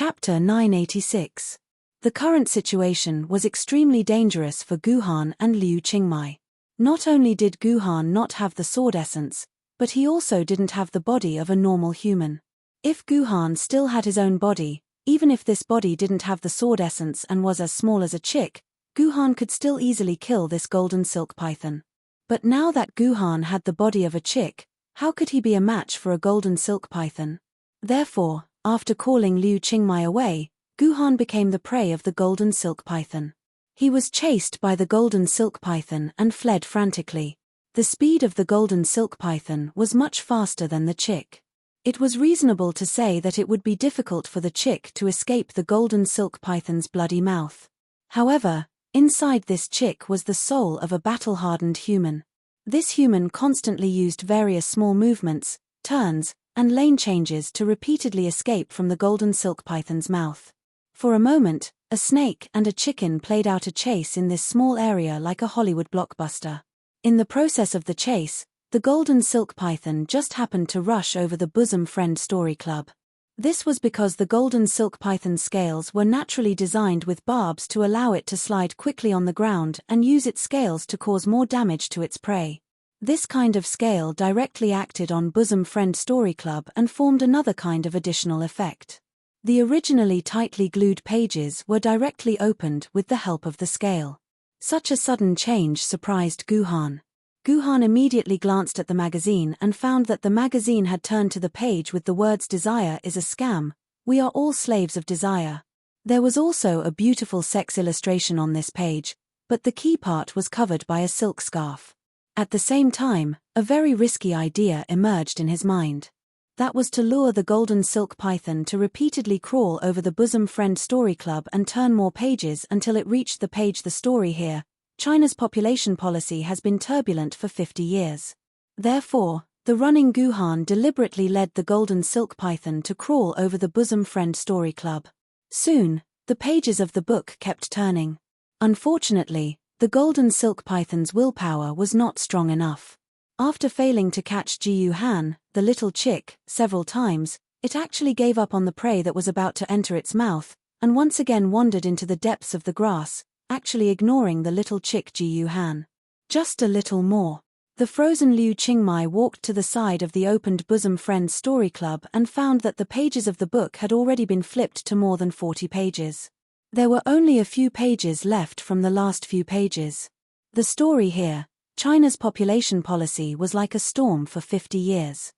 Chapter 986. The current situation was extremely dangerous for Guhan and Liu Qingmai. Not only did Guhan not have the sword essence, but he also didn't have the body of a normal human. If Guhan still had his own body, even if this body didn't have the sword essence and was as small as a chick, Guhan could still easily kill this golden silk python. But now that Guhan had the body of a chick, how could he be a match for a golden silk python? Therefore, after calling Liu Qingmai away, Guhan became the prey of the golden silk python. He was chased by the golden silk python and fled frantically. The speed of the golden silk python was much faster than the chick. It was reasonable to say that it would be difficult for the chick to escape the golden silk python's bloody mouth. However, inside this chick was the soul of a battle-hardened human. This human constantly used various small movements, turns, and lane changes to repeatedly escape from the golden silk python's mouth. For a moment, a snake and a chicken played out a chase in this small area like a Hollywood blockbuster. In the process of the chase, the golden silk python just happened to rush over the Bosom Friend Story Club. This was because the golden silk python's scales were naturally designed with barbs to allow it to slide quickly on the ground and use its scales to cause more damage to its prey. This kind of scale directly acted on Bosom Friend Story Club and formed another kind of additional effect. The originally tightly glued pages were directly opened with the help of the scale. Such a sudden change surprised Guhan. Guhan immediately glanced at the magazine and found that the magazine had turned to the page with the words "Desire is a scam, we are all slaves of desire." There was also a beautiful sex illustration on this page, but the key part was covered by a silk scarf. At the same time, a very risky idea emerged in his mind. That was to lure the golden silk python to repeatedly crawl over the Bosom Friend Story Club and turn more pages until it reached the page "The story here. China's population policy has been turbulent for 50 years. Therefore, the running Guhan deliberately led the golden silk python to crawl over the Bosom Friend Story Club. Soon, the pages of the book kept turning. Unfortunately, the golden silk python's willpower was not strong enough. After failing to catch Jiyu Han, the little chick, several times, it actually gave up on the prey that was about to enter its mouth, and once again wandered into the depths of the grass, actually ignoring the little chick Jiyu Han. Just a little more. The frozen Liu Qingmai walked to the side of the opened Bosom Friends Story Club and found that the pages of the book had already been flipped to more than 40 pages. There were only a few pages left from the last few pages. The story here, China's population policy, was like a storm for 50 years.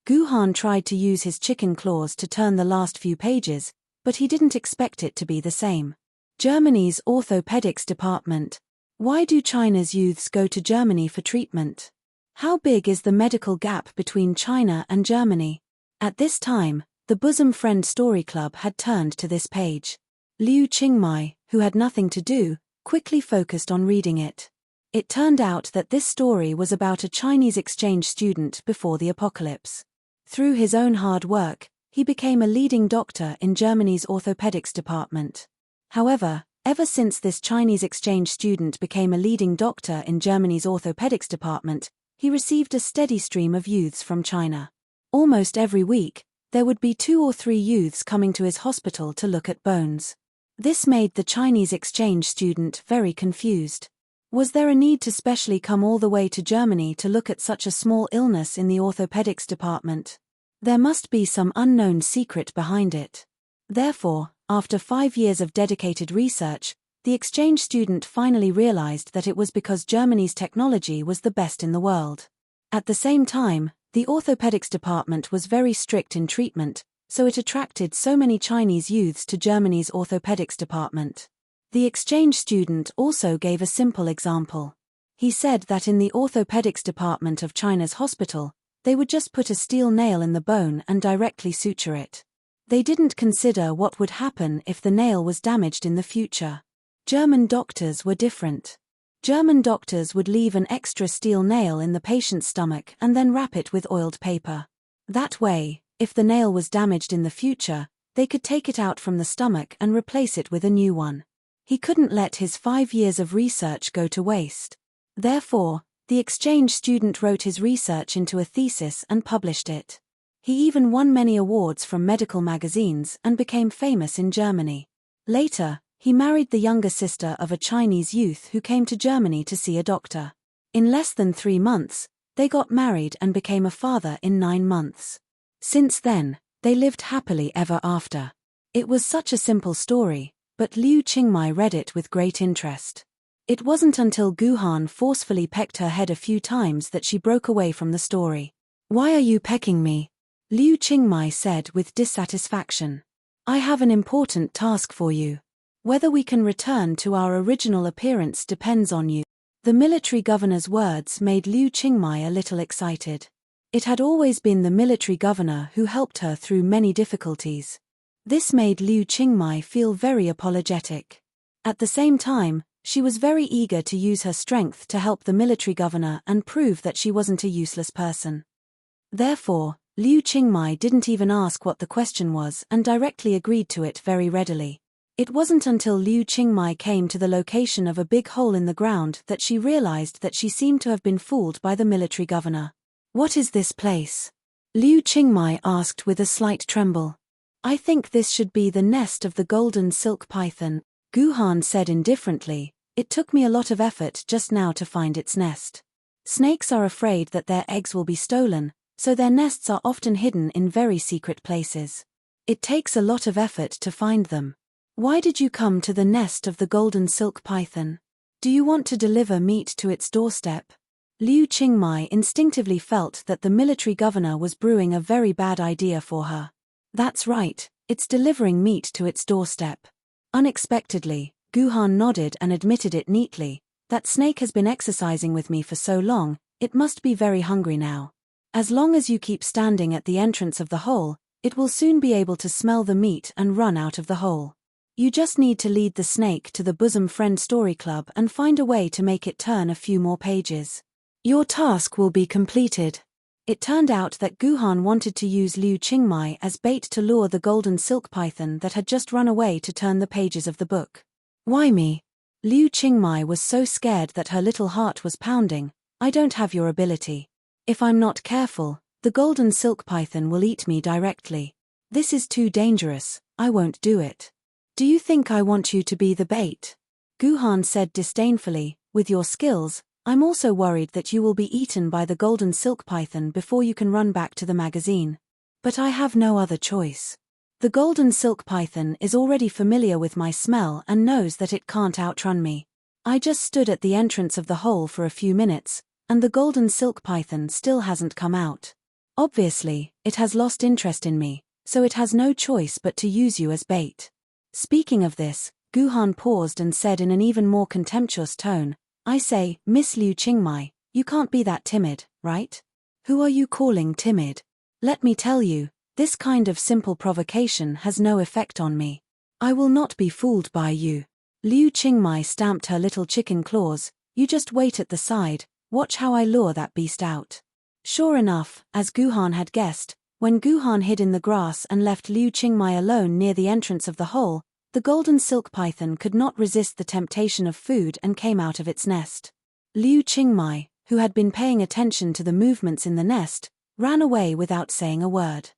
Guhan tried to use his chicken claws to turn the last few pages, but he didn't expect it to be the same. Germany's orthopedics department. Why do China's youths go to Germany for treatment? How big is the medical gap between China and Germany? At this time, the Bosom Friend Story Club had turned to this page. Liu Qingmai, who had nothing to do, quickly focused on reading it. It turned out that this story was about a Chinese exchange student before the apocalypse. Through his own hard work, he became a leading doctor in Germany's orthopedics department. However, ever since this Chinese exchange student became a leading doctor in Germany's orthopedics department, he received a steady stream of youths from China. Almost every week, there would be 2 or 3 youths coming to his hospital to look at bones. This made the Chinese exchange student very confused. Was there a need to specially come all the way to Germany to look at such a small illness in the orthopedics department? There must be some unknown secret behind it. Therefore, after 5 years of dedicated research, the exchange student finally realized that it was because Germany's technology was the best in the world. At the same time, the orthopedics department was very strict in treatment, so it attracted so many Chinese youths to Germany's orthopedics department. The exchange student also gave a simple example. He said that in the orthopedics department of China's hospital, they would just put a steel nail in the bone and directly suture it. They didn't consider what would happen if the nail was damaged in the future. German doctors were different. German doctors would leave an extra steel nail in the patient's stomach and then wrap it with oiled paper. That way, if the nail was damaged in the future, they could take it out from the stomach and replace it with a new one. He couldn't let his 5 years of research go to waste. Therefore, the exchange student wrote his research into a thesis and published it. He even won many awards from medical magazines and became famous in Germany. Later, he married the younger sister of a Chinese youth who came to Germany to see a doctor. In less than 3 months, they got married and became a father in 9 months. Since then, they lived happily ever after. It was such a simple story, but Liu Qingmai read it with great interest. It wasn't until Guhan forcefully pecked her head a few times that she broke away from the story. "Why are you pecking me?" Liu Qingmai said with dissatisfaction. "I have an important task for you. Whether we can return to our original appearance depends on you." The military governor's words made Liu Qingmai a little excited. It had always been the military governor who helped her through many difficulties. This made Liu Qingmai feel very apologetic. At the same time, she was very eager to use her strength to help the military governor and prove that she wasn't a useless person. Therefore, Liu Qingmai didn't even ask what the question was and directly agreed to it very readily. It wasn't until Liu Qingmai came to the location of a big hole in the ground that she realized that she seemed to have been fooled by the military governor. "What is this place?" Liu Qingmai asked with a slight tremble. "I think this should be the nest of the golden silk python," Guhan said indifferently. "It took me a lot of effort just now to find its nest. Snakes are afraid that their eggs will be stolen, so their nests are often hidden in very secret places. It takes a lot of effort to find them. Why did you come to the nest of the golden silk python? Do you want to deliver meat to its doorstep?" Liu Qingmai instinctively felt that the military governor was brewing a very bad idea for her. "That's right, it's delivering meat to its doorstep." Unexpectedly, Guhan nodded and admitted it neatly. "That snake has been exercising with me for so long, it must be very hungry now. As long as you keep standing at the entrance of the hole, it will soon be able to smell the meat and run out of the hole. You just need to lead the snake to the Bosom Friend Story Club and find a way to make it turn a few more pages. Your task will be completed." It turned out that Guhan wanted to use Liu Qingmai as bait to lure the golden silk python that had just run away to turn the pages of the book. "Why me?" Liu Qingmai was so scared that her little heart was pounding. "I don't have your ability. If I'm not careful, the golden silk python will eat me directly. This is too dangerous, I won't do it." "Do you think I want you to be the bait?" Guhan said disdainfully. "With your skills, I'm also worried that you will be eaten by the golden silk python before you can run back to the magazine. But I have no other choice. The golden silk python is already familiar with my smell and knows that it can't outrun me. I just stood at the entrance of the hole for a few minutes, and the golden silk python still hasn't come out. Obviously, it has lost interest in me, so it has no choice but to use you as bait." Speaking of this, Guhan paused and said in an even more contemptuous tone, "I say, Miss Liu Qingmai, you can't be that timid, right? Who are you calling timid? Let me tell you, this kind of simple provocation has no effect on me. I will not be fooled by you." Liu Qingmai stamped her little chicken claws. "You just wait at the side, watch how I lure that beast out." Sure enough, as Guhan had guessed, when Guhan hid in the grass and left Liu Qingmai alone near the entrance of the hole, the golden silk python could not resist the temptation of food and came out of its nest. Liu Qingmai, who had been paying attention to the movements in the nest, ran away without saying a word.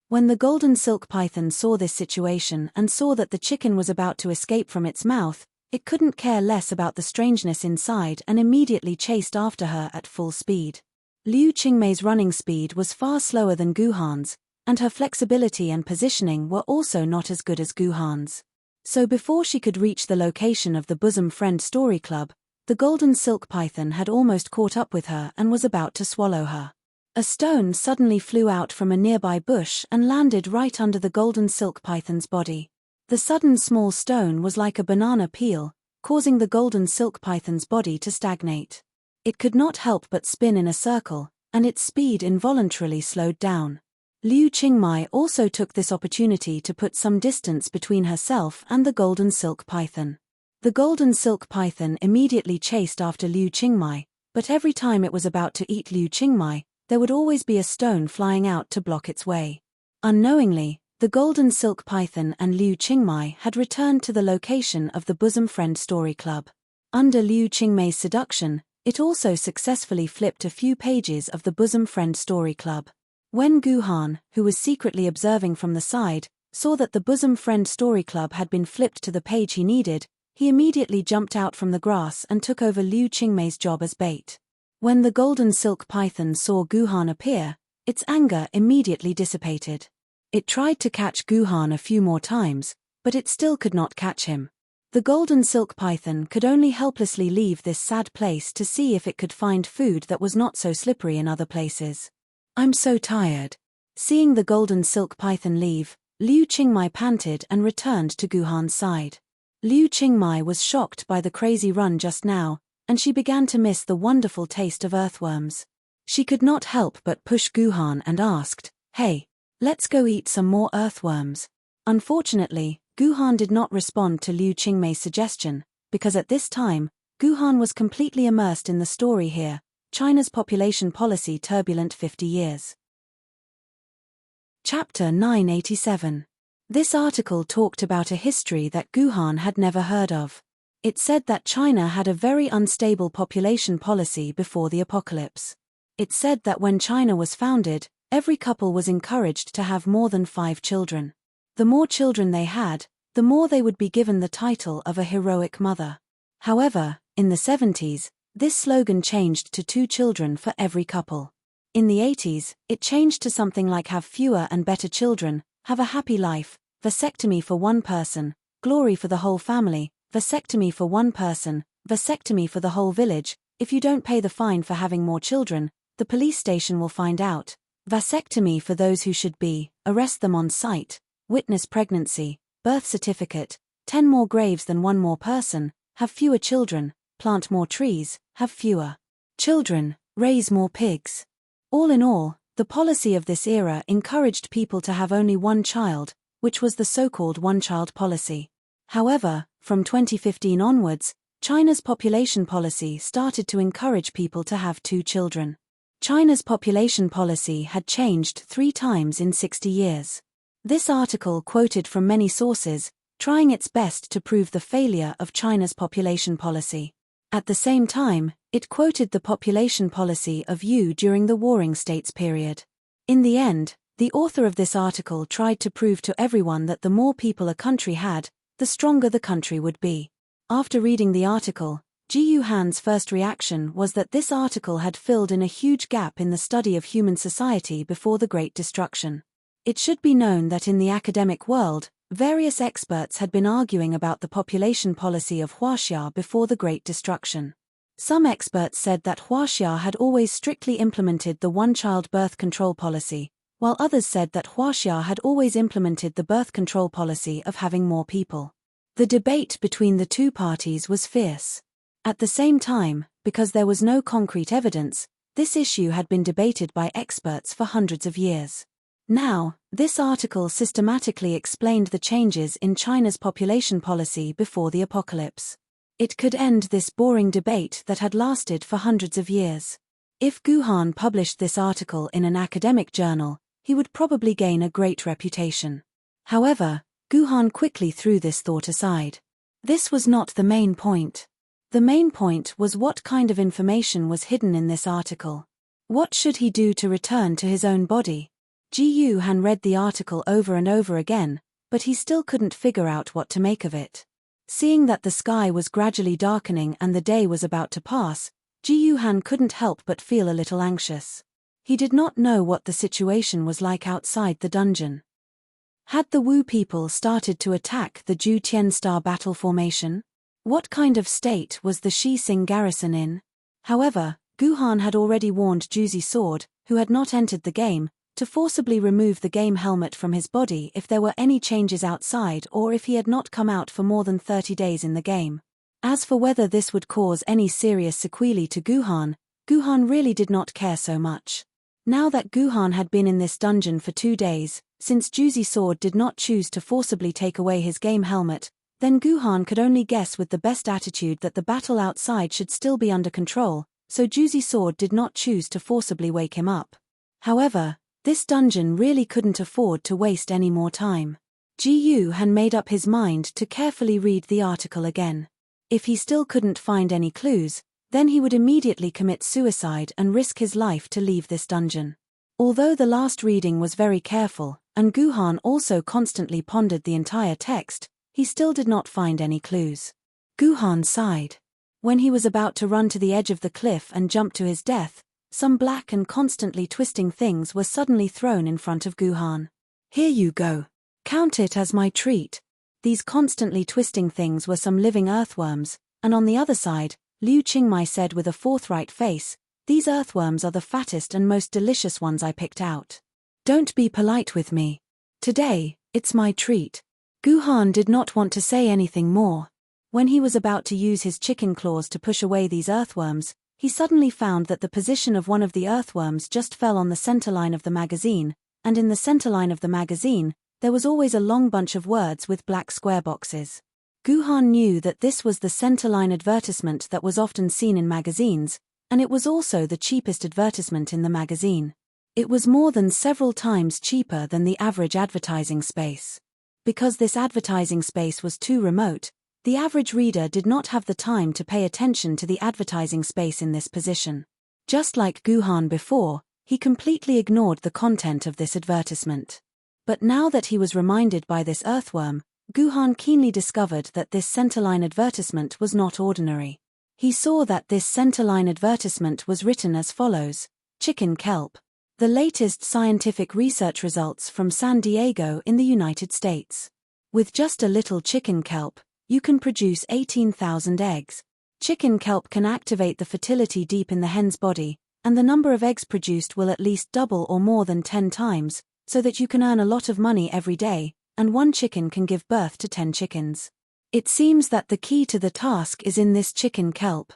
When the golden silk python saw this situation and saw that the chicken was about to escape from its mouth, it couldn't care less about the strangeness inside and immediately chased after her at full speed. Liu Qingmei's running speed was far slower than Guhan's, and her flexibility and positioning were also not as good as Guhan's. So before she could reach the location of the Bosom Friend Story Club, the golden silk python had almost caught up with her and was about to swallow her. A stone suddenly flew out from a nearby bush and landed right under the golden silk python's body. The sudden small stone was like a banana peel, causing the golden silk python's body to stagnate. It could not help but spin in a circle, and its speed involuntarily slowed down. Liu Qingmai also took this opportunity to put some distance between herself and the golden silk python. The golden silk python immediately chased after Liu Qingmai, but every time it was about to eat Liu Qingmai, there would always be a stone flying out to block its way. Unknowingly, the golden silk python and Liu Qingmai had returned to the location of the Bosom Friend Story Club. Under Liu Qingmei's seduction, it also successfully flipped a few pages of the Bosom Friend Story Club. When Guhan, who was secretly observing from the side, saw that the Bosom Friend Story Club had been flipped to the page he needed, he immediately jumped out from the grass and took over Liu Qingmei's job as bait. When the golden silk python saw Guhan appear, its anger immediately dissipated. It tried to catch Guhan a few more times, but it still could not catch him. The golden silk python could only helplessly leave this sad place to see if it could find food that was not so slippery in other places. "I'm so tired." Seeing the golden silk python leave, Liu Qingmei panted and returned to Guhan's side. Liu Qingmei was shocked by the crazy run just now, and she began to miss the wonderful taste of earthworms. She could not help but push Guhan and asked, "Hey, let's go eat some more earthworms." Unfortunately, Guhan did not respond to Liu Qingmei's suggestion, because at this time, Guhan was completely immersed in the story here, China's population policy turbulent 50 years. Chapter 987. This article talked about a history that Guhan had never heard of. It said that China had a very unstable population policy before the apocalypse. It said that when China was founded, every couple was encouraged to have more than 5 children. The more children they had, the more they would be given the title of a heroic mother. However, in the 70s, this slogan changed to 2 children for every couple. In the 80s, it changed to something like have fewer and better children, have a happy life, vasectomy for one person, glory for the whole family, vasectomy for one person, vasectomy for the whole village. If you don't pay the fine for having more children, the police station will find out. Vasectomy for those who should be, arrest them on sight, witness pregnancy, birth certificate, 10 more graves than 1 more person, have fewer children, plant more trees, have fewer children, raise more pigs. All in all, the policy of this era encouraged people to have only 1 child, which was the so-called one-child policy. However, from 2015 onwards, China's population policy started to encourage people to have 2 children. China's population policy had changed 3 times in 60 years. This article quoted from many sources, trying its best to prove the failure of China's population policy. At the same time, it quoted the population policy of Yu during the Warring States period. In the end, the author of this article tried to prove to everyone that the more people a country had, the stronger the country would be. After reading the article, Ji Yuhan's first reaction was that this article had filled in a huge gap in the study of human society before the Great Destruction. It should be known that in the academic world, various experts had been arguing about the population policy of Huaxia before the Great Destruction. Some experts said that Huaxia had always strictly implemented the one-child birth control policy, while others said that Huaxia had always implemented the birth control policy of having more people. The debate between the 2 parties was fierce. At the same time, because there was no concrete evidence, this issue had been debated by experts for hundreds of years. Now, this article systematically explained the changes in China's population policy before the apocalypse. It could end this boring debate that had lasted for hundreds of years. If Guhan published this article in an academic journal, he would probably gain a great reputation. However, Guhan quickly threw this thought aside. This was not the main point. The main point was what kind of information was hidden in this article. What should he do to return to his own body? Ji Yuhan read the article over and over again, but he still couldn't figure out what to make of it. Seeing that the sky was gradually darkening and the day was about to pass, Ji Yuhan couldn't help but feel a little anxious. He did not know what the situation was like outside the dungeon. Had the Wu people started to attack the Ju Tian Star battle formation? What kind of state was the Shi Xing garrison in? However, Guhan had already warned Juzi Sword, who had not entered the game, to forcibly remove the game helmet from his body if there were any changes outside or if he had not come out for more than 30 days in the game. As for whether this would cause any serious sequelae to Guhan, Guhan really did not care so much. Now that Guhan had been in this dungeon for 2 days, since Juzi Sword did not choose to forcibly take away his game helmet, then Guhan could only guess with the best attitude that the battle outside should still be under control, so Juzi Sword did not choose to forcibly wake him up. However, this dungeon really couldn't afford to waste any more time. Ji Yuhan made up his mind to carefully read the article again. If he still couldn't find any clues, then he would immediately commit suicide and risk his life to leave this dungeon. Although the last reading was very careful, and Guhan also constantly pondered the entire text, he still did not find any clues. Guhan sighed. When he was about to run to the edge of the cliff and jump to his death, some black and constantly twisting things were suddenly thrown in front of Guhan. "Here you go. Count it as my treat." These constantly twisting things were some living earthworms, and on the other side, Liu Qingmai said with a forthright face, "These earthworms are the fattest and most delicious ones I picked out. Don't be polite with me. Today, it's my treat." Guhan did not want to say anything more. When he was about to use his chicken claws to push away these earthworms, he suddenly found that the position of one of the earthworms just fell on the centerline of the magazine, and in the centerline of the magazine, there was always a long bunch of words with black square boxes. Guhan knew that this was the centerline advertisement that was often seen in magazines, and it was also the cheapest advertisement in the magazine. It was more than several times cheaper than the average advertising space. Because this advertising space was too remote, the average reader did not have the time to pay attention to the advertising space in this position. Just like Guhan before, he completely ignored the content of this advertisement. But now that he was reminded by this earthworm, Guhan keenly discovered that this centerline advertisement was not ordinary. He saw that this centerline advertisement was written as follows: chicken kelp. The latest scientific research results from San Diego in the United States. With just a little chicken kelp, you can produce 18,000 eggs. Chicken kelp can activate the fertility deep in the hen's body, and the number of eggs produced will at least double or more than 10 times, so that you can earn a lot of money every day, and one chicken can give birth to 10 chickens. It seems that the key to the task is in this chicken kelp.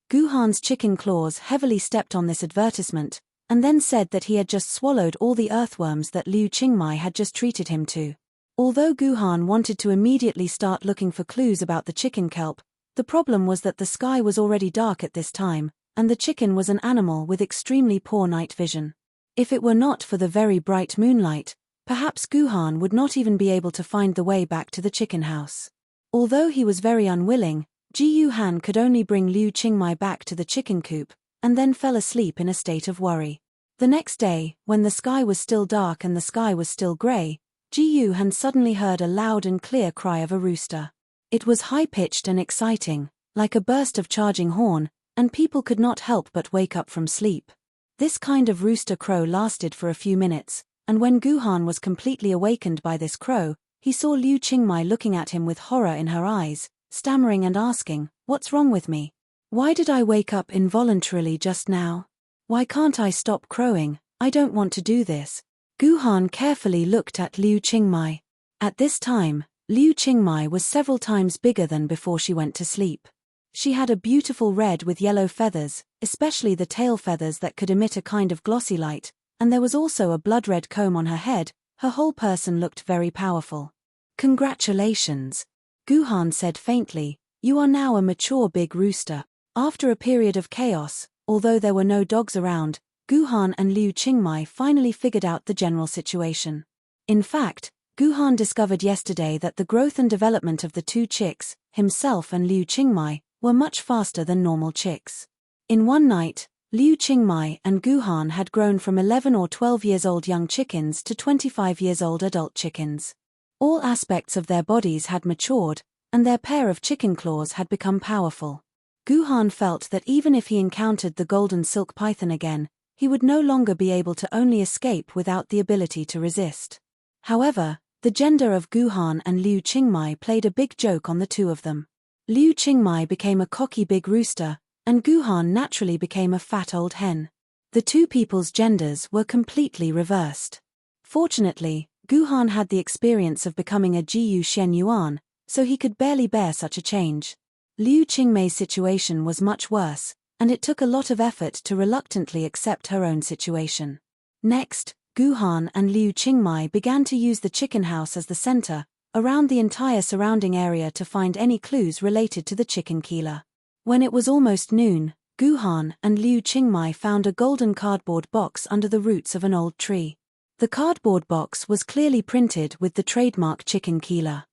Guhan's chicken claws heavily stepped on this advertisement, and then said that he had just swallowed all the earthworms that Liu Qingmai had just treated him to. Although Guhan wanted to immediately start looking for clues about the chicken kelp, the problem was that the sky was already dark at this time, and the chicken was an animal with extremely poor night vision. If it were not for the very bright moonlight, perhaps Guhan would not even be able to find the way back to the chicken house. Although he was very unwilling, Ji Yuhan could only bring Liu Qingmai back to the chicken coop, and then fell asleep in a state of worry. The next day, when the sky was still dark and the sky was still grey, Ji Yuhan suddenly heard a loud and clear cry of a rooster. It was high-pitched and exciting, like a burst of charging horn, and people could not help but wake up from sleep. This kind of rooster crow lasted for a few minutes, and when Guhan was completely awakened by this crow, he saw Liu Qingmai looking at him with horror in her eyes, stammering and asking, "What's wrong with me? Why did I wake up involuntarily just now? Why can't I stop crowing? I don't want to do this." Guhan carefully looked at Liu Qingmai. At this time, Liu Qingmai was several times bigger than before she went to sleep. She had a beautiful red with yellow feathers, especially the tail feathers that could emit a kind of glossy light, and there was also a blood-red comb on her head. Her whole person looked very powerful. "Congratulations," Guhan said faintly, "you are now a mature big rooster." After a period of chaos, although there were no dogs around, Guhan and Liu Qingmai finally figured out the general situation. In fact, Guhan discovered yesterday that the growth and development of the two chicks, himself and Liu Qingmai, were much faster than normal chicks. In one night, Liu Qingmai and Guhan had grown from 11 or 12 years old young chickens to 25 years old adult chickens. All aspects of their bodies had matured, and their pair of chicken claws had become powerful. Guhan felt that even if he encountered the golden silk python again, he would no longer be able to only escape without the ability to resist. However, the gender of Guhan and Liu Qingmai played a big joke on the two of them. Liu Qingmai became a cocky big rooster, and Guhan naturally became a fat old hen. The two people's genders were completely reversed. Fortunately, Guhan had the experience of becoming a Jiyu Shen Yuan, so he could barely bear such a change. Liu Qingmei's situation was much worse, and it took a lot of effort to reluctantly accept her own situation. Next, Guhan and Liu Qingmai began to use the chicken house as the center, around the entire surrounding area to find any clues related to the chicken keeler. When it was almost noon, Guhan and Liu Qingmai found a golden cardboard box under the roots of an old tree. The cardboard box was clearly printed with the trademark chicken keeler.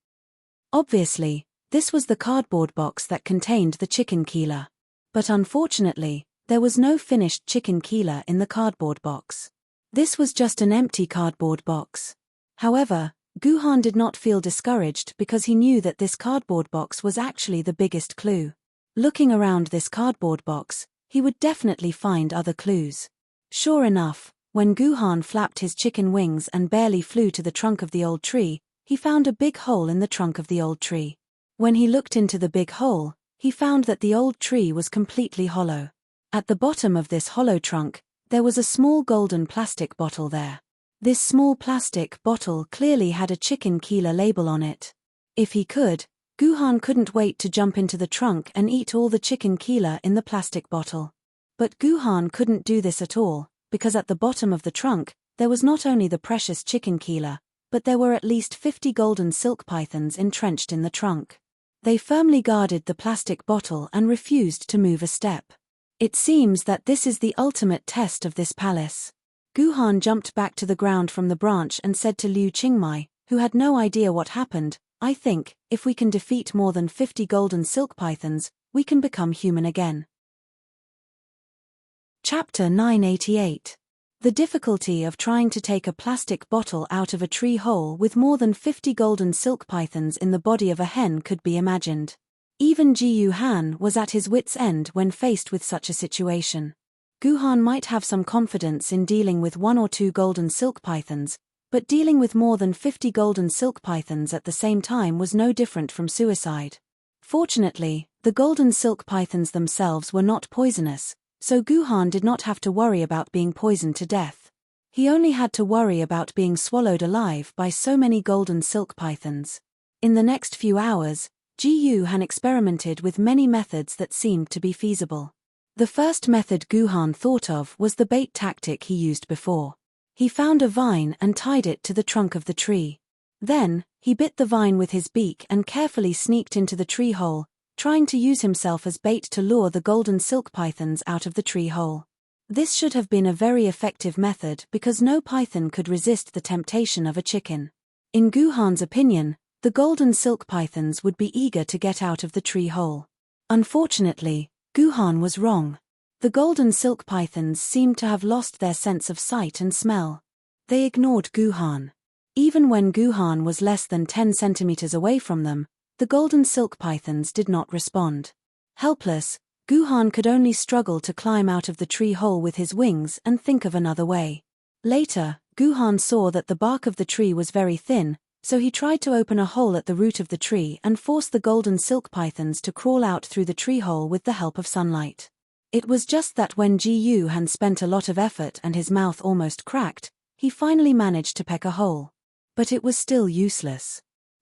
Obviously, this was the cardboard box that contained the chicken keeler. But unfortunately, there was no finished chicken keeler in the cardboard box. This was just an empty cardboard box. However, Guhan did not feel discouraged because he knew that this cardboard box was actually the biggest clue. Looking around this cardboard box, he would definitely find other clues. Sure enough, when Guhan flapped his chicken wings and barely flew to the trunk of the old tree, he found a big hole in the trunk of the old tree. When he looked into the big hole, he found that the old tree was completely hollow. At the bottom of this hollow trunk, there was a small golden plastic bottle there. This small plastic bottle clearly had a chicken keeler label on it. If he could, Guhan couldn't wait to jump into the trunk and eat all the chicken keeler in the plastic bottle. But Guhan couldn't do this at all, because at the bottom of the trunk, there was not only the precious chicken keeler, but there were at least 50 golden silk pythons entrenched in the trunk. They firmly guarded the plastic bottle and refused to move a step. It seems that this is the ultimate test of this palace. Guhan jumped back to the ground from the branch and said to Liu Qingmai, who had no idea what happened, "I think, if we can defeat more than 50 golden silk pythons, we can become human again." Chapter 988. The difficulty of trying to take a plastic bottle out of a tree hole with more than 50 golden silk pythons in the body of a hen could be imagined. Even Jiyu Han was at his wits' end when faced with such a situation. Guhan might have some confidence in dealing with 1 or 2 golden silk pythons, but dealing with more than 50 golden silk pythons at the same time was no different from suicide. Fortunately, the golden silk pythons themselves were not poisonous, so Guhan did not have to worry about being poisoned to death. He only had to worry about being swallowed alive by so many golden silk pythons. In the next few hours, Jiyu Han experimented with many methods that seemed to be feasible. The first method Guhan thought of was the bait tactic he used before. He found a vine and tied it to the trunk of the tree. Then, he bit the vine with his beak and carefully sneaked into the tree hole, trying to use himself as bait to lure the golden silk pythons out of the tree hole. This should have been a very effective method because no python could resist the temptation of a chicken. In Guhan's opinion, the golden silk pythons would be eager to get out of the tree hole. Unfortunately, Guhan was wrong. The golden silk pythons seemed to have lost their sense of sight and smell. They ignored Guhan. Even when Guhan was less than 10 centimeters away from them, the golden silk pythons did not respond. Helpless, Guhan could only struggle to climb out of the tree hole with his wings and think of another way. Later, Guhan saw that the bark of the tree was very thin, so he tried to open a hole at the root of the tree and force the golden silk pythons to crawl out through the tree hole with the help of sunlight. It was just that when Jiyu Han spent a lot of effort and his mouth almost cracked, he finally managed to peck a hole. But it was still useless.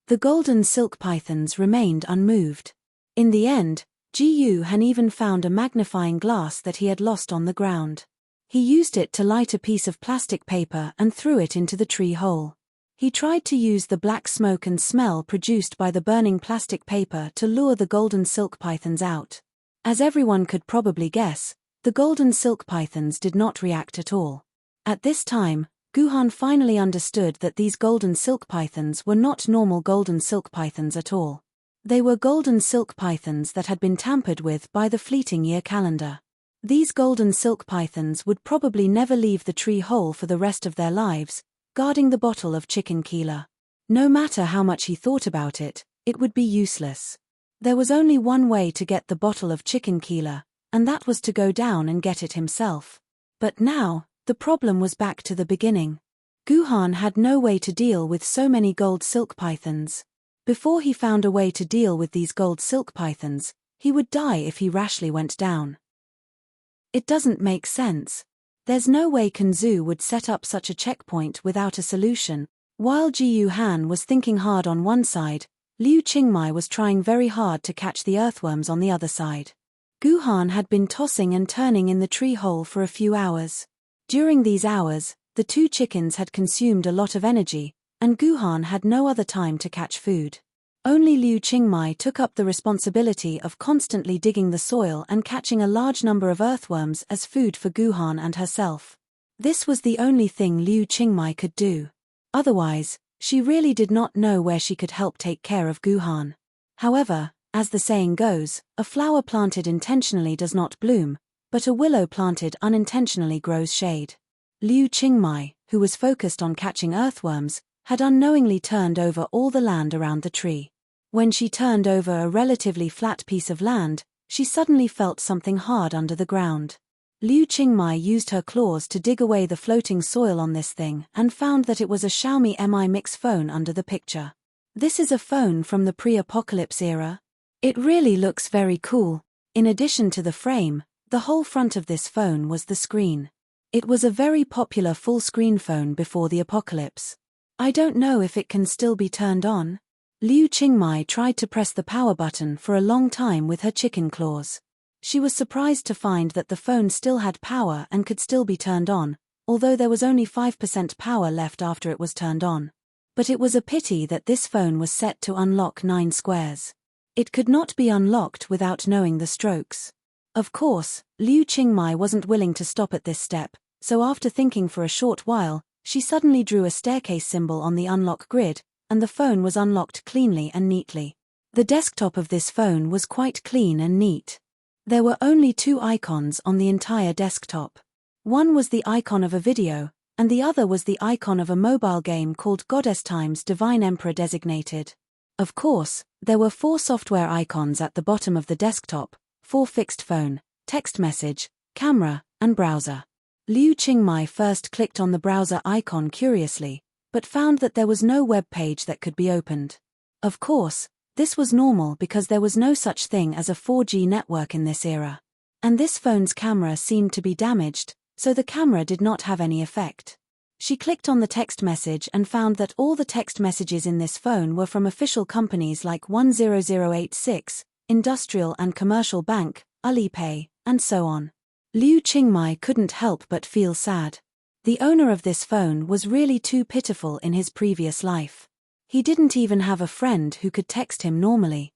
The golden silk pythons remained unmoved. In the end, Jiyu Han even found a magnifying glass that he had lost on the ground. He used it to light a piece of plastic paper and threw it into the tree hole. He tried to use the black smoke and smell produced by the burning plastic paper to lure the golden silk pythons out. As everyone could probably guess, the golden silk pythons did not react at all. At this time, Guhan finally understood that these golden silk pythons were not normal golden silk pythons at all. They were golden silk pythons that had been tampered with by the fleeting year calendar. These golden silk pythons would probably never leave the tree hole for the rest of their lives, guarding the bottle of chicken keeler. No matter how much he thought about it, it would be useless. There was only one way to get the bottle of chicken keeler, and that was to go down and get it himself. But now, the problem was back to the beginning. Guhan had no way to deal with so many gold silk pythons. Before he found a way to deal with these gold silk pythons, he would die if he rashly went down. It doesn't make sense. There's no way Kanzu would set up such a checkpoint without a solution. While Jiyu Han was thinking hard on one side, Liu Qingmai was trying very hard to catch the earthworms on the other side. Guhan had been tossing and turning in the tree hole for a few hours. During these hours, the 2 chickens had consumed a lot of energy, and Guhan had no other time to catch food. Only Liu Qingmai took up the responsibility of constantly digging the soil and catching a large number of earthworms as food for Guhan and herself. This was the only thing Liu Qingmai could do. Otherwise, she really did not know where she could help take care of Guhan. However, as the saying goes, a flower planted intentionally does not bloom, but a willow planted unintentionally grows shade. Liu Qingmai, who was focused on catching earthworms, had unknowingly turned over all the land around the tree. When she turned over a relatively flat piece of land, she suddenly felt something hard under the ground. Liu Qingmai used her claws to dig away the floating soil on this thing and found that it was a Xiaomi Mi Mix phone under the picture. This is a phone from the pre-apocalypse era. It really looks very cool. In addition to the frame, the whole front of this phone was the screen. It was a very popular full-screen phone before the apocalypse. I don't know if it can still be turned on. Liu Qingmai tried to press the power button for a long time with her chicken claws. She was surprised to find that the phone still had power and could still be turned on, although there was only 5% power left after it was turned on. But it was a pity that this phone was set to unlock 9 squares. It could not be unlocked without knowing the strokes. Of course, Liu Qingmai wasn't willing to stop at this step, so after thinking for a short while, she suddenly drew a staircase symbol on the unlock grid, and the phone was unlocked cleanly and neatly. The desktop of this phone was quite clean and neat. There were only 2 icons on the entire desktop. One was the icon of a video, and the other was the icon of a mobile game called Goddess Times Divine Emperor Designated. Of course, there were 4 software icons at the bottom of the desktop, 4 fixed phone, text message, camera, and browser. Liu Qingmai first clicked on the browser icon curiously, but found that there was no web page that could be opened. Of course, this was normal because there was no such thing as a 4G network in this era. And this phone's camera seemed to be damaged, so the camera did not have any effect. She clicked on the text message and found that all the text messages in this phone were from official companies like 10086, Industrial and Commercial Bank, Alipay, and so on. Liu Qingmai couldn't help but feel sad. The owner of this phone was really too pitiful in his previous life. He didn't even have a friend who could text him normally.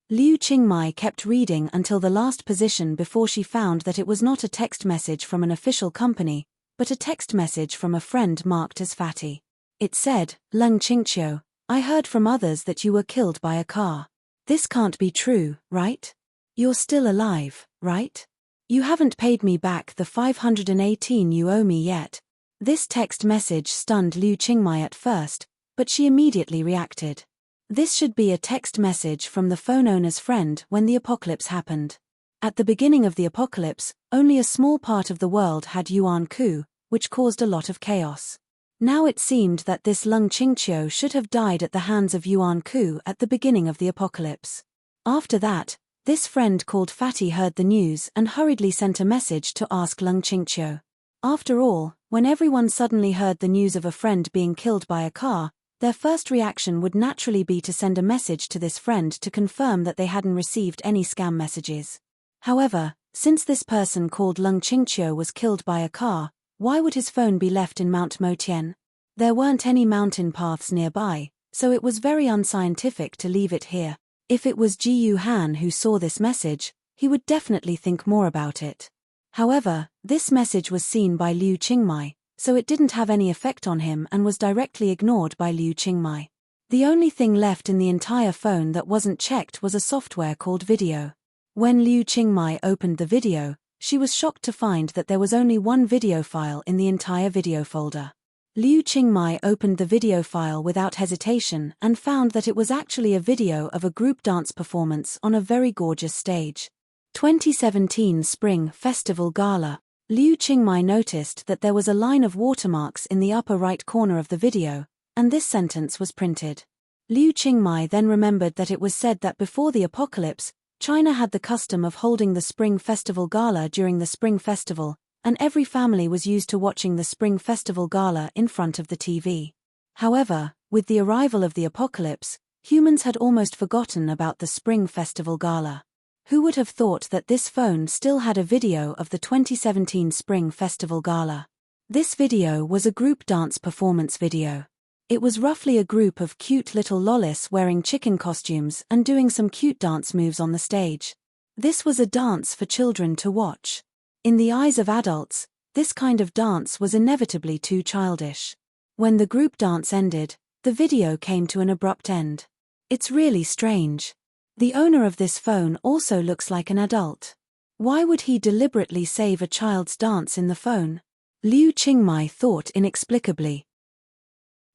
Liu Qingmai kept reading until the last position before she found that it was not a text message from an official company, but a text message from a friend marked as Fatty. It said, "Leng Qingqiu, I heard from others that you were killed by a car. This can't be true, right? You're still alive, right? You haven't paid me back the 518 you owe me yet." This text message stunned Liu Qingmai at first, but she immediately reacted. This should be a text message from the phone owner's friend when the apocalypse happened. At the beginning of the apocalypse, only a small part of the world had Yuan Ku, which caused a lot of chaos. Now it seemed that this Leng Qingqiu should have died at the hands of Yuan Ku at the beginning of the apocalypse. After that, this friend called Fatty heard the news and hurriedly sent a message to ask Leng Qingqiu. After all, when everyone suddenly heard the news of a friend being killed by a car, their first reaction would naturally be to send a message to this friend to confirm that they hadn't received any scam messages. However, since this person called Leng Qingqiu was killed by a car, why would his phone be left in Mount Motian? There weren't any mountain paths nearby, so it was very unscientific to leave it here. If it was Ji Han who saw this message, he would definitely think more about it. However, this message was seen by Liu Qingmai, so it didn't have any effect on him and was directly ignored by Liu Qingmai. The only thing left in the entire phone that wasn't checked was a software called Video. When Liu Qingmai opened the video, she was shocked to find that there was only one video file in the entire video folder. Liu Qingmai opened the video file without hesitation and found that it was actually a video of a group dance performance on a very gorgeous stage. 2017 Spring Festival Gala. Liu Qingmai noticed that there was a line of watermarks in the upper right corner of the video, and this sentence was printed. Liu Qingmai then remembered that it was said that before the apocalypse, China had the custom of holding the Spring Festival Gala during the Spring Festival, and every family was used to watching the Spring Festival Gala in front of the TV. However, with the arrival of the apocalypse, humans had almost forgotten about the Spring Festival Gala. Who would have thought that this phone still had a video of the 2017 Spring Festival Gala? This video was a group dance performance video. It was roughly a group of cute little lollies wearing chicken costumes and doing some cute dance moves on the stage. This was a dance for children to watch. In the eyes of adults, this kind of dance was inevitably too childish. When the group dance ended, the video came to an abrupt end. It's really strange. The owner of this phone also looks like an adult. Why would he deliberately save a child's dance in the phone? Liu Qingmai thought inexplicably.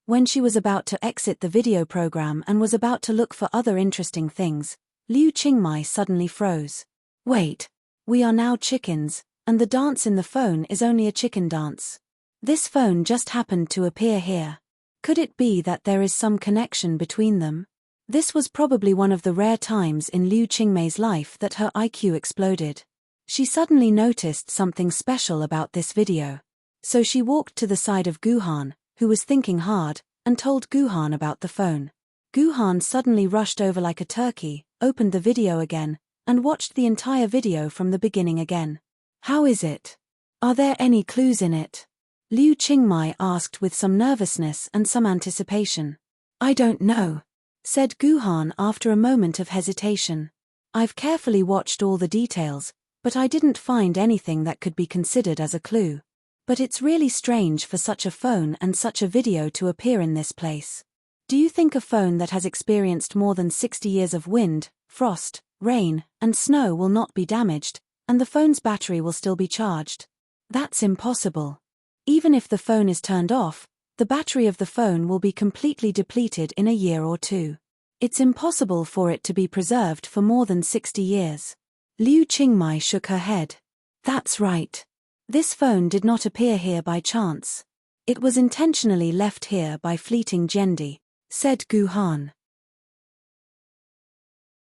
When she was about to exit the video program and was about to look for other interesting things, Liu Qingmai suddenly froze. Wait. We are now chickens, and the dance in the phone is only a chicken dance. This phone just happened to appear here. Could it be that there is some connection between them? This was probably one of the rare times in Liu Qingmei's life that her IQ exploded. She suddenly noticed something special about this video. So she walked to the side of Guhan, who was thinking hard, and told Guhan about the phone. Guhan suddenly rushed over like a turkey, opened the video again, and watched the entire video from the beginning again. How is it? Are there any clues in it? Liu Qingmai asked with some nervousness and some anticipation. I don't know, said Guhan after a moment of hesitation. I've carefully watched all the details, but I didn't find anything that could be considered as a clue. But it's really strange for such a phone and such a video to appear in this place. Do you think a phone that has experienced more than 60 years of wind, frost, rain, and snow will not be damaged, and the phone's battery will still be charged? That's impossible. Even if the phone is turned off, the battery of the phone will be completely depleted in a year or two. It's impossible for it to be preserved for more than 60 years. Liu Qingmai shook her head. That's right. This phone did not appear here by chance. It was intentionally left here by fleeting Jendi, said Guhan.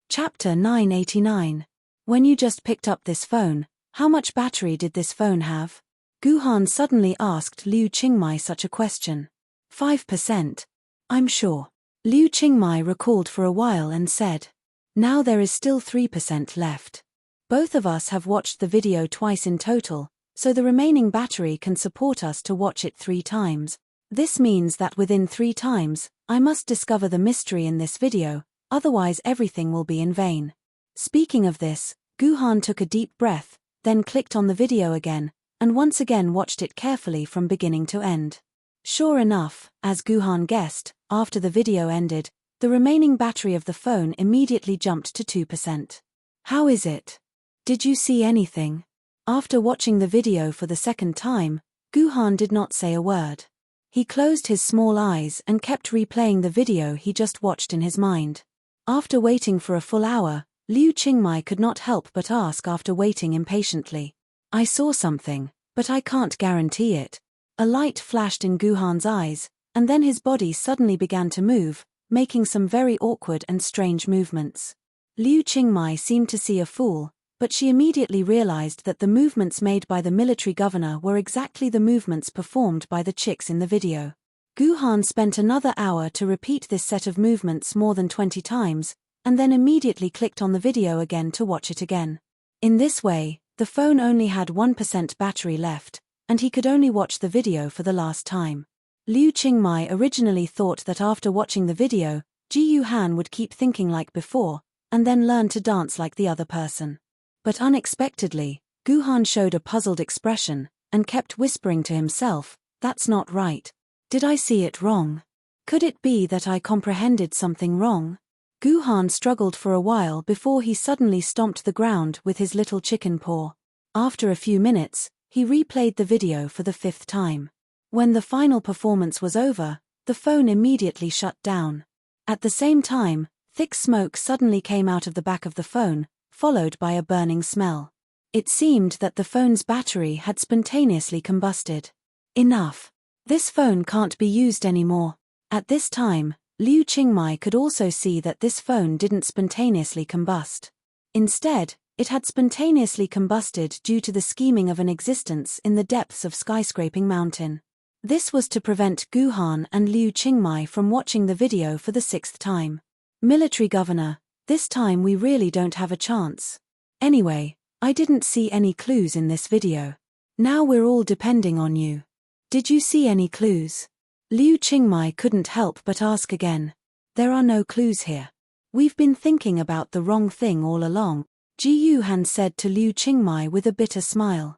Chapter 989. When you just picked up this phone, how much battery did this phone have? Guhan suddenly asked Liu Qingmai such a question. 5%. I'm sure. Liu Qingmai recalled for a while and said. Now there is still 3% left. Both of us have watched the video twice in total, so the remaining battery can support us to watch it 3 times. This means that within 3 times, I must discover the mystery in this video, otherwise everything will be in vain. Speaking of this, Guhan took a deep breath, then clicked on the video again, and once again watched it carefully from beginning to end. Sure enough, as Guhan guessed, after the video ended, the remaining battery of the phone immediately jumped to 2%. How is it? Did you see anything? After watching the video for the second time, Guhan did not say a word. He closed his small eyes and kept replaying the video he just watched in his mind. After waiting for a full hour, Liu Qingmai could not help but ask after waiting impatiently. I saw something, but I can't guarantee it. A light flashed in Guhan's eyes, and then his body suddenly began to move, making some very awkward and strange movements. Liu Qingmai seemed to see a fool, but she immediately realized that the movements made by the military governor were exactly the movements performed by the chicks in the video. Guhan spent another hour to repeat this set of movements more than 20 times, and then immediately clicked on the video again to watch it again. In this way, the phone only had 1% battery left, and he could only watch the video for the last time. Liu Qingmai originally thought that after watching the video, Ji Yuhan would keep thinking like before, and then learn to dance like the other person. But unexpectedly, Guhan showed a puzzled expression, and kept whispering to himself, that's not right. Did I see it wrong? Could it be that I comprehended something wrong? Guhan struggled for a while before he suddenly stomped the ground with his little chicken paw. After a few minutes, he replayed the video for the 5th time. When the final performance was over, the phone immediately shut down. At the same time, thick smoke suddenly came out of the back of the phone, followed by a burning smell. It seemed that the phone's battery had spontaneously combusted. Enough. This phone can't be used anymore. At this time, Liu Qingmai could also see that this phone didn't spontaneously combust. Instead, it had spontaneously combusted due to the scheming of an existence in the depths of skyscraping mountain. This was to prevent Guhan and Liu Qingmai from watching the video for the 6th time. Military governor, this time we really don't have a chance. Anyway, I didn't see any clues in this video. Now we're all depending on you. Did you see any clues? Liu Qingmai couldn't help but ask again. There are no clues here. We've been thinking about the wrong thing all along, Ji Yuhan said to Liu Qingmai with a bitter smile.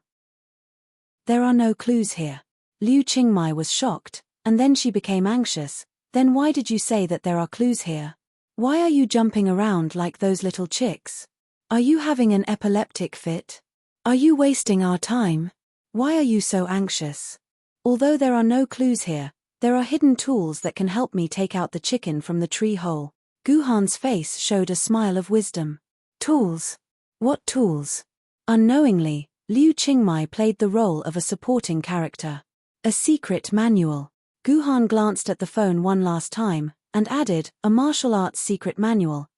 There are no clues here. Liu Qingmai was shocked, and then she became anxious. Then why did you say that there are clues here? Why are you jumping around like those little chicks? Are you having an epileptic fit? Are you wasting our time? Why are you so anxious? Although there are no clues here, there are hidden tools that can help me take out the chicken from the tree hole. Guhan's face showed a smile of wisdom. Tools? What tools? Unknowingly, Liu Qingmai played the role of a supporting character. A secret manual. Guhan glanced at the phone one last time, and added, a martial arts secret manual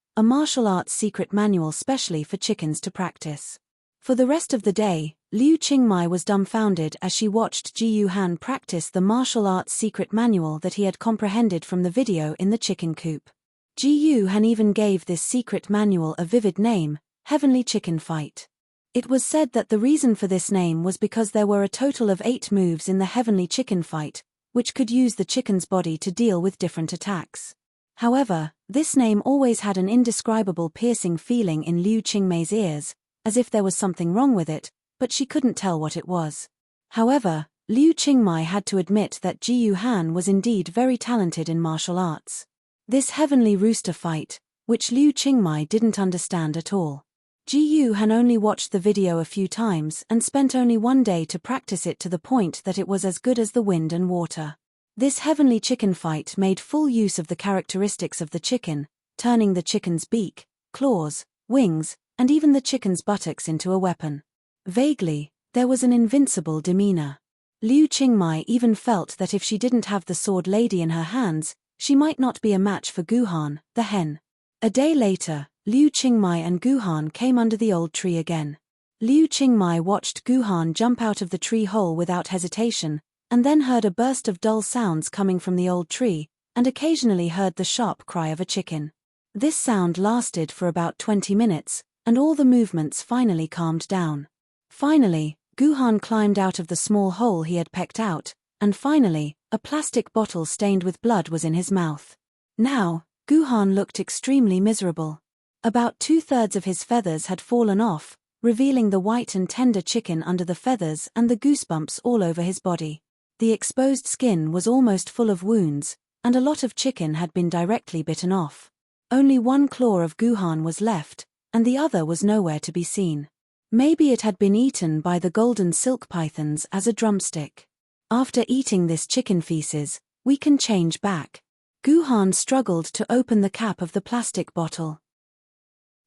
specially for chickens to practice. For the rest of the day, Liu Qingmai was dumbfounded as she watched Ji Yuhan practice the martial arts secret manual that he had comprehended from the video in the chicken coop. Ji Yuhan even gave this secret manual a vivid name, Heavenly Chicken Fight. It was said that the reason for this name was because there were a total of 8 moves in the Heavenly Chicken Fight, which could use the chicken's body to deal with different attacks. However, this name always had an indescribable piercing feeling in Liu Qingmei's ears, as if there was something wrong with it, but she couldn't tell what it was. However, Liu Qingmai had to admit that Ji Yuhan was indeed very talented in martial arts. This Heavenly Rooster Fight, which Liu Qingmai didn't understand at all. Ji Yuhan only watched the video a few times and spent only one day to practice it to the point that it was as good as the wind and water. This Heavenly Chicken Fight made full use of the characteristics of the chicken, turning the chicken's beak, claws, wings, and even the chicken's buttocks into a weapon. Vaguely, there was an invincible demeanor. Liu Qingmai even felt that if she didn't have the sword lady in her hands, she might not be a match for Guhan, the hen. A day later, Liu Qingmai and Guhan came under the old tree again. Liu Qingmai watched Guhan jump out of the tree hole without hesitation, and then heard a burst of dull sounds coming from the old tree, and occasionally heard the sharp cry of a chicken. This sound lasted for about 20 minutes, and all the movements finally calmed down. Finally, Guhan climbed out of the small hole he had pecked out, and finally, a plastic bottle stained with blood was in his mouth. Now, Guhan looked extremely miserable. About 2/3 of his feathers had fallen off, revealing the white and tender chicken under the feathers and the goosebumps all over his body. The exposed skin was almost full of wounds, and a lot of chicken had been directly bitten off. Only one claw of Guhan was left, and the other was nowhere to be seen. Maybe it had been eaten by the golden silk pythons as a drumstick. After eating this chicken feces, we can change back. Guhan struggled to open the cap of the plastic bottle.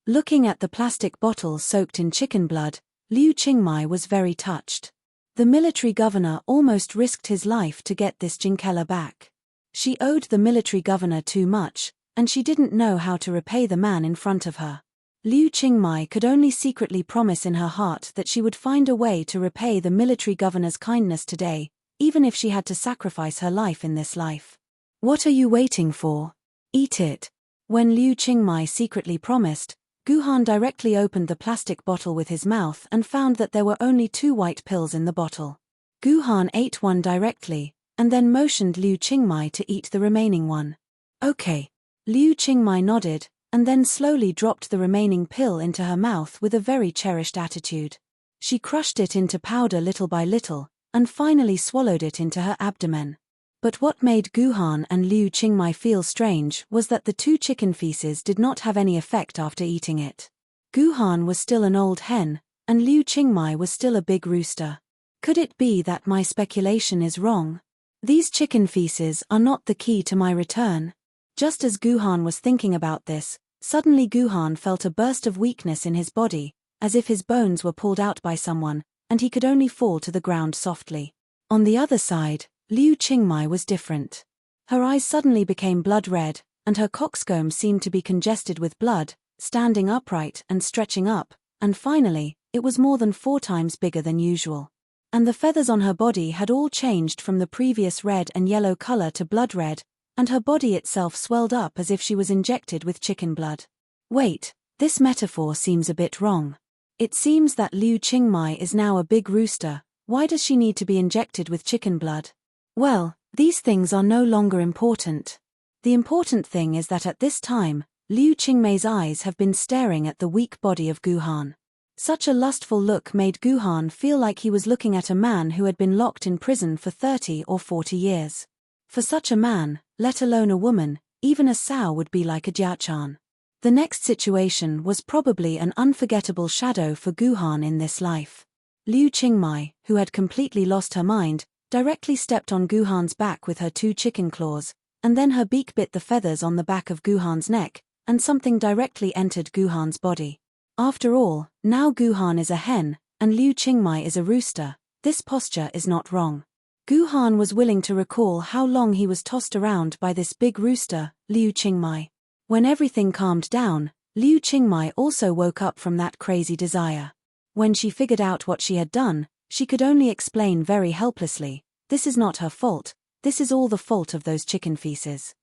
Looking at the plastic bottle soaked in chicken blood, Liu Qingmai was very touched. The military governor almost risked his life to get this Jinkella back. She owed the military governor too much, and she didn't know how to repay the man in front of her. Liu Qingmai could only secretly promise in her heart that she would find a way to repay the military governor's kindness today, even if she had to sacrifice her life in this life. What are you waiting for? Eat it. When Liu Qingmai secretly promised, Guhan directly opened the plastic bottle with his mouth and found that there were only 2 white pills in the bottle. Guhan ate one directly, and then motioned Liu Qingmai to eat the remaining one. Okay. Liu Qingmai nodded, and then slowly dropped the remaining pill into her mouth with a very cherished attitude. She crushed it into powder little by little, and finally swallowed it into her abdomen. But what made Guhan and Liu Qingmai feel strange was that the 2 chicken feces did not have any effect after eating it. Guhan was still an old hen, and Liu Qingmai was still a big rooster. Could it be that my speculation is wrong? These chicken feces are not the key to my return. Just as Guhan was thinking about this, suddenly Guhan felt a burst of weakness in his body, as if his bones were pulled out by someone, and he could only fall to the ground softly. On the other side, Liu Qingmai was different. Her eyes suddenly became blood red, and her coxcomb seemed to be congested with blood, standing upright and stretching up, and finally, it was more than 4 times bigger than usual. And the feathers on her body had all changed from the previous red and yellow color to blood red, and her body itself swelled up as if she was injected with chicken blood. Wait, this metaphor seems a bit wrong. It seems that Liu Qingmai is now a big rooster. Why does she need to be injected with chicken blood? Well, these things are no longer important. The important thing is that at this time, Liu Qingmei's eyes have been staring at the weak body of Guhan. Such a lustful look made Guhan feel like he was looking at a man who had been locked in prison for 30 or 40 years. For such a man, let alone a woman, even a sow would be like a jiachan. The next situation was probably an unforgettable shadow for Guhan in this life. Liu Qingmai, who had completely lost her mind, directly stepped on Guhan's back with her 2 chicken claws, and then her beak bit the feathers on the back of Guhan's neck, and something directly entered Guhan's body. After all, now Guhan is a hen, and Liu Qingmai is a rooster. This posture is not wrong. Guhan was willing to recall how long he was tossed around by this big rooster, Liu Qingmai. When everything calmed down, Liu Qingmai also woke up from that crazy desire. When she figured out what she had done, she could only explain very helplessly, "This is not her fault, this is all the fault of those chicken feces."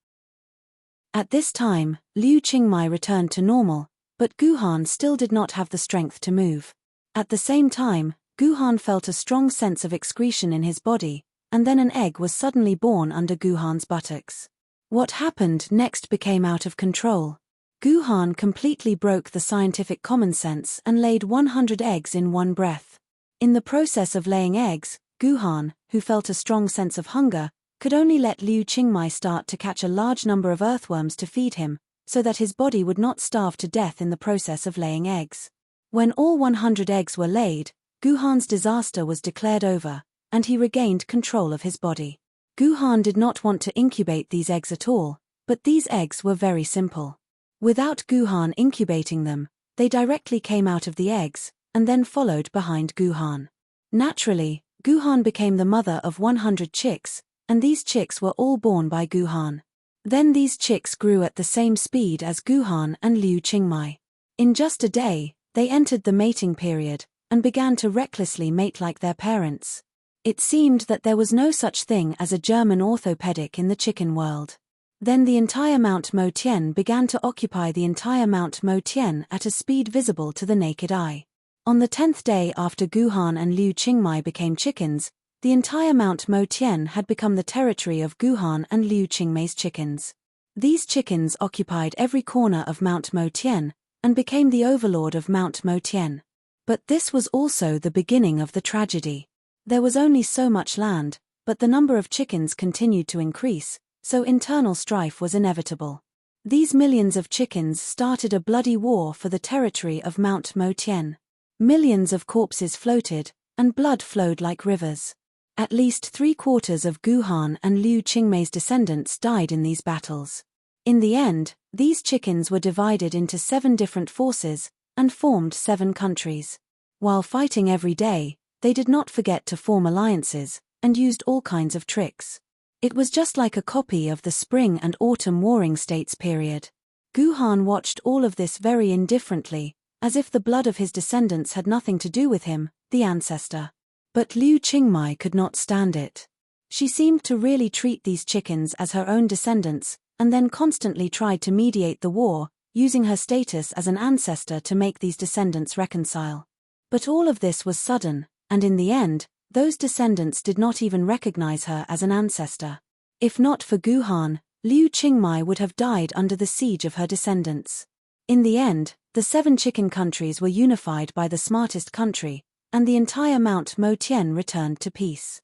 At this time, Liu Qingmai returned to normal, but Guhan still did not have the strength to move. At the same time, Guhan felt a strong sense of excretion in his body, and then an egg was suddenly born under Guhan's buttocks. What happened next became out of control. Guhan completely broke the scientific common sense and laid 100 eggs in one breath. In the process of laying eggs, Guhan, who felt a strong sense of hunger, could only let Liu Qingmai start to catch a large number of earthworms to feed him, so that his body would not starve to death in the process of laying eggs. When all 100 eggs were laid, Guhan's disaster was declared over, and he regained control of his body. Guhan did not want to incubate these eggs at all, but these eggs were very simple. Without Guhan incubating them, they directly came out of the eggs, and then followed behind Guhan. Naturally, Guhan became the mother of 100 chicks, and these chicks were all born by Guhan. Then these chicks grew at the same speed as Guhan and Liu Qingmai. In just a day, they entered the mating period, and began to recklessly mate like their parents. It seemed that there was no such thing as a German orthopedic in the chicken world. Then the entire Mount Mo Tian began to occupy the entire Mount Mo Tian at a speed visible to the naked eye. On the 10th day after Guhan and Liu Qingmai became chickens, the entire Mount Mo Tian had become the territory of Guhan and Liu Qingmai's chickens. These chickens occupied every corner of Mount Mo Tian, and became the overlord of Mount Mo Tian. But this was also the beginning of the tragedy. There was only so much land, but the number of chickens continued to increase, so internal strife was inevitable. These millions of chickens started a bloody war for the territory of Mount Mo Tian. Millions of corpses floated, and blood flowed like rivers. At least 3/4 of Guhan and Liu Qingmai's descendants died in these battles. In the end, these chickens were divided into 7 different forces, and formed 7 countries. While fighting every day, they did not forget to form alliances, and used all kinds of tricks. It was just like a copy of the spring and autumn warring states period. Guhan watched all of this very indifferently, as if the blood of his descendants had nothing to do with him, the ancestor. But Liu Qingmai could not stand it. She seemed to really treat these chickens as her own descendants, and then constantly tried to mediate the war, using her status as an ancestor to make these descendants reconcile. But all of this was sudden, and in the end, those descendants did not even recognize her as an ancestor. If not for Guhan, Liu Qingmai would have died under the siege of her descendants. In the end, the 7 chicken countries were unified by the smartest country, and the entire Mount Mo Tian returned to peace.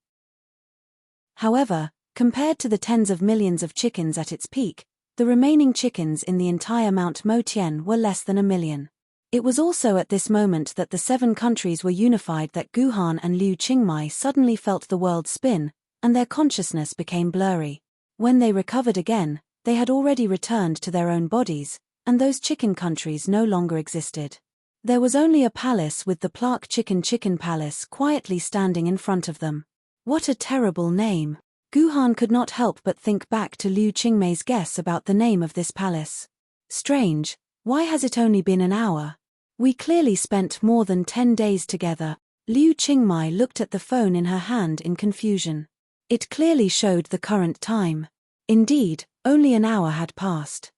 However, compared to the tens of millions of chickens at its peak, the remaining chickens in the entire Mount Mo Tian were less than 1 million. It was also at this moment that the 7 countries were unified that Guhan and Liu Qingmai suddenly felt the world spin, and their consciousness became blurry. When they recovered again, they had already returned to their own bodies, and those chicken countries no longer existed. There was only a palace with the Plaque Chicken Palace quietly standing in front of them. What a terrible name! Guhan could not help but think back to Liu Qingmai's guess about the name of this palace. Strange, why has it only been an hour? We clearly spent more than 10 days together. Liu Qingmai looked at the phone in her hand in confusion. It clearly showed the current time. Indeed, only an hour had passed.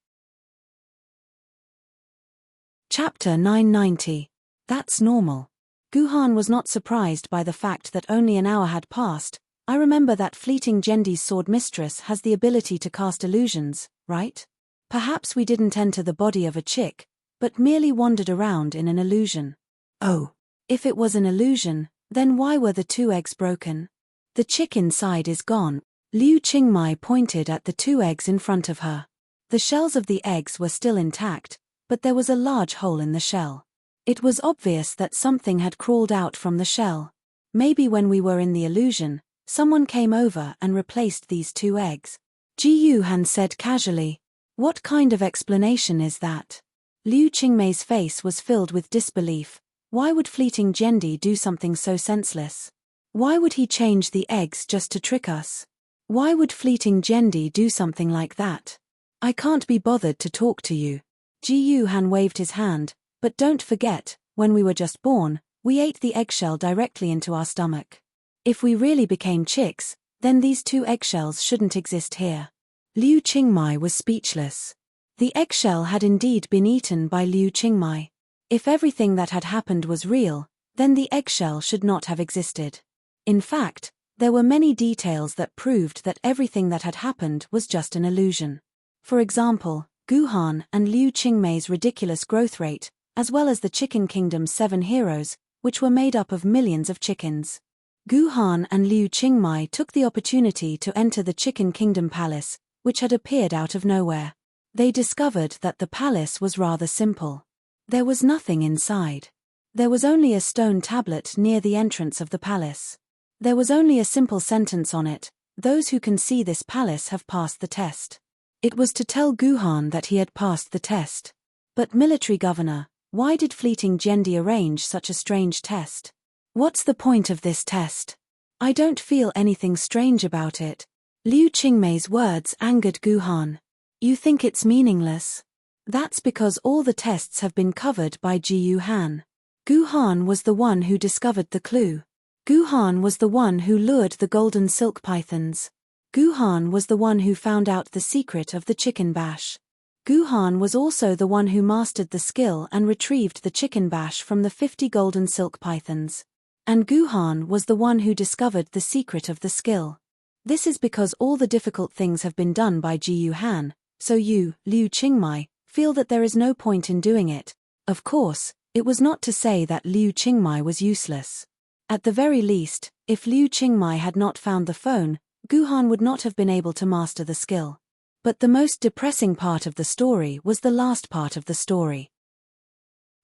Chapter 990. That's normal. Guhan was not surprised by the fact that only an hour had passed. I remember that fleeting Gendi's sword mistress has the ability to cast illusions, right? Perhaps we didn't enter the body of a chick, but merely wandered around in an illusion. Oh, if it was an illusion, then why were the 2 eggs broken? The chick inside is gone. Liu Qingmai pointed at the 2 eggs in front of her. The shells of the eggs were still intact, but there was a large hole in the shell. It was obvious that something had crawled out from the shell. Maybe when we were in the illusion, someone came over and replaced these 2 eggs. Ji Yuhan said casually. What kind of explanation is that? Liu Qingmei's face was filled with disbelief. Why would fleeting Jendi do something so senseless? Why would he change the eggs just to trick us? Why would fleeting Jendi do something like that? I can't be bothered to talk to you. Ji Yuhan waved his hand, but don't forget, when we were just born, we ate the eggshell directly into our stomach. If we really became chicks, then these 2 eggshells shouldn't exist here. Liu Qingmei was speechless. The eggshell had indeed been eaten by Liu Qingmei. If everything that had happened was real, then the eggshell should not have existed. In fact, there were many details that proved that everything that had happened was just an illusion. For example, Guhan and Liu Qingmei's ridiculous growth rate, as well as the Chicken Kingdom's 7 heroes, which were made up of millions of chickens. Guhan and Liu Qingmei took the opportunity to enter the Chicken Kingdom Palace, which had appeared out of nowhere. They discovered that the palace was rather simple. There was nothing inside. There was only a stone tablet near the entrance of the palace. There was only a simple sentence on it: those who can see this palace have passed the test. It was to tell Guhan that he had passed the test. But military governor, why did fleeting Jendi arrange such a strange test? What's the point of this test? I don't feel anything strange about it. Liu Qingmei's words angered Guhan. You think it's meaningless? That's because all the tests have been covered by Ji Yuhan. Guhan was the one who discovered the clue. Guhan was the one who lured the golden silk pythons. Guhan was the one who found out the secret of the chicken bash. Guhan was also the one who mastered the skill and retrieved the chicken bash from the 50 golden silk pythons. And Guhan was the one who discovered the secret of the skill. This is because all the difficult things have been done by Ji Yuhan, so you, Liu Qingmei, feel that there is no point in doing it. Of course, it was not to say that Liu Qingmei was useless. At the very least, if Liu Qingmei had not found the phone, Guhan would not have been able to master the skill. But the most depressing part of the story was the last part of the story.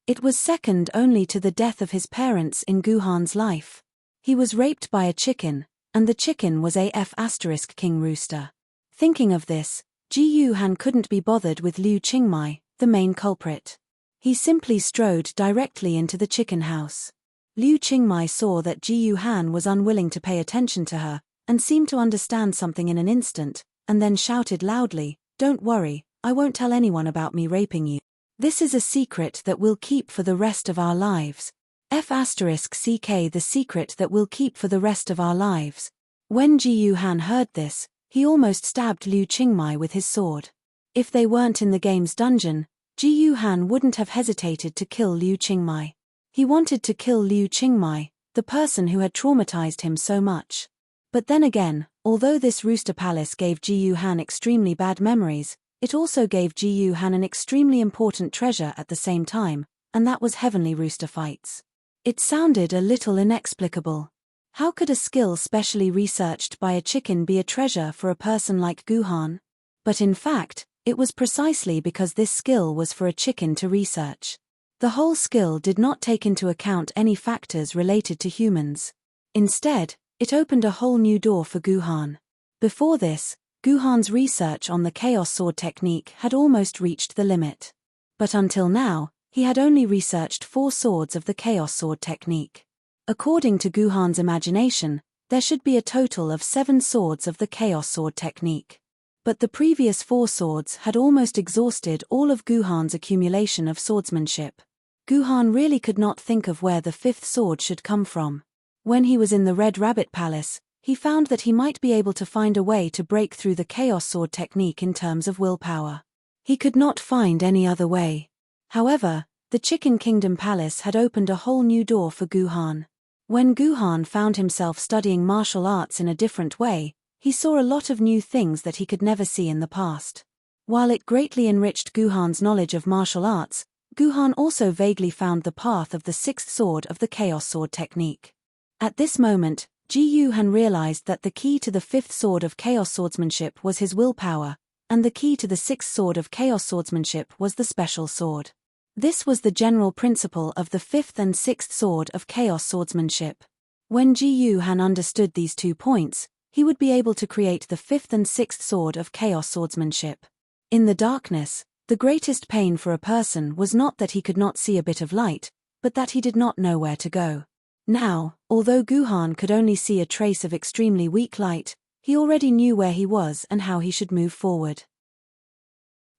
It was second only to the death of his parents in Guhan's life. He was raped by a chicken, and the chicken was AF * King Rooster. Thinking of this, Ji Yuhan couldn't be bothered with Liu Qingmei, the main culprit. He simply strode directly into the chicken house. Liu Qingmei saw that Ji Yuhan was unwilling to pay attention to her, and seemed to understand something in an instant, and then shouted loudly, "Don't worry, I won't tell anyone about me raping you. This is a secret that we'll keep for the rest of our lives. F** the secret that we'll keep for the rest of our lives." When Ji Yuhan heard this, he almost stabbed Liu Qingmei with his sword. If they weren't in the game's dungeon, Ji Yuhan wouldn't have hesitated to kill Liu Qingmei. He wanted to kill Liu Qingmei, the person who had traumatized him so much. But then again, although this rooster palace gave Ji Yuhan extremely bad memories, it also gave Ji Yuhan an extremely important treasure at the same time, and that was heavenly rooster fights. It sounded a little inexplicable. How could a skill specially researched by a chicken be a treasure for a person like Guhan? But in fact, it was precisely because this skill was for a chicken to research. The whole skill did not take into account any factors related to humans. Instead, it opened a whole new door for Guhan. Before this, Guhan's research on the Chaos Sword technique had almost reached the limit. But until now, he had only researched 4 swords of the Chaos Sword technique. According to Guhan's imagination, there should be a total of 7 swords of the Chaos Sword technique. But the previous 4 swords had almost exhausted all of Guhan's accumulation of swordsmanship. Guhan really could not think of where the 5th sword should come from. When he was in the Red Rabbit Palace, he found that he might be able to find a way to break through the Chaos Sword technique in terms of willpower. He could not find any other way. However, the Chicken Kingdom Palace had opened a whole new door for Guhan. When Guhan found himself studying martial arts in a different way, he saw a lot of new things that he could never see in the past. While it greatly enriched Guhan's knowledge of martial arts, Guhan also vaguely found the path of the 6th sword of the Chaos Sword technique. At this moment, Ji Yuhan realized that the key to the 5th sword of Chaos Swordsmanship was his willpower, and the key to the 6th sword of Chaos Swordsmanship was the special sword. This was the general principle of the 5th and 6th sword of Chaos Swordsmanship. When Ji Yuhan understood these 2 points, he would be able to create the 5th and 6th sword of chaos swordsmanship. In the darkness, the greatest pain for a person was not that he could not see a bit of light, but that he did not know where to go. Now, although Guhan could only see a trace of extremely weak light, he already knew where he was and how he should move forward.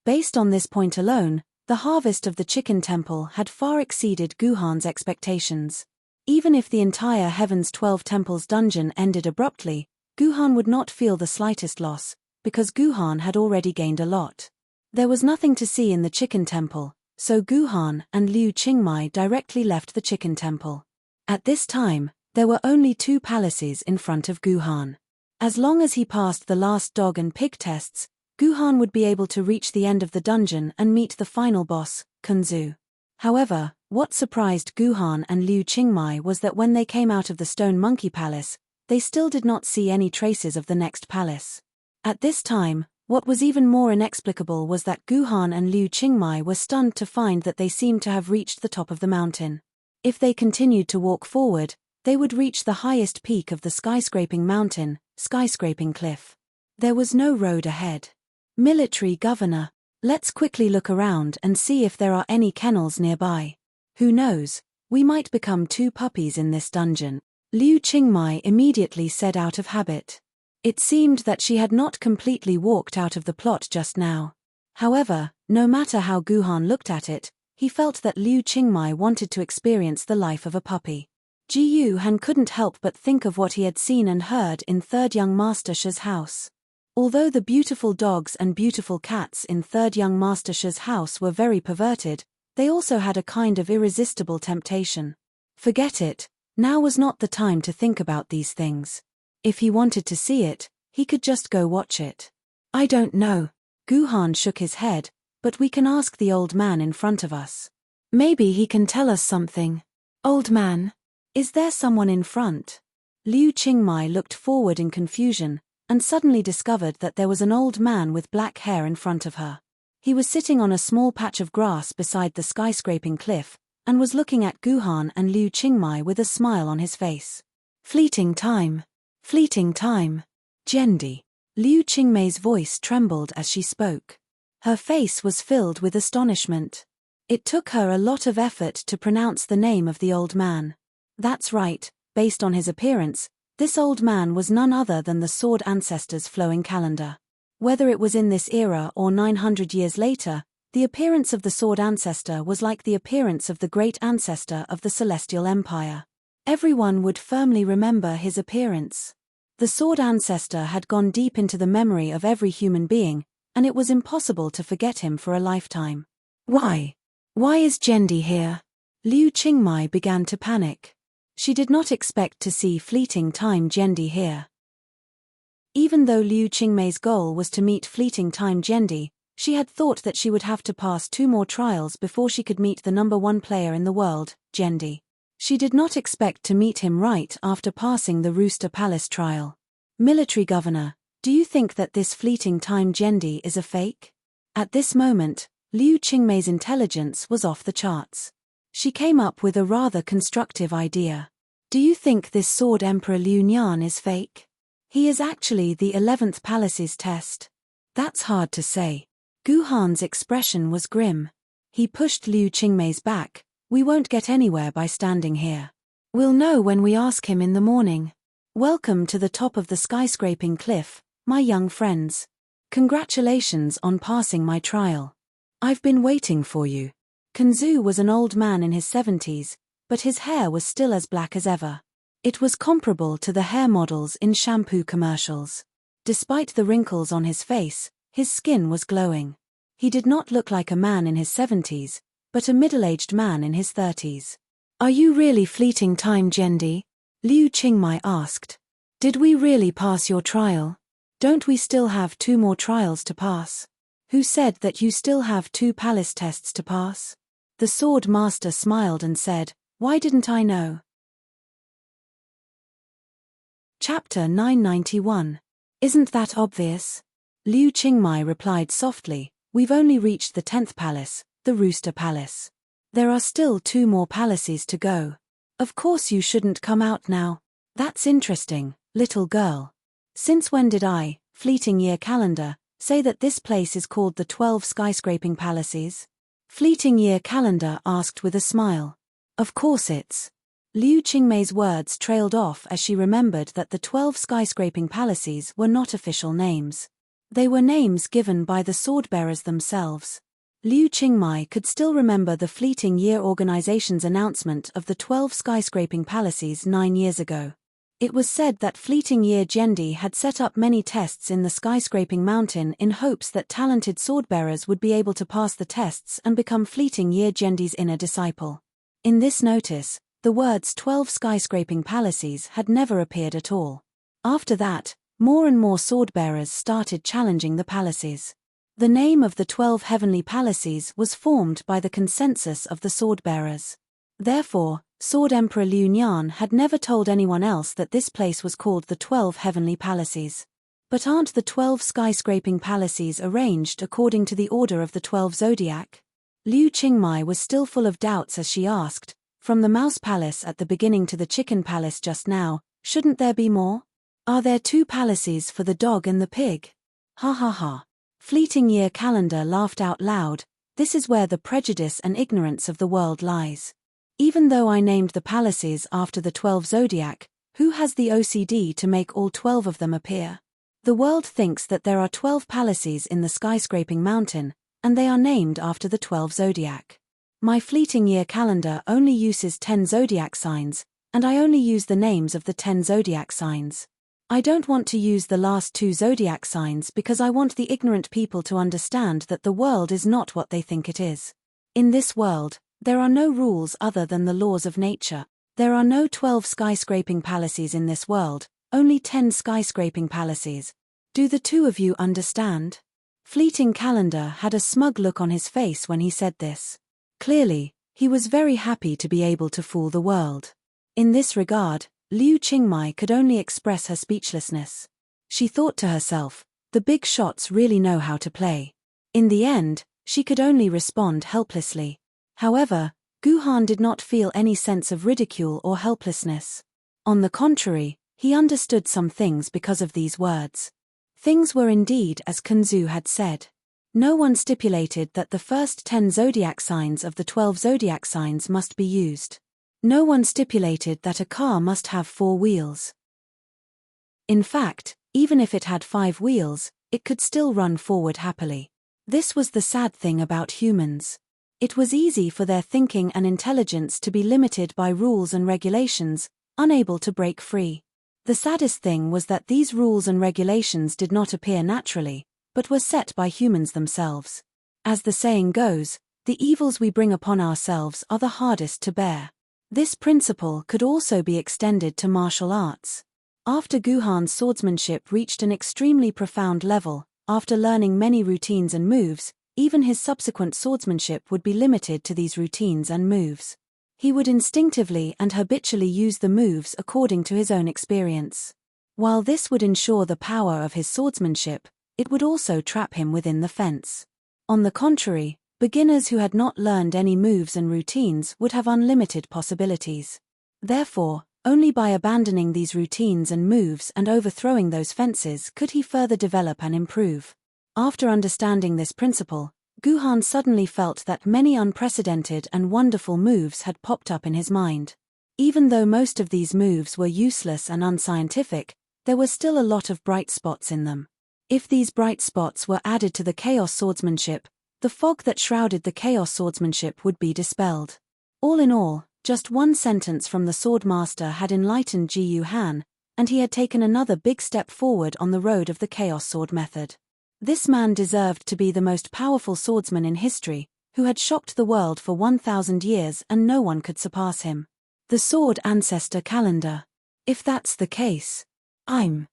Based on this point alone, the harvest of the Chicken Temple had far exceeded Guhan's expectations. Even if the entire Heaven's 12 Temples dungeon ended abruptly, Guhan would not feel the slightest loss, because Guhan had already gained a lot. There was nothing to see in the Chicken Temple, so Guhan and Liu Qingmai directly left the Chicken Temple. At this time, there were only 2 palaces in front of Guhan. As long as he passed the last dog and pig tests, Guhan would be able to reach the end of the dungeon and meet the final boss, Kunzu. However, what surprised Guhan and Liu Qingmai was that when they came out of the Stone Monkey Palace, they still did not see any traces of the next palace. At this time, what was even more inexplicable was that Guhan and Liu Qingmai were stunned to find that they seemed to have reached the top of the mountain. If they continued to walk forward, they would reach the highest peak of the skyscraping mountain, skyscraping cliff. There was no road ahead. Military Governor, let's quickly look around and see if there are any kennels nearby. Who knows, we might become 2 puppies in this dungeon, Liu Qingmai immediately said out of habit. It seemed that she had not completely walked out of the plot just now. However, no matter how Guhan looked at it, he felt that Liu Qingmai wanted to experience the life of a puppy. Ji Yuhan couldn't help but think of what he had seen and heard in Third Young Master Shi's house. Although the beautiful dogs and beautiful cats in Third Young Master Shi's house were very perverted, they also had a kind of irresistible temptation. Forget it, now was not the time to think about these things. If he wanted to see it, he could just go watch it. I don't know. Guhan shook his head, but we can ask the old man in front of us. Maybe he can tell us something. Old man? Is there someone in front? Liu Qingmai looked forward in confusion, and suddenly discovered that there was an old man with black hair in front of her. He was sitting on a small patch of grass beside the skyscraping cliff, and was looking at Guhan and Liu Qingmai with a smile on his face. Fleeting time. Fleeting time. Jendi. Liu Qingmei's voice trembled as she spoke. Her face was filled with astonishment. It took her a lot of effort to pronounce the name of the old man. That's right, based on his appearance, this old man was none other than the Sword Ancestor's flowing calendar. Whether it was in this era or 900 years later, the appearance of the Sword Ancestor was like the appearance of the great ancestor of the Celestial Empire. Everyone would firmly remember his appearance. The Sword Ancestor had gone deep into the memory of every human being, and it was impossible to forget him for a lifetime. Why? Why is Jendi here? Liu Qingmai began to panic. She did not expect to see fleeting time Jendi here. Even though Liu Qingmei's goal was to meet fleeting time Jendi, she had thought that she would have to pass 2 more trials before she could meet the #1 player in the world, Jendi. She did not expect to meet him right after passing the Rooster Palace trial. Military Governor, do you think that this fleeting time Jendi is a fake? At this moment, Liu Qingmei's intelligence was off the charts. She came up with a rather constructive idea. Do you think this Sword Emperor Liu Nian is fake? He is actually the 11th Palace's test. That's hard to say. Guhan's expression was grim. He pushed Liu Qingmei's back. We won't get anywhere by standing here. We'll know when we ask him in the morning. Welcome to the top of the skyscraping cliff, my young friends. Congratulations on passing my trial. I've been waiting for you. Kunzu was an old man in his 70s, but his hair was still as black as ever. It was comparable to the hair models in shampoo commercials. Despite the wrinkles on his face, his skin was glowing. He did not look like a man in his 70s, but a middle-aged man in his 30s. Are you really fleeting time Jendi? Liu Qingmai asked. Did we really pass your trial? Don't we still have 2 more trials to pass? Who said that you still have 2 palace tests to pass? The Sword Master smiled and said, why didn't I know? Chapter 991. Isn't that obvious? Liu Qingmai replied softly, we've only reached the 10th palace, the Rooster Palace. There are still 2 more palaces to go. Of course you shouldn't come out now. That's interesting, little girl. Since when did I, fleeting year calendar, say that this place is called the 12 skyscraping palaces? Fleeting year calendar asked with a smile. Of course it's. Liu Qingmei's words trailed off as she remembered that the 12 skyscraping palaces were not official names. They were names given by the swordbearers themselves. Liu Qingmei could still remember the Fleeting Year organization's announcement of the 12 skyscraping palaces 9 years ago. It was said that Fleeting Year Gendi had set up many tests in the skyscraping mountain in hopes that talented swordbearers would be able to pass the tests and become Fleeting Year Gendi's inner disciple. In this notice, the words 12 skyscraping palaces had never appeared at all. After that, more and more swordbearers started challenging the palaces. The name of the 12 heavenly palaces was formed by the consensus of the swordbearers. Therefore, Sword Emperor Liu Nian had never told anyone else that this place was called the 12 heavenly palaces. But aren't the 12 skyscraping palaces arranged according to the order of the 12 zodiac? Liu Qingmei was still full of doubts as she asked, from the mouse palace at the beginning to the chicken palace just now, shouldn't there be more? Are there 2 palaces for the dog and the pig? Ha ha ha. Fleeting Year Calendar laughed out loud. This is where the prejudice and ignorance of the world lies. Even though I named the palaces after the 12 zodiac, who has the OCD to make all 12 of them appear? The world thinks that there are 12 palaces in the skyscraping mountain, and they are named after the 12 zodiac. My Fleeting Year Calendar only uses 10 zodiac signs, and I only use the names of the 10 zodiac signs. I don't want to use the last 2 zodiac signs because I want the ignorant people to understand that the world is not what they think it is. In this world, there are no rules other than the laws of nature. There are no 12 skyscraping palaces in this world, only 10 skyscraping palaces. Do the 2 of you understand? Fleeting Calendar had a smug look on his face when he said this. Clearly, he was very happy to be able to fool the world. In this regard, Liu Qingmei could only express her speechlessness. She thought to herself, the big shots really know how to play. In the end, she could only respond helplessly. However, Guhan did not feel any sense of ridicule or helplessness. On the contrary, he understood some things because of these words. Things were indeed as Kunzu had said. No one stipulated that the first 10 zodiac signs of the 12 zodiac signs must be used. No one stipulated that a car must have 4 wheels. In fact, even if it had 5 wheels, it could still run forward happily. This was the sad thing about humans. It was easy for their thinking and intelligence to be limited by rules and regulations, unable to break free. The saddest thing was that these rules and regulations did not appear naturally, but were set by humans themselves. As the saying goes, the evils we bring upon ourselves are the hardest to bear. This principle could also be extended to martial arts. After Guhan's swordsmanship reached an extremely profound level, after learning many routines and moves, even his subsequent swordsmanship would be limited to these routines and moves. He would instinctively and habitually use the moves according to his own experience. While this would ensure the power of his swordsmanship, it would also trap him within the fence. On the contrary, beginners who had not learned any moves and routines would have unlimited possibilities. Therefore, only by abandoning these routines and moves and overthrowing those fences could he further develop and improve. After understanding this principle, Guhan suddenly felt that many unprecedented and wonderful moves had popped up in his mind. Even though most of these moves were useless and unscientific, there were still a lot of bright spots in them. If these bright spots were added to the chaos swordsmanship, the fog that shrouded the chaos swordsmanship would be dispelled. All in all, just one sentence from the swordmaster had enlightened Ji Yuhan, and he had taken another big step forward on the road of the chaos sword method. This man deserved to be the most powerful swordsman in history, who had shocked the world for 1,000 years and no one could surpass him. The Sword Ancestor Calendar. If that's the case, I'm.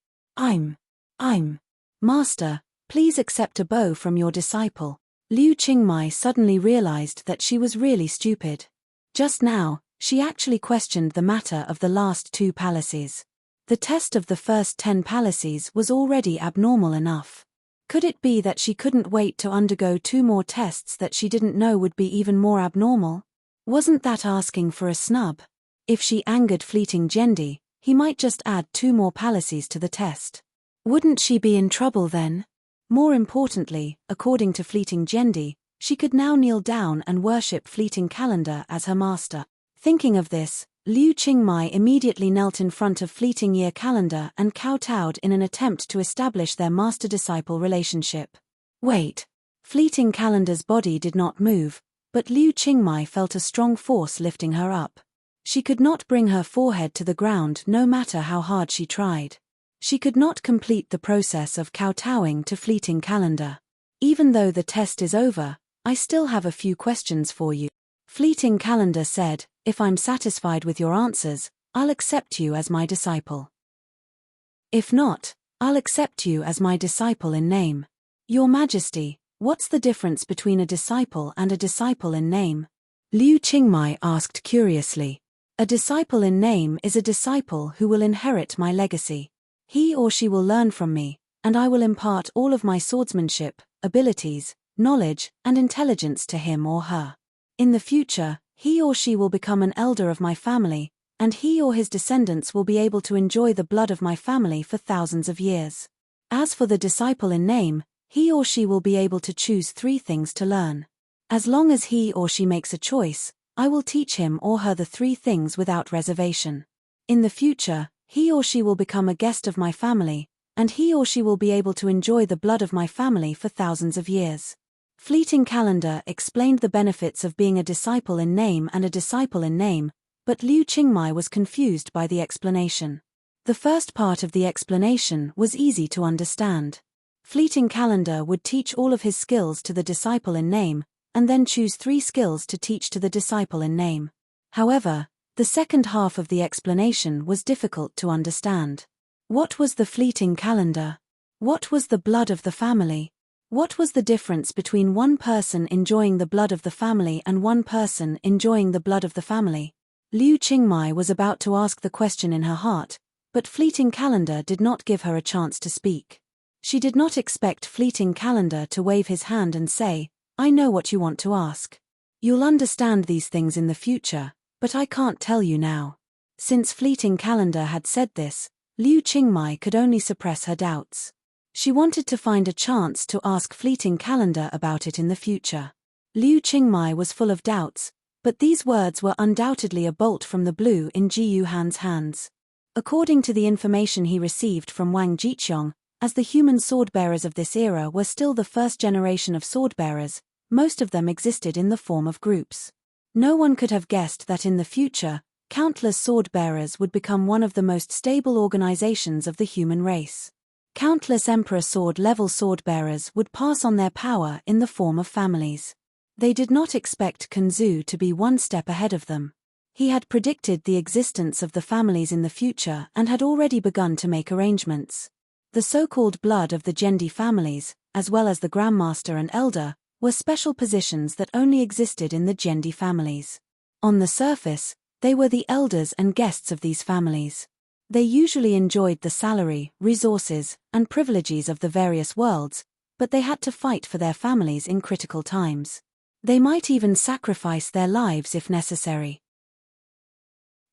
Master, please accept a bow from your disciple. Liu Qingmei suddenly realized that she was really stupid. Just now, she actually questioned the matter of the last 2 palaces. The test of the first 10 palaces was already abnormal enough. Could it be that she couldn't wait to undergo 2 more tests that she didn't know would be even more abnormal? Wasn't that asking for a snub? If she angered Fleeting Gendi, he might just add 2 more palaces to the test. Wouldn't she be in trouble then? More importantly, according to Fleeting Jendi, she could now kneel down and worship Fleeting Calendar as her master. Thinking of this, Liu Qingmai immediately knelt in front of Fleeting Year Calendar and kowtowed in an attempt to establish their master-disciple relationship. Wait. Fleeting Calendar's body did not move, but Liu Qingmai felt a strong force lifting her up. She could not bring her forehead to the ground no matter how hard she tried. She could not complete the process of kowtowing to Fleeting Calendar. Even though the test is over, I still have a few questions for you. Fleeting Calendar said, if I'm satisfied with your answers, I'll accept you as my disciple. If not, I'll accept you as my disciple in name. Your Majesty, what's the difference between a disciple and a disciple in name? Liu Qingmai asked curiously. A disciple in name is a disciple who will inherit my legacy. He or she will learn from me, and I will impart all of my swordsmanship, abilities, knowledge, and intelligence to him or her. In the future, he or she will become an elder of my family, and he or his descendants will be able to enjoy the blood of my family for thousands of years. As for the disciple in name, he or she will be able to choose 3 things to learn. As long as he or she makes a choice, I will teach him or her the 3 things without reservation. In the future, he or she will become a guest of my family, and he or she will be able to enjoy the blood of my family for thousands of years. Fleeting Calendar explained the benefits of being a disciple in name and a disciple in name, but Liu Qingmai was confused by the explanation. The first part of the explanation was easy to understand. Fleeting Calendar would teach all of his skills to the disciple in name, and then choose 3 skills to teach to the disciple in name. However, the second half of the explanation was difficult to understand. What was the Fleeting Calendar? What was the blood of the family? What was the difference between one person enjoying the blood of the family and one person enjoying the blood of the family? Liu Qingmai was about to ask the question in her heart, but Fleeting Calendar did not give her a chance to speak. She did not expect Fleeting Calendar to wave his hand and say, I know what you want to ask. You'll understand these things in the future, but I can't tell you now. Since Fleeting Calendar had said this, Liu Qingmai could only suppress her doubts. She wanted to find a chance to ask Fleeting Calendar about it in the future. Liu Qingmai was full of doubts, but these words were undoubtedly a bolt from the blue in Ji Yuhan's hands. According to the information he received from Wang Jiqiong, as the human swordbearers of this era were still the first generation of swordbearers, most of them existed in the form of groups. No one could have guessed that in the future, countless sword-bearers would become one of the most stable organizations of the human race. Countless Emperor Sword-level sword-bearers would pass on their power in the form of families. They did not expect Kunzu to be one step ahead of them. He had predicted the existence of the families in the future and had already begun to make arrangements. The so-called blood of the Jendi families, as well as the Grandmaster and Elder, were special positions that only existed in the Jendi families. On the surface, they were the elders and guests of these families. They usually enjoyed the salary, resources, and privileges of the various worlds, but they had to fight for their families in critical times. They might even sacrifice their lives if necessary.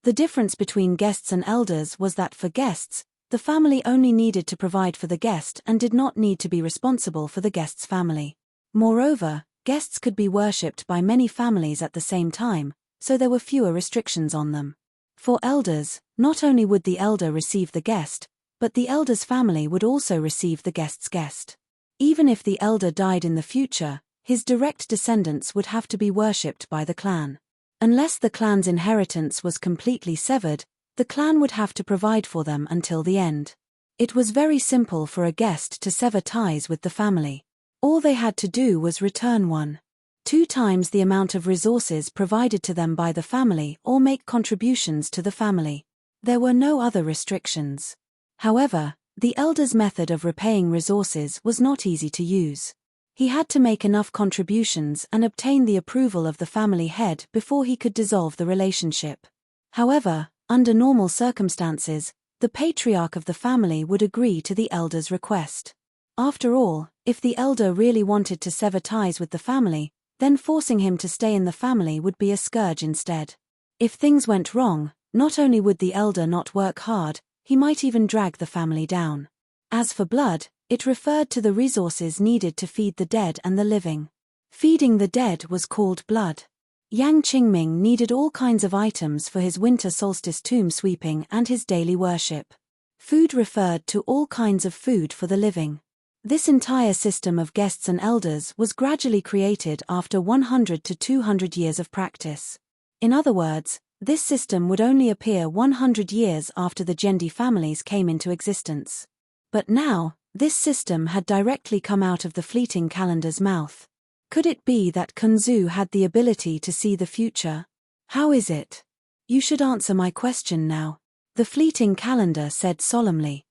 The difference between guests and elders was that for guests, the family only needed to provide for the guest and did not need to be responsible for the guest's family. Moreover, guests could be worshipped by many families at the same time, so there were fewer restrictions on them. For elders, not only would the elder receive the guest, but the elder's family would also receive the guest's guest. Even if the elder died in the future, his direct descendants would have to be worshipped by the clan. Unless the clan's inheritance was completely severed, the clan would have to provide for them until the end. It was very simple for a guest to sever ties with the family. All they had to do was return 1.2 times the amount of resources provided to them by the family or make contributions to the family. There were no other restrictions. However, the elder's method of repaying resources was not easy to use. He had to make enough contributions and obtain the approval of the family head before he could dissolve the relationship. However, under normal circumstances, the patriarch of the family would agree to the elder's request. After all, if the elder really wanted to sever ties with the family, then forcing him to stay in the family would be a scourge instead. If things went wrong, Not only would the elder not work hard, he might even drag the family down. As for blood, it referred to the resources needed to feed the dead and the living. Feeding the dead was called blood. Yang Qingming needed all kinds of items for his winter solstice tomb sweeping and his daily worship. Food referred to all kinds of food for the living. This entire system of guests and elders was gradually created after 100 to 200 years of practice. In other words, this system would only appear 100 years after the Jendi families came into existence. But now, this system had directly come out of the fleeting calendar's mouth. Could it be that Kunzu had the ability to see the future? How is it? You should answer my question now, the fleeting calendar said solemnly.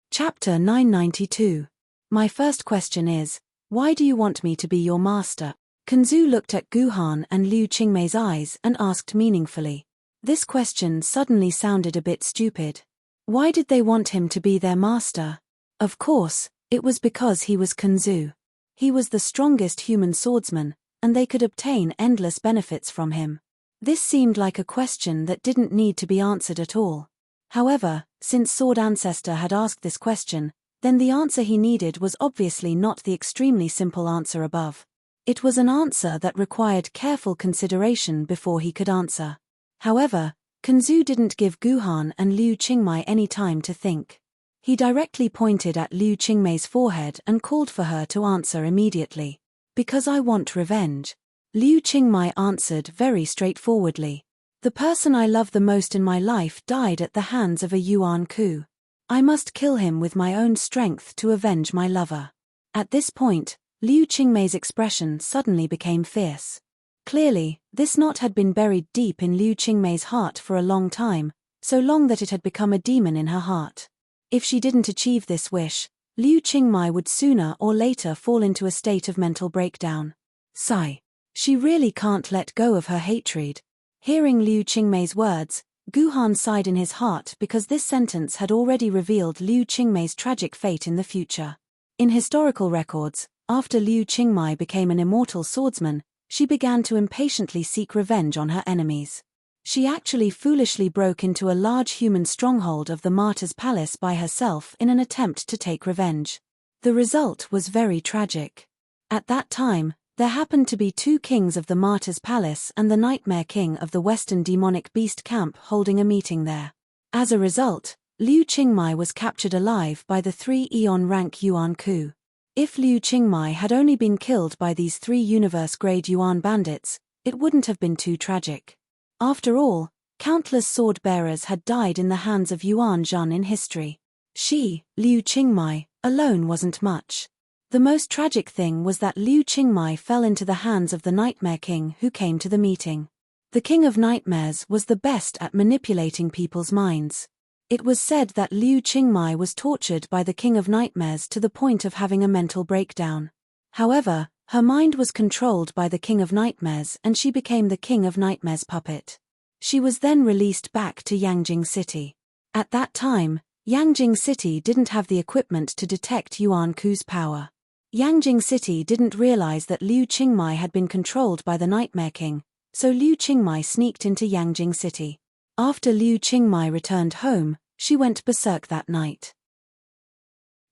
Chapter 992. My first question is, why do you want me to be your master? Kunzu looked at Guhan and Liu Qingmei's eyes and asked meaningfully. This question suddenly sounded a bit stupid. Why did they want him to be their master? Of course, it was because he was Kunzu. He was the strongest human swordsman, and they could obtain endless benefits from him. This seemed like a question that didn't need to be answered at all. However, since Sword Ancestor had asked this question, then the answer he needed was obviously not the extremely simple answer above. It was an answer that required careful consideration before he could answer. However, Kunzu didn't give Guhan and Liu Qingmei any time to think. He directly pointed at Liu Qingmei's forehead and called for her to answer immediately. Because I want revenge. Liu Qingmei answered very straightforwardly. The person I love the most in my life died at the hands of a Yuan coup. I must kill him with my own strength to avenge my lover. At this point, Liu Qingmei's expression suddenly became fierce. Clearly, this knot had been buried deep in Liu Qingmei's heart for a long time, so long that it had become a demon in her heart. If she didn't achieve this wish, Liu Qingmei would sooner or later fall into a state of mental breakdown. Sigh. She really can't let go of her hatred. Hearing Liu Qingmei's words, Guhan sighed in his heart because this sentence had already revealed Liu Qingmei's tragic fate in the future. In historical records, after Liu Qingmei became an immortal swordsman, she began to impatiently seek revenge on her enemies. She actually foolishly broke into a large human stronghold of the Martyr's Palace by herself in an attempt to take revenge. The result was very tragic. At that time, there happened to be two kings of the Martyr's Palace and the Nightmare King of the Western Demonic Beast Camp holding a meeting there. As a result, Liu Qingmei was captured alive by the 3 Eon rank Yuan coup. If Liu Qingmei had only been killed by these 3 universe-grade Yuan bandits, it wouldn't have been too tragic. After all, countless sword-bearers had died in the hands of Yuan Zhan in history. She, Liu Qingmei, alone wasn't much. The most tragic thing was that Liu Qingmei fell into the hands of the Nightmare King who came to the meeting. The King of Nightmares was the best at manipulating people's minds. It was said that Liu Qingmei was tortured by the King of Nightmares to the point of having a mental breakdown. However, her mind was controlled by the King of Nightmares and she became the King of Nightmares' puppet. She was then released back to Yangjing City. At that time, Yangjing City didn't have the equipment to detect Yuan Ku's power. Yangjing City didn't realize that Liu Qingmei had been controlled by the Nightmare King, so Liu Qingmei sneaked into Yangjing City. After Liu Qingmei returned home, she went berserk that night.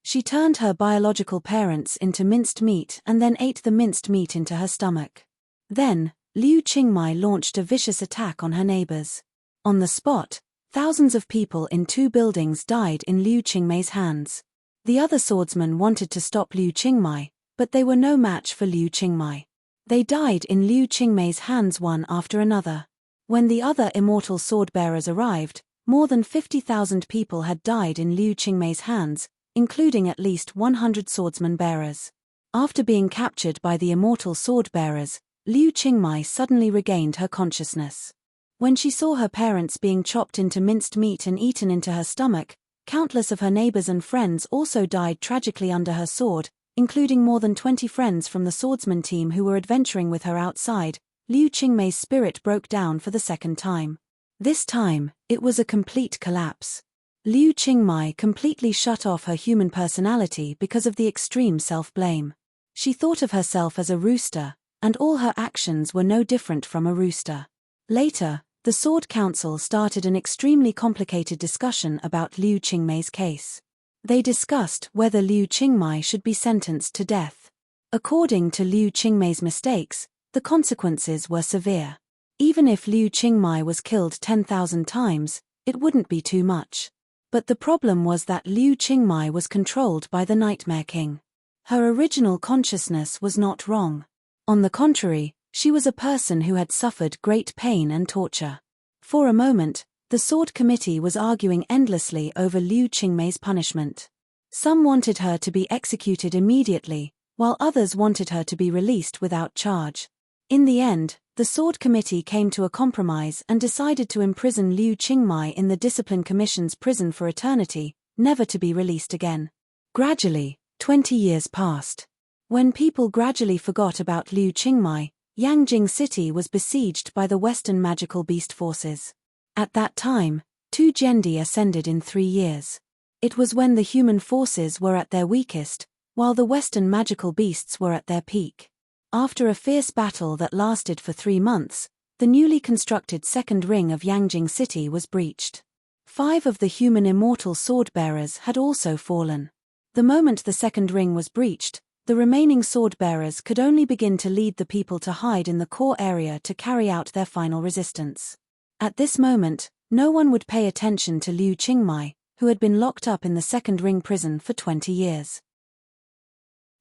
She turned her biological parents into minced meat and then ate the minced meat into her stomach. Then, Liu Qingmei launched a vicious attack on her neighbors. On the spot, thousands of people in 2 buildings died in Liu Qingmei's hands. The other swordsmen wanted to stop Liu Qingmei, but they were no match for Liu Qingmei. They died in Liu Qingmei's hands one after another. When the other immortal sword-bearers arrived, more than 50,000 people had died in Liu Qingmei's hands, including at least 100 swordsman-bearers. After being captured by the immortal sword-bearers, Liu Qingmei suddenly regained her consciousness. When she saw her parents being chopped into minced meat and eaten into her stomach, countless of her neighbors and friends also died tragically under her sword, including more than 20 friends from the swordsman team who were adventuring with her outside. Liu Qingmei's spirit broke down for the second time. This time, it was a complete collapse. Liu Qingmei completely shut off her human personality because of the extreme self-blame. She thought of herself as a rooster, and all her actions were no different from a rooster. Later, the Sword Council started an extremely complicated discussion about Liu Qingmei's case. They discussed whether Liu Qingmei should be sentenced to death. According to Liu Qingmei's mistakes, the consequences were severe. Even if Liu Qingmei was killed 10,000 times, it wouldn't be too much. But the problem was that Liu Qingmei was controlled by the Nightmare King. Her original consciousness was not wrong. On the contrary, she was a person who had suffered great pain and torture. For a moment, the Sword Committee was arguing endlessly over Liu Qingmei's punishment. Some wanted her to be executed immediately, while others wanted her to be released without charge. In the end, the Sword Committee came to a compromise and decided to imprison Liu Qingmei in the Discipline Commission's prison for eternity, never to be released again. Gradually, 20 years passed. When people gradually forgot about Liu Qingmei, Yangjing City was besieged by the Western magical beast forces. At that time, 2 Gendi ascended in 3 years. It was when the human forces were at their weakest, while the Western magical beasts were at their peak. After a fierce battle that lasted for 3 months, the newly constructed second ring of Yangjing City was breached. 5 of the human immortal sword-bearers had also fallen. The moment the second ring was breached, the remaining sword-bearers could only begin to lead the people to hide in the core area to carry out their final resistance. At this moment, no one would pay attention to Liu Qingmei, who had been locked up in the second ring prison for 20 years.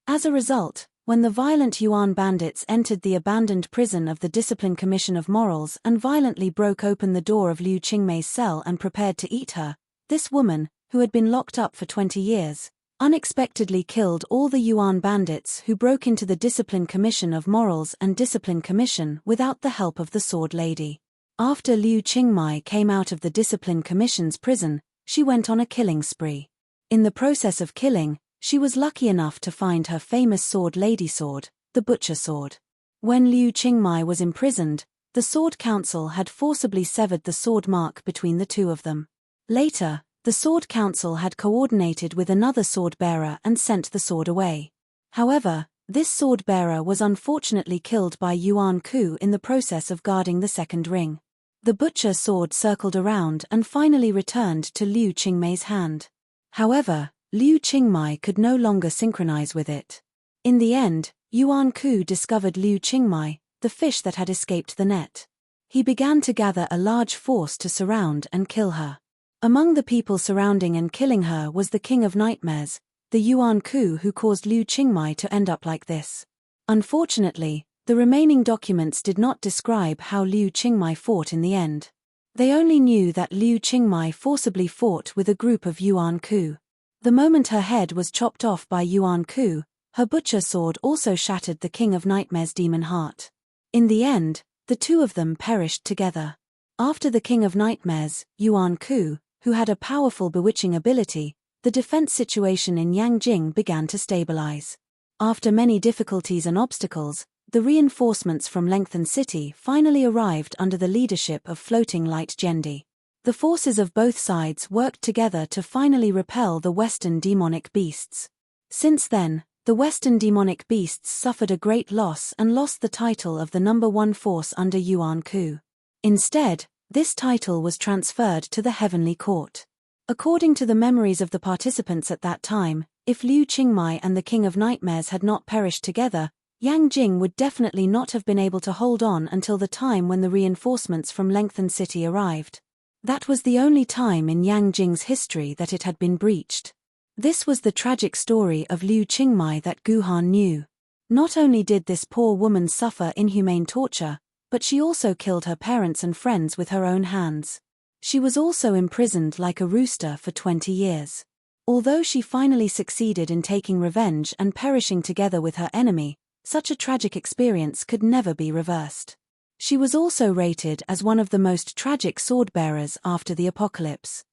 As a result, when the violent Yuan bandits entered the abandoned prison of the Discipline Commission of Morals and violently broke open the door of Liu Qingmei's cell and prepared to eat her, this woman, who had been locked up for 20 years, unexpectedly killed all the Yuan bandits who broke into the Discipline Commission of Morals and Discipline Commission without the help of the Sword Lady. After Liu Qingmei came out of the Discipline Commission's prison, she went on a killing spree. In the process of killing, she was lucky enough to find her famous Sword Lady sword, the Butcher Sword. When Liu Qingmei was imprisoned, the Sword Council had forcibly severed the sword mark between the two of them. Later, the Sword Council had coordinated with another sword-bearer and sent the sword away. However, this sword-bearer was unfortunately killed by Yuan Ku in the process of guarding the second ring. The Butcher Sword circled around and finally returned to Liu Qingmei's hand. However, Liu Qingmei could no longer synchronize with it. In the end, Yuan Ku discovered Liu Qingmei, the fish that had escaped the net. He began to gather a large force to surround and kill her. Among the people surrounding and killing her was the King of Nightmares, the Yuan Ku who caused Liu Qingmei to end up like this. Unfortunately, the remaining documents did not describe how Liu Qingmei fought in the end. They only knew that Liu Qingmei forcibly fought with a group of Yuan Ku. The moment her head was chopped off by Yuan Ku, her butcher sword also shattered the King of Nightmares' demon heart. In the end, the two of them perished together. After the King of Nightmares, Yuan Ku, who had a powerful bewitching ability, the defense situation in Yangjing began to stabilize. After many difficulties and obstacles, the reinforcements from Lengthen City finally arrived under the leadership of Floating Light Gendi. The forces of both sides worked together to finally repel the Western demonic beasts. Since then, the Western demonic beasts suffered a great loss and lost the title of the #1 force under Yuan Ku. Instead, this title was transferred to the Heavenly Court. According to the memories of the participants at that time, if Liu Qingmei and the King of Nightmares had not perished together, Yangjing would definitely not have been able to hold on until the time when the reinforcements from Lengthen City arrived. That was the only time in Yangjing's history that it had been breached. This was the tragic story of Liu Qingmei that Guhan knew. Not only did this poor woman suffer inhumane torture, but she also killed her parents and friends with her own hands. She was also imprisoned like a rooster for 20 years. Although she finally succeeded in taking revenge and perishing together with her enemy, such a tragic experience could never be reversed. She was also rated as one of the most tragic sword-bearers after the apocalypse.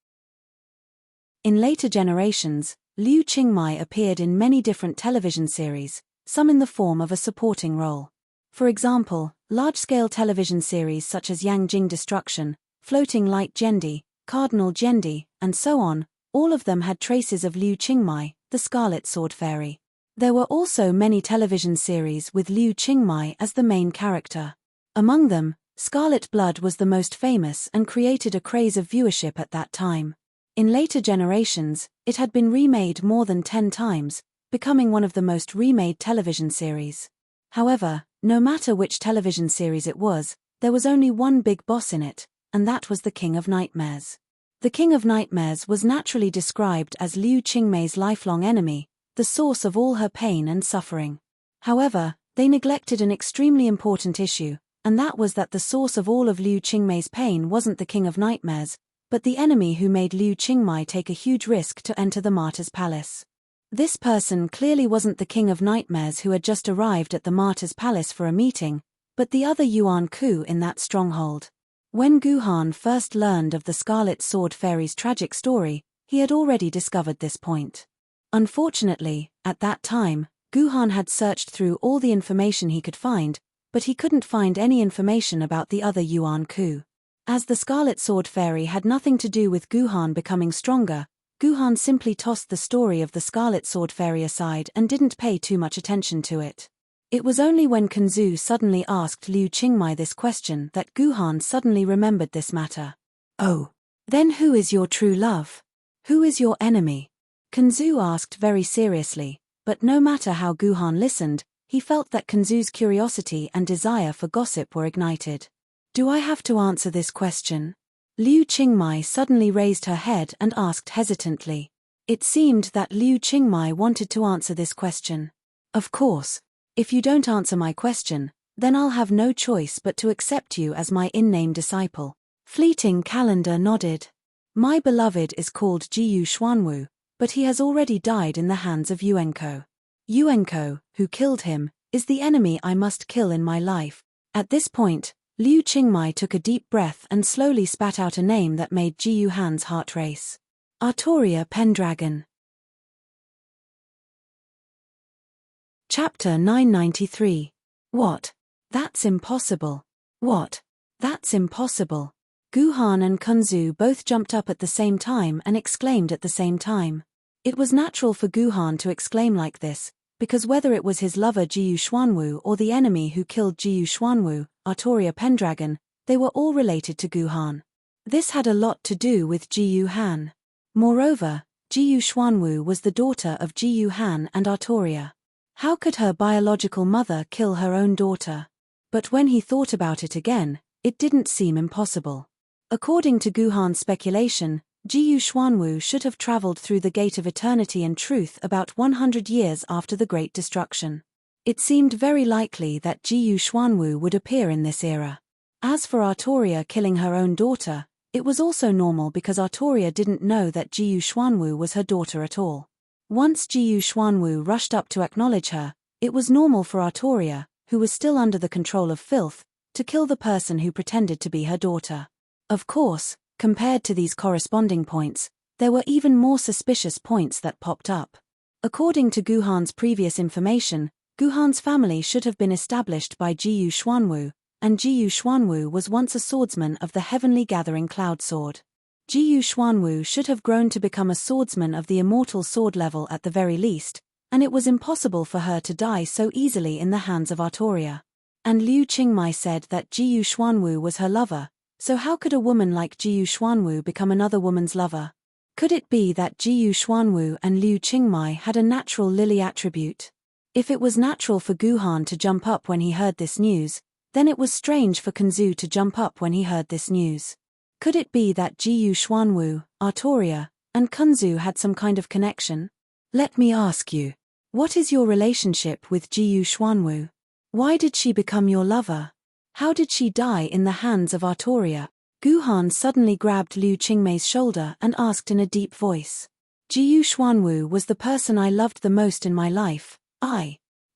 In later generations, Liu Qingmei appeared in many different television series, some in the form of a supporting role. For example, large-scale television series such as Yangjing Destruction, Floating Light Gendi, Cardinal Gendi, and so on, all of them had traces of Liu Qingmei, the Scarlet Sword Fairy. There were also many television series with Liu Qingmei as the main character. Among them, Scarlet Blood was the most famous and created a craze of viewership at that time. In later generations, it had been remade more than 10 times, becoming one of the most remade television series. However, no matter which television series it was, there was only one big boss in it, and that was the King of Nightmares. The King of Nightmares was naturally described as Liu Qingmei's lifelong enemy, the source of all her pain and suffering. However, they neglected an extremely important issue, and that was that the source of all of Liu Qingmei's pain wasn't the King of Nightmares, but the enemy who made Liu Qingmei take a huge risk to enter the Martyr's Palace. This person clearly wasn't the King of Nightmares who had just arrived at the Martyr's Palace for a meeting, but the other Yuan Ku in that stronghold. When Guhan first learned of the Scarlet Sword Fairy's tragic story, he had already discovered this point. Unfortunately, at that time, Guhan had searched through all the information he could find, but he couldn't find any information about the other Yuan Ku. As the Scarlet Sword Fairy had nothing to do with Guhan becoming stronger, Guhan simply tossed the story of the Scarlet Sword Fairy aside and didn't pay too much attention to it. It was only when Kunzu suddenly asked Liu Qingmei this question that Guhan suddenly remembered this matter. "Oh, then who is your true love? Who is your enemy?" Kunzu asked very seriously, but no matter how Guhan listened, he felt that Kunzu's curiosity and desire for gossip were ignited. "Do I have to answer this question?" Liu Qingmei suddenly raised her head and asked hesitantly. It seemed that Liu Qingmei wanted to answer this question. "Of course. If you don't answer my question, then I'll have no choice but to accept you as my in-name disciple." Fleeting Calendar nodded. "My beloved is called Jiyu Xuanwu, but he has already died in the hands of Yuenko. Yuenko, who killed him, is the enemy I must kill in my life." At this point, Liu Qingmei took a deep breath and slowly spat out a name that made Jiyu Han's heart race. Artoria Pendragon. Chapter 993. What? That's impossible. What? That's impossible. Guhan and Kunzu both jumped up at the same time and exclaimed at the same time. It was natural for Guhan to exclaim like this, because whether it was his lover Jiyu Xuanwu or the enemy who killed Jiyu Xuanwu, Artoria Pendragon, they were all related to Guhan. This had a lot to do with Jiyu Han. Moreover, Jiyu Xuanwu was the daughter of Jiyu Han and Artoria. How could her biological mother kill her own daughter? But when he thought about it again, it didn't seem impossible. According to Guhan's speculation, Jiyu Xuanwu should have traveled through the Gate of Eternity and Truth about 100 years after the Great Destruction. It seemed very likely that Jiyu Xuanwu would appear in this era. As for Artoria killing her own daughter, it was also normal because Artoria didn't know that Jiyu Xuanwu was her daughter at all. Once Jiyu Xuanwu rushed up to acknowledge her, it was normal for Artoria, who was still under the control of filth, to kill the person who pretended to be her daughter. Of course, compared to these corresponding points, there were even more suspicious points that popped up. According to Guhan's previous information, Guhan's family should have been established by Jiyu Xuanwu, and Jiyu Xuanwu was once a swordsman of the Heavenly Gathering Cloud Sword. Jiyu Xuanwu should have grown to become a swordsman of the immortal sword level at the very least, and it was impossible for her to die so easily in the hands of Artoria. And Liu Qingmei said that Jiyu Xuanwu was her lover, so how could a woman like Jiyu Xuanwu become another woman's lover? Could it be that Jiyu Xuanwu and Liu Qingmei had a natural lily attribute? If it was natural for Guhan to jump up when he heard this news, then it was strange for Kunzu to jump up when he heard this news. Could it be that Jiyu Xuanwu, Artoria, and Kunzu had some kind of connection? Let me ask you, what is your relationship with Jiyu Xuanwu? Why did she become your lover? How did she die in the hands of Artoria? Guhan suddenly grabbed Liu Qingmei's shoulder and asked in a deep voice. Jiyu Xuanwu was the person I loved the most in my life.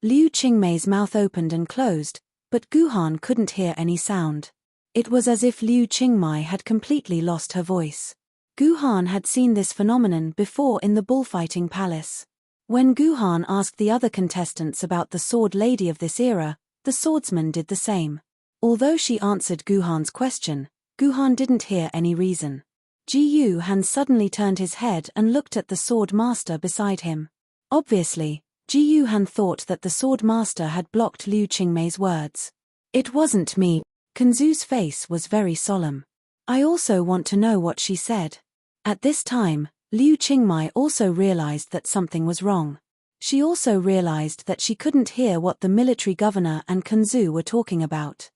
Liu Qingmei's mouth opened and closed, but Guhan couldn't hear any sound. It was as if Liu Qingmei had completely lost her voice. Guhan had seen this phenomenon before in the bullfighting palace. When Guhan asked the other contestants about the sword lady of this era, the swordsman did the same. Although she answered Guhan's question, Guhan didn't hear any reason. Jiyu Han suddenly turned his head and looked at the sword master beside him. Obviously, Jiyu Han thought that the sword master had blocked Liu Qingmei's words. "It wasn't me," Kanzu's face was very solemn. I also want to know what she said. At this time, Liu Qingmai also realized that something was wrong. She also realized that she couldn't hear what the military governor and Kanzu were talking about.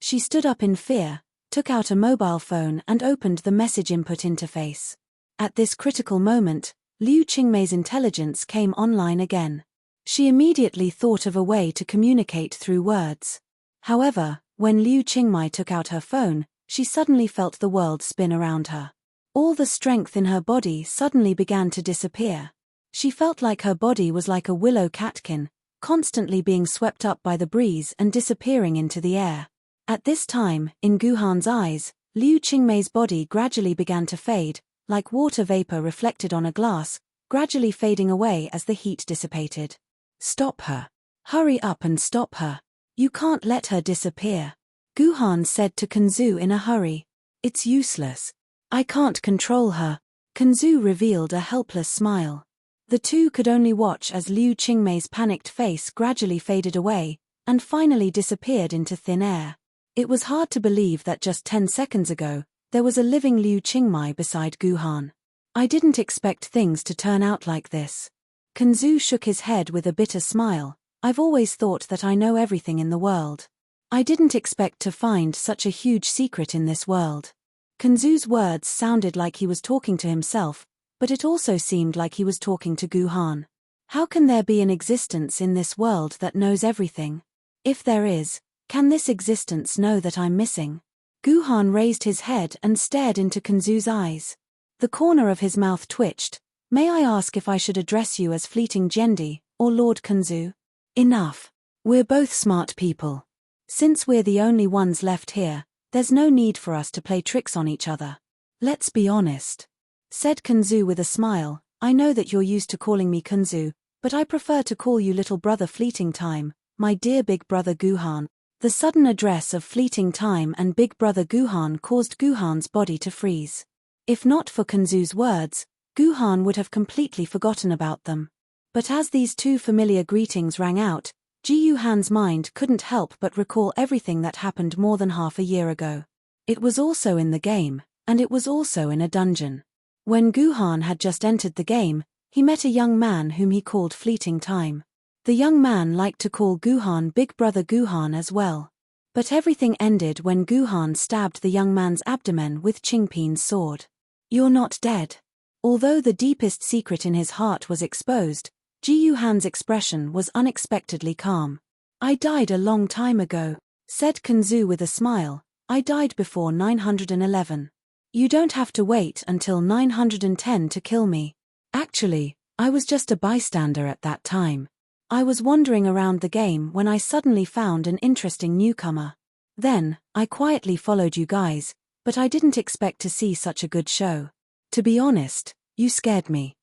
She stood up in fear, took out a mobile phone and opened the message input interface. At this critical moment, Liu Qingmei's intelligence came online again. She immediately thought of a way to communicate through words. However, when Liu Qingmei took out her phone, she suddenly felt the world spin around her. All the strength in her body suddenly began to disappear. She felt like her body was like a willow catkin, constantly being swept up by the breeze and disappearing into the air. At this time, in Guhan's eyes, Liu Qingmei's body gradually began to fade, like water vapor reflected on a glass, gradually fading away as the heat dissipated. Stop her. Hurry up and stop her. You can't let her disappear. Guhan said to Kanzu in a hurry. It's useless. I can't control her. Kanzu revealed a helpless smile. The two could only watch as Liu Qingmei's panicked face gradually faded away, and finally disappeared into thin air. It was hard to believe that just 10 seconds ago, there was a living Liu Qingmei beside Guhan. I didn't expect things to turn out like this. Kanzu shook his head with a bitter smile. I've always thought that I know everything in the world. I didn't expect to find such a huge secret in this world. Kanzu's words sounded like he was talking to himself, but it also seemed like he was talking to Guhan. How can there be an existence in this world that knows everything? If there is, can this existence know that I'm missing? Guhan raised his head and stared into Kanzu's eyes. The corner of his mouth twitched. May I ask if I should address you as Fleeting Jendi, or Lord Kanzu? Enough. We're both smart people. Since we're the only ones left here, there's no need for us to play tricks on each other. Let's be honest. Said Kanzu with a smile. I know that you're used to calling me Kanzu, but I prefer to call you little brother Fleeting Time, my dear big brother Guhan. The sudden address of Fleeting Time and big brother Guhan caused Guhan's body to freeze. If not for Kanzu's words, Guhan would have completely forgotten about them. But as these two familiar greetings rang out, Ji Yuhan's mind couldn't help but recall everything that happened more than half a year ago. It was also in the game, and it was also in a dungeon. When Guhan had just entered the game, he met a young man whom he called Fleeting Time. The young man liked to call Guhan Big Brother Guhan as well. But everything ended when Guhan stabbed the young man's abdomen with Qingpin's sword. You're not dead. Although the deepest secret in his heart was exposed, Ji Yuhan's expression was unexpectedly calm. I died a long time ago, said Kanzu with a smile. I died before 911. You don't have to wait until 910 to kill me. Actually, I was just a bystander at that time. I was wandering around the game when I suddenly found an interesting newcomer. Then, I quietly followed you guys, but I didn't expect to see such a good show. To be honest, you scared me.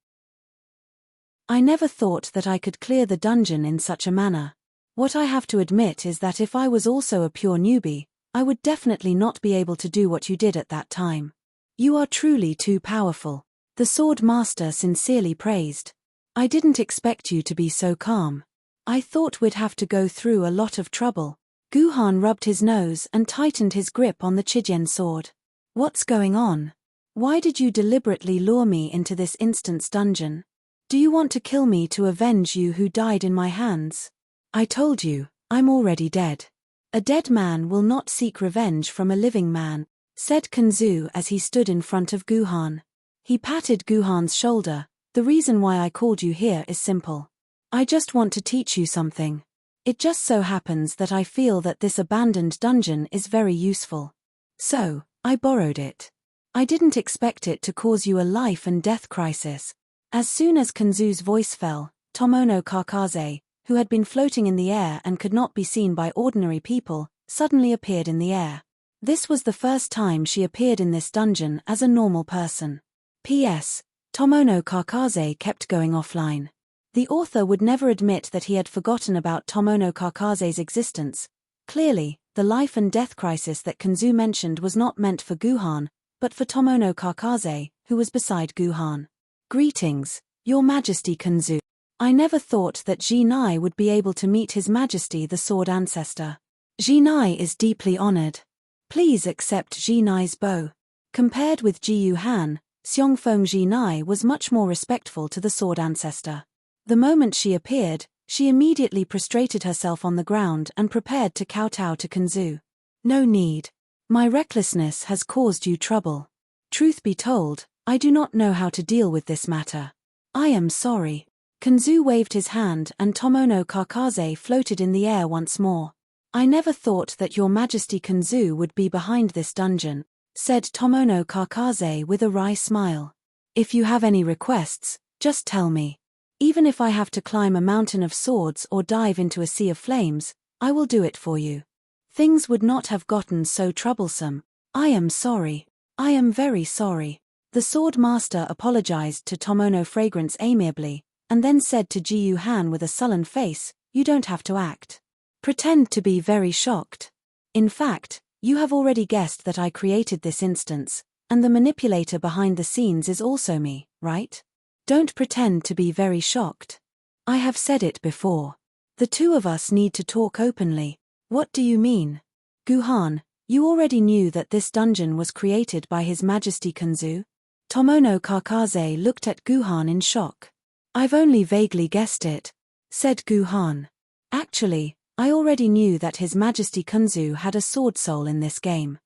I never thought that I could clear the dungeon in such a manner. What I have to admit is that if I was also a pure newbie, I would definitely not be able to do what you did at that time. You are truly too powerful, the Sword Master sincerely praised. I didn't expect you to be so calm. I thought we'd have to go through a lot of trouble. Guhan rubbed his nose and tightened his grip on the Chijian sword. What's going on? Why did you deliberately lure me into this instant's dungeon? Do you want to kill me to avenge you who died in my hands? I told you, I'm already dead. A dead man will not seek revenge from a living man, said Kanzu as he stood in front of Guhan. He patted Guhan's shoulder. The reason why I called you here is simple. I just want to teach you something. It just so happens that I feel that this abandoned dungeon is very useful. So, I borrowed it. I didn't expect it to cause you a life and death crisis. As soon as Kanzu's voice fell, Tomono Kakaze, who had been floating in the air and could not be seen by ordinary people, suddenly appeared in the air. This was the first time she appeared in this dungeon as a normal person. P.S. Tomono Kakaze kept going offline. The author would never admit that he had forgotten about Tomono Kakaze's existence. Clearly, the life and death crisis that Kanzu mentioned was not meant for Guhan, but for Tomono Kakaze, who was beside Guhan. Greetings, Your Majesty Kanzu. I never thought that Jinai would be able to meet His Majesty the Sword Ancestor. Jinai is deeply honored. Please accept Jinai's bow. Compared with Jiyu Han, Xiongfeng Jinai was much more respectful to the sword ancestor. The moment she appeared, she immediately prostrated herself on the ground and prepared to kowtow to Kunzu. No need. My recklessness has caused you trouble. Truth be told, I do not know how to deal with this matter. I am sorry. Kunzu waved his hand and Tomono Kakaze floated in the air once more. I never thought that your Majesty Kunzu would be behind this dungeon, said Tomono Kakaze with a wry smile. If you have any requests, just tell me. Even if I have to climb a mountain of swords or dive into a sea of flames, I will do it for you. Things would not have gotten so troublesome. I am sorry. I am very sorry. The sword master apologized to Tomono Fragrance amiably, and then said to Jiyu Han with a sullen face, you don't have to act. Pretend to be very shocked. In fact, you have already guessed that I created this instance, and the manipulator behind the scenes is also me, right? Don't pretend to be very shocked. I have said it before. The two of us need to talk openly. What do you mean? Guhan, you already knew that this dungeon was created by His Majesty Kunzu? Tomono Kakaze looked at Guhan in shock. I've only vaguely guessed it, said Guhan. Actually, I already knew that His Majesty Kunzu had a sword soul in this game.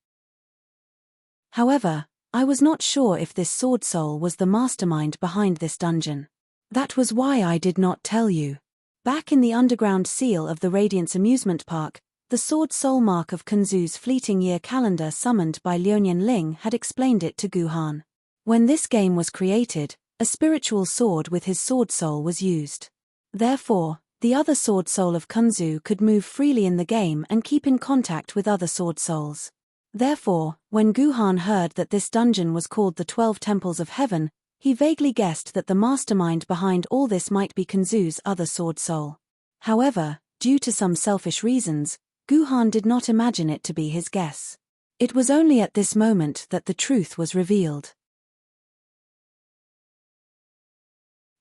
However, I was not sure if this sword soul was the mastermind behind this dungeon. That was why I did not tell you. Back in the underground seal of the Radiance Amusement Park, the sword soul mark of Kunzu's fleeting year calendar summoned by Liuonian Ling had explained it to Guhan. When this game was created, a spiritual sword with his sword soul was used. Therefore, the other sword soul of Kunzu could move freely in the game and keep in contact with other sword souls. Therefore, when Guhan heard that this dungeon was called the 12 Temples of Heaven, he vaguely guessed that the mastermind behind all this might be Kunzu's other sword soul. However, due to some selfish reasons, Guhan did not imagine it to be his guess. It was only at this moment that the truth was revealed.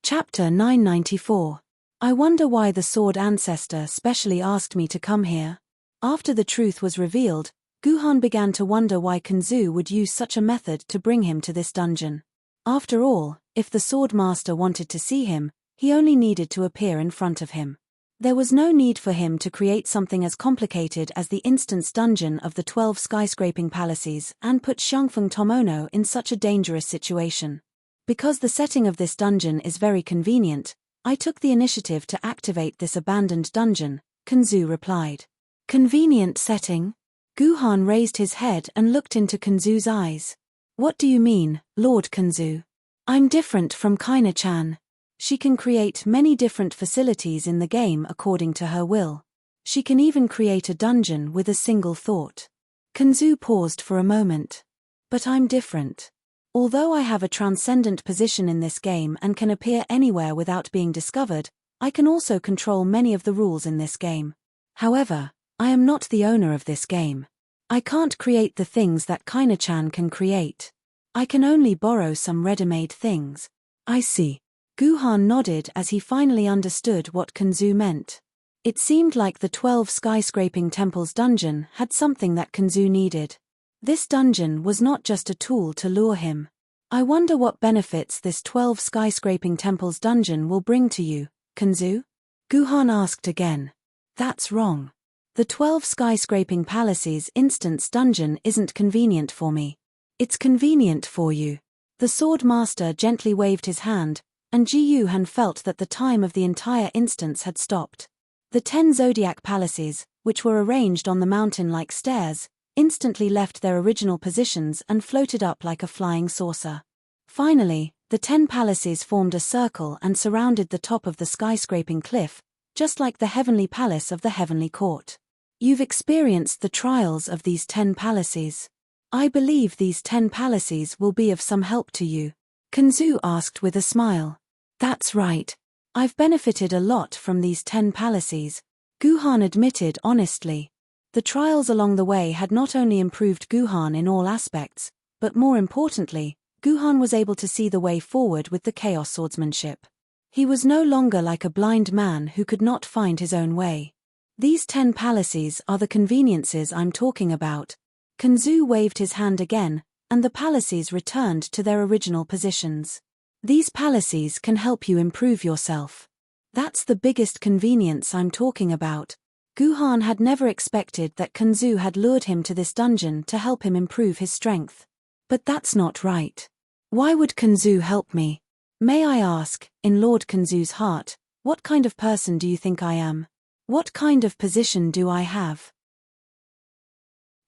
Chapter 994. I wonder why the sword ancestor specially asked me to come here. After the truth was revealed, Guhan began to wonder why Kunzu would use such a method to bring him to this dungeon. After all, if the sword master wanted to see him, he only needed to appear in front of him. There was no need for him to create something as complicated as the instance dungeon of the 12 skyscraping palaces and put Xiongfeng Tomono in such a dangerous situation. Because the setting of this dungeon is very convenient, I took the initiative to activate this abandoned dungeon, Kunzu replied. Convenient setting? Guhan raised his head and looked into Kunzu's eyes. What do you mean, Lord Kunzu? I'm different from Kaina-chan. She can create many different facilities in the game according to her will. She can even create a dungeon with a single thought. Kunzu paused for a moment. But I'm different. Although I have a transcendent position in this game and can appear anywhere without being discovered, I can also control many of the rules in this game. However, I am not the owner of this game. I can't create the things that Kaina-chan can create. I can only borrow some ready-made things. I see. Guhan nodded as he finally understood what Kunzu meant. It seemed like the 12 skyscraping temples dungeon had something that Kunzu needed. This dungeon was not just a tool to lure him. I wonder what benefits this 12 skyscraping temples dungeon will bring to you, Kunzu? Guhan asked again. That's wrong. The 12 skyscraping palaces instance dungeon isn't convenient for me. It's convenient for you. The sword master gently waved his hand, and Jiyu Han felt that the time of the entire instance had stopped. The 10 zodiac palaces, which were arranged on the mountain like stairs, instantly left their original positions and floated up like a flying saucer. Finally, the 10 palaces formed a circle and surrounded the top of the skyscraping cliff, just like the heavenly palace of the heavenly court. You've experienced the trials of these 10 palaces. I believe these 10 palaces will be of some help to you, Kunzu asked with a smile. That's right. I've benefited a lot from these 10 palaces, Guhan admitted honestly. The trials along the way had not only improved Guhan in all aspects, but more importantly, Guhan was able to see the way forward with the chaos swordsmanship. He was no longer like a blind man who could not find his own way. These 10 palaces are the conveniences I'm talking about. Kanzu waved his hand again, and the palaces returned to their original positions. These palaces can help you improve yourself. That's the biggest convenience I'm talking about. Guhan had never expected that Kanzu had lured him to this dungeon to help him improve his strength. But that's not right. Why would Kanzu help me? May I ask, in Lord Kanzu's heart, what kind of person do you think I am? What kind of position do I have?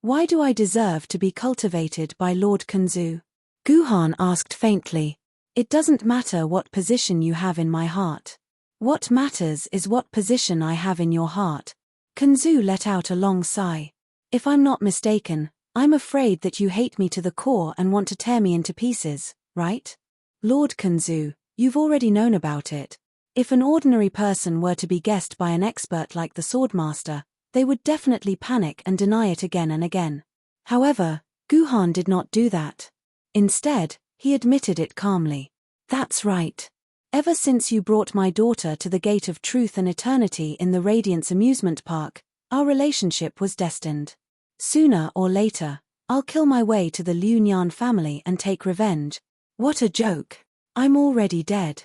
Why do I deserve to be cultivated by Lord Kanzu? Guhan asked faintly. It doesn't matter what position you have in my heart. What matters is what position I have in your heart. Kanzu let out a long sigh. If I'm not mistaken, I'm afraid that you hate me to the core and want to tear me into pieces, right? Lord Kanzu, you've already known about it. If an ordinary person were to be guessed by an expert like the Swordmaster, they would definitely panic and deny it again and again. However, Guhan did not do that. Instead, he admitted it calmly. That's right. Ever since you brought my daughter to the Gate of Truth and Eternity in the Radiance Amusement Park, our relationship was destined. Sooner or later, I'll kill my way to the Liu Nian family and take revenge. What a joke. I'm already dead.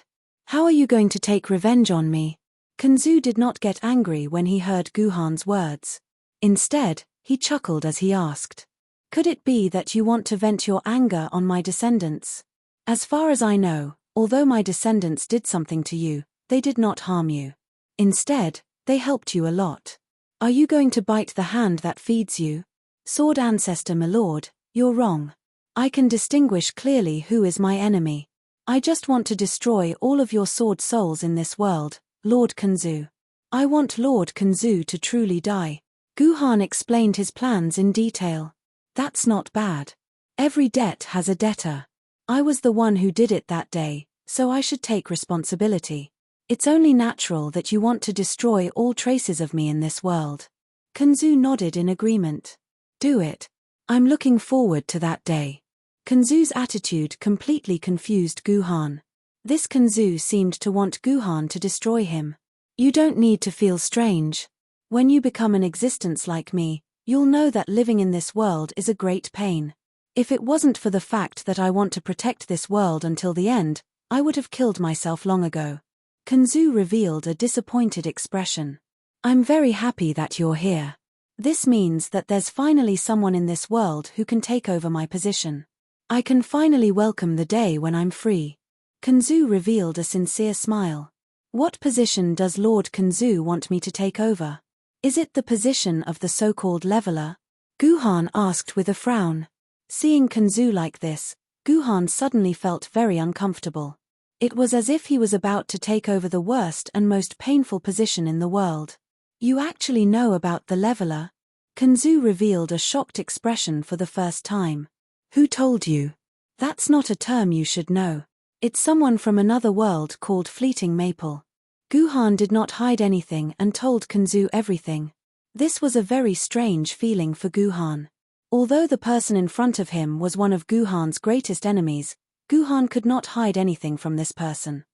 How are you going to take revenge on me? Kanzu did not get angry when he heard Guhan's words. Instead, he chuckled as he asked. Could it be that you want to vent your anger on my descendants? As far as I know, although my descendants did something to you, they did not harm you. Instead, they helped you a lot. Are you going to bite the hand that feeds you? Sword Ancestor Milord, you're wrong. I can distinguish clearly who is my enemy. I just want to destroy all of your sword souls in this world, Lord Kanzu. I want Lord Kanzu to truly die. Guhan explained his plans in detail. That's not bad. Every debt has a debtor. I was the one who did it that day, so I should take responsibility. It's only natural that you want to destroy all traces of me in this world. Kanzu nodded in agreement. Do it. I'm looking forward to that day. Kanzu's attitude completely confused Guhan. This Kanzu seemed to want Guhan to destroy him. You don't need to feel strange. When you become an existence like me, you'll know that living in this world is a great pain. If it wasn't for the fact that I want to protect this world until the end, I would have killed myself long ago. Kanzu revealed a disappointed expression. I'm very happy that you're here. This means that there's finally someone in this world who can take over my position. I can finally welcome the day when I'm free. Kanzu revealed a sincere smile. What position does Lord Kanzu want me to take over? Is it the position of the so-called leveler? Guhan asked with a frown. Seeing Kanzu like this, Guhan suddenly felt very uncomfortable. It was as if he was about to take over the worst and most painful position in the world. You actually know about the leveler? Kanzu revealed a shocked expression for the first time. Who told you? That's not a term you should know. It's someone from another world called Fleeting Maple. Guhan did not hide anything and told Kanzu everything. This was a very strange feeling for Guhan. Although the person in front of him was one of Guhan's greatest enemies, Guhan could not hide anything from this person.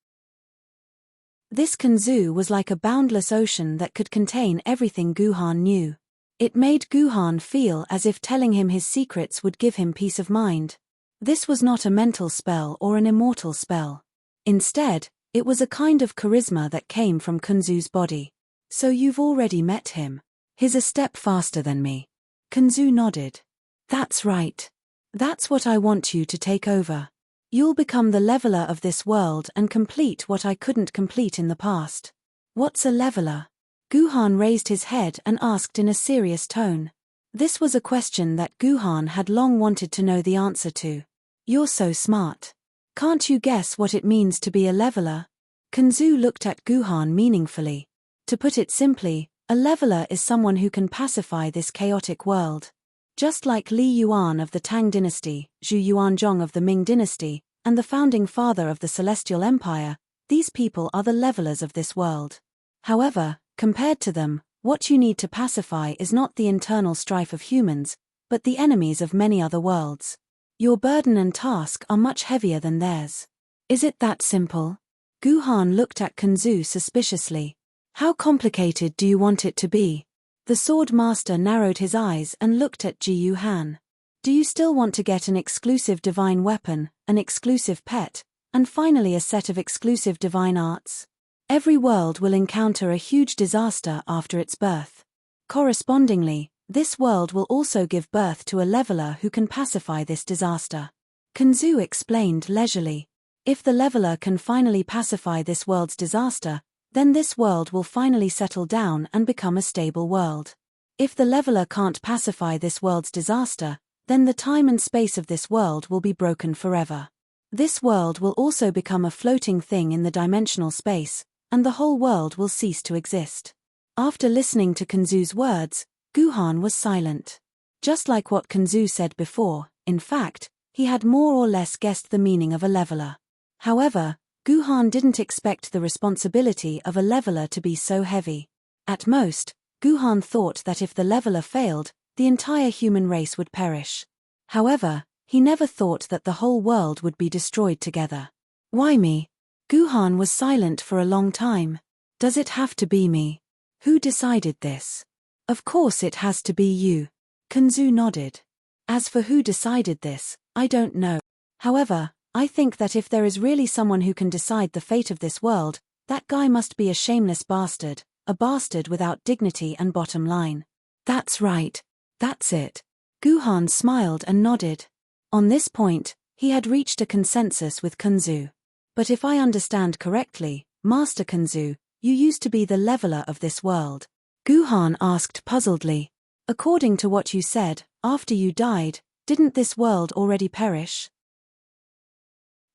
This Kanzu was like a boundless ocean that could contain everything Guhan knew. It made Guhan feel as if telling him his secrets would give him peace of mind. This was not a mental spell or an immortal spell. Instead, it was a kind of charisma that came from Kanzu's body. So you've already met him. He's a step faster than me. Kanzu nodded. That's right. That's what I want you to take over. You'll become the leveler of this world and complete what I couldn't complete in the past. What's a leveler? Guhan raised his head and asked in a serious tone. This was a question that Guhan had long wanted to know the answer to. You're so smart. Can't you guess what it means to be a leveler? Kanzu looked at Guhan meaningfully. To put it simply, a leveler is someone who can pacify this chaotic world. Just like Li Yuan of the Tang dynasty, Zhu Yuanzhong of the Ming dynasty, and the founding father of the Celestial Empire, these people are the levelers of this world. However, compared to them, what you need to pacify is not the internal strife of humans, but the enemies of many other worlds. Your burden and task are much heavier than theirs. Is it that simple? Guhan looked at Kanzu suspiciously. How complicated do you want it to be? The sword master narrowed his eyes and looked at Ji Han. Do you still want to get an exclusive divine weapon, an exclusive pet, and finally a set of exclusive divine arts? Every world will encounter a huge disaster after its birth. Correspondingly, this world will also give birth to a leveler who can pacify this disaster. Kanzu explained leisurely. If the leveler can finally pacify this world's disaster, then this world will finally settle down and become a stable world. If the leveler can't pacify this world's disaster, then the time and space of this world will be broken forever. This world will also become a floating thing in the dimensional space, and the whole world will cease to exist. After listening to Kanzu's words, Guhan was silent. Just like what Kanzu said before, in fact, he had more or less guessed the meaning of a leveler. However, Guhan didn't expect the responsibility of a leveler to be so heavy. At most, Guhan thought that if the leveler failed, the entire human race would perish. However, he never thought that the whole world would be destroyed together. Why me? Guhan was silent for a long time. Does it have to be me? Who decided this? Of course it has to be you. Kanzu nodded. As for who decided this, I don't know. However, I think that if there is really someone who can decide the fate of this world, that guy must be a shameless bastard, a bastard without dignity and bottom line. That's right. That's it. Guhan smiled and nodded. On this point, he had reached a consensus with Kanzu. But if I understand correctly, Master Kanzu, you used to be the leveler of this world. Guhan asked puzzledly. According to what you said, after you died, didn't this world already perish?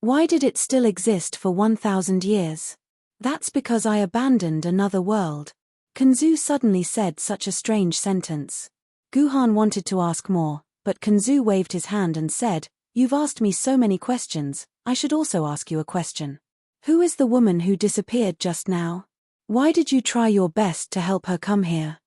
Why did it still exist for 1,000 years? That's because I abandoned another world. Kanzu suddenly said such a strange sentence. Guhan wanted to ask more, but Kanzu waved his hand and said, You've asked me so many questions, I should also ask you a question. Who is the woman who disappeared just now? Why did you try your best to help her come here?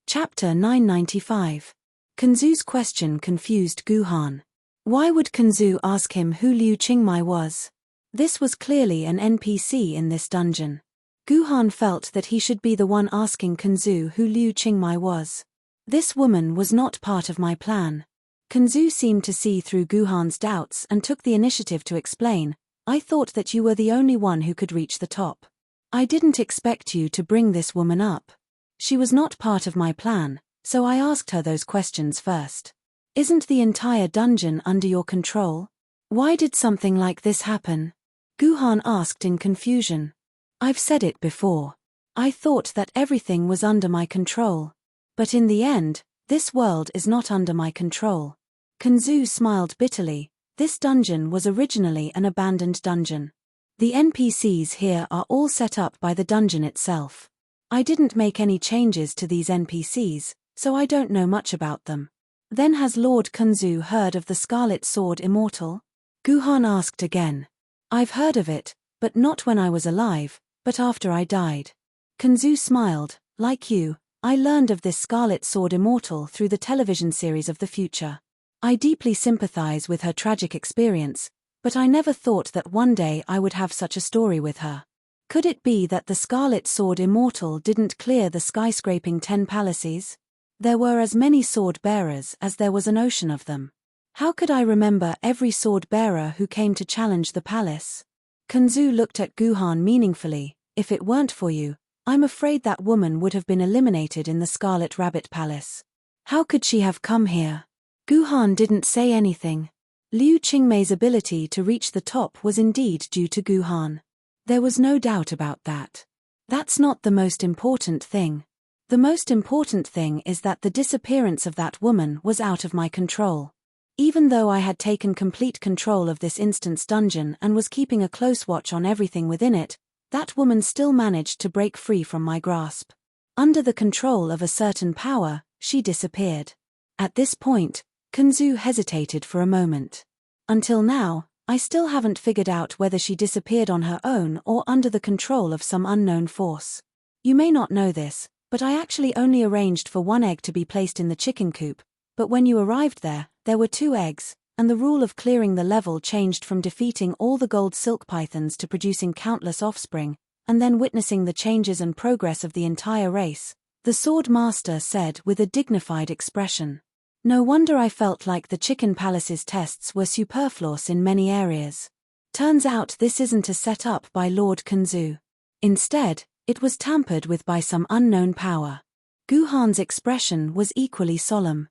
Chapter 995. Kanzu's question confused Guhan. Why would Kanzu ask him who Liu Qingmai was? This was clearly an NPC in this dungeon. Guhan felt that he should be the one asking Kanzu who Liu Qingmai was. This woman was not part of my plan. Kanzu seemed to see through Guhan's doubts and took the initiative to explain, I thought that you were the only one who could reach the top. I didn't expect you to bring this woman up. She was not part of my plan, so I asked her those questions first. Isn't the entire dungeon under your control? Why did something like this happen? Guhan asked in confusion. I've said it before. I thought that everything was under my control. But in the end, this world is not under my control. Kanzu smiled bitterly. This dungeon was originally an abandoned dungeon. The NPCs here are all set up by the dungeon itself. I didn't make any changes to these NPCs, so I don't know much about them. Then has Lord Kanzu heard of the Scarlet Sword Immortal? Guhan asked again. I've heard of it, but not when I was alive, but after I died. Kanzu smiled. Like you, I learned of this Scarlet Sword Immortal through the television series of the future. I deeply sympathize with her tragic experience, but I never thought that one day I would have such a story with her. Could it be that the Scarlet Sword Immortal didn't clear the skyscraping 10 palaces? There were as many sword bearers as there was an ocean of them. How could I remember every sword bearer who came to challenge the palace? Kanzu looked at Guhan meaningfully. If it weren't for you, I'm afraid that woman would have been eliminated in the Scarlet Rabbit Palace. How could she have come here? Guhan didn't say anything. Liu Qingmei's ability to reach the top was indeed due to Guhan. There was no doubt about that. That's not the most important thing. The most important thing is that the disappearance of that woman was out of my control. Even though I had taken complete control of this instant's dungeon and was keeping a close watch on everything within it, that woman still managed to break free from my grasp. Under the control of a certain power, she disappeared. At this point, Kanzu hesitated for a moment. Until now, I still haven't figured out whether she disappeared on her own or under the control of some unknown force. You may not know this, but I actually only arranged for one egg to be placed in the chicken coop, but when you arrived there were 2 eggs, and the rule of clearing the level changed from defeating all the gold silk pythons to producing countless offspring, and then witnessing the changes and progress of the entire race, the sword master said with a dignified expression. No wonder I felt like the Chicken Palace's tests were superfluous in many areas. Turns out this isn't a set-up by Lord Kanzu. Instead, it was tampered with by some unknown power. Guhan's expression was equally solemn.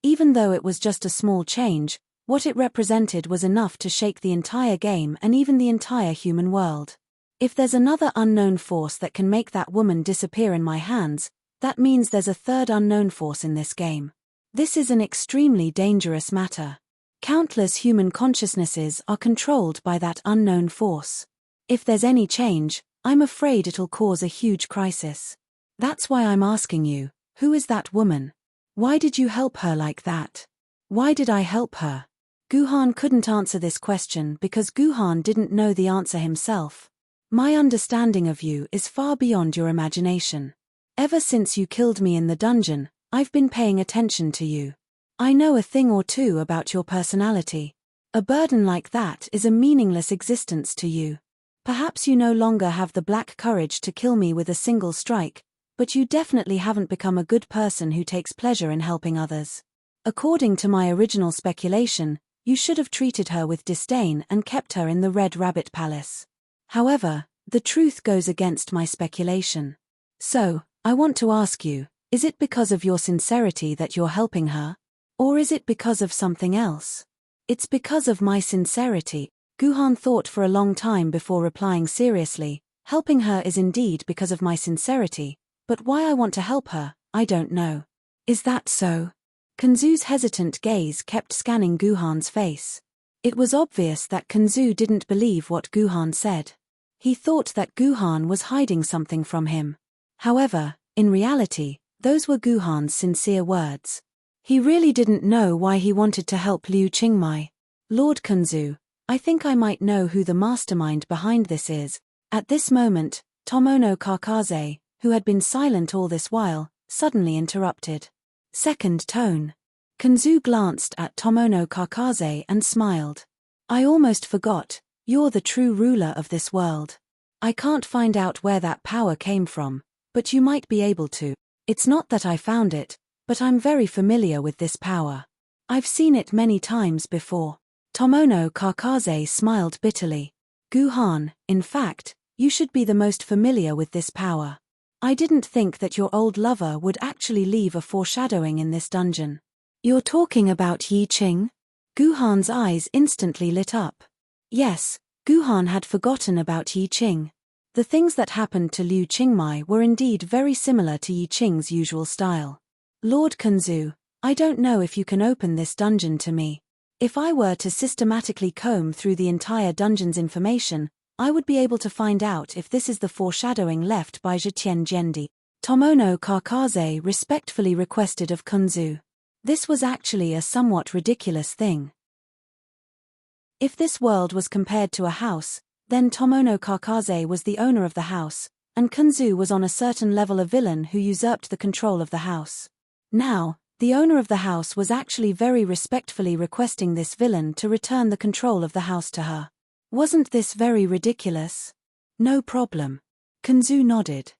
Even though it was just a small change, what it represented was enough to shake the entire game and even the entire human world. If there's another unknown force that can make that woman disappear in my hands, that means there's a third unknown force in this game. This is an extremely dangerous matter. Countless human consciousnesses are controlled by that unknown force. If there's any change, I'm afraid it'll cause a huge crisis. That's why I'm asking you, who is that woman? Why did you help her like that? Why did I help her? Guhan couldn't answer this question because Guhan didn't know the answer himself. My understanding of you is far beyond your imagination. Ever since you killed me in the dungeon, I've been paying attention to you. I know a thing or two about your personality. A burden like that is a meaningless existence to you. Perhaps you no longer have the black courage to kill me with a single strike, but you definitely haven't become a good person who takes pleasure in helping others. According to my original speculation, you should have treated her with disdain and kept her in the Red Rabbit Palace. However, the truth goes against my speculation. So, I want to ask you, is it because of your sincerity that you're helping her? Or is it because of something else? It's because of my sincerity. Guhan thought for a long time before replying seriously. Helping her is indeed because of my sincerity, but why I want to help her, I don't know. Is that so? Kanzu's hesitant gaze kept scanning Guhan's face. It was obvious that Kanzu didn't believe what Guhan said. He thought that Guhan was hiding something from him. However, in reality, those were Guhan's sincere words. He really didn't know why he wanted to help Liu Qingmai. Lord Kanzu, I think I might know who the mastermind behind this is. At this moment, Tomono Kakaze, who had been silent all this while, suddenly interrupted. Second tone. Kanzu glanced at Tomono Kakaze and smiled. I almost forgot, you're the true ruler of this world. I can't find out where that power came from, but you might be able to. It's not that I found it, but I'm very familiar with this power. I've seen it many times before. Tomono Kakaze smiled bitterly. Guhan, in fact, you should be the most familiar with this power. I didn't think that your old lover would actually leave a foreshadowing in this dungeon. You're talking about Yi Qing? Guhan's eyes instantly lit up. Yes, Guhan had forgotten about Yi Qing. The things that happened to Liu Qingmai were indeed very similar to Yi Qing's usual style. Lord Kanzu, I don't know if you can open this dungeon to me. If I were to systematically comb through the entire dungeon's information, I would be able to find out if this is the foreshadowing left by Zhetian Jendi. Tomono Kakaze respectfully requested of Kanzu. This was actually a somewhat ridiculous thing. If this world was compared to a house, then Tomono Kakaze was the owner of the house, and Kanzu was on a certain level a villain who usurped the control of the house. Now, the owner of the house was actually very respectfully requesting this villain to return the control of the house to her. Wasn't this very ridiculous? No problem. Kanzu nodded.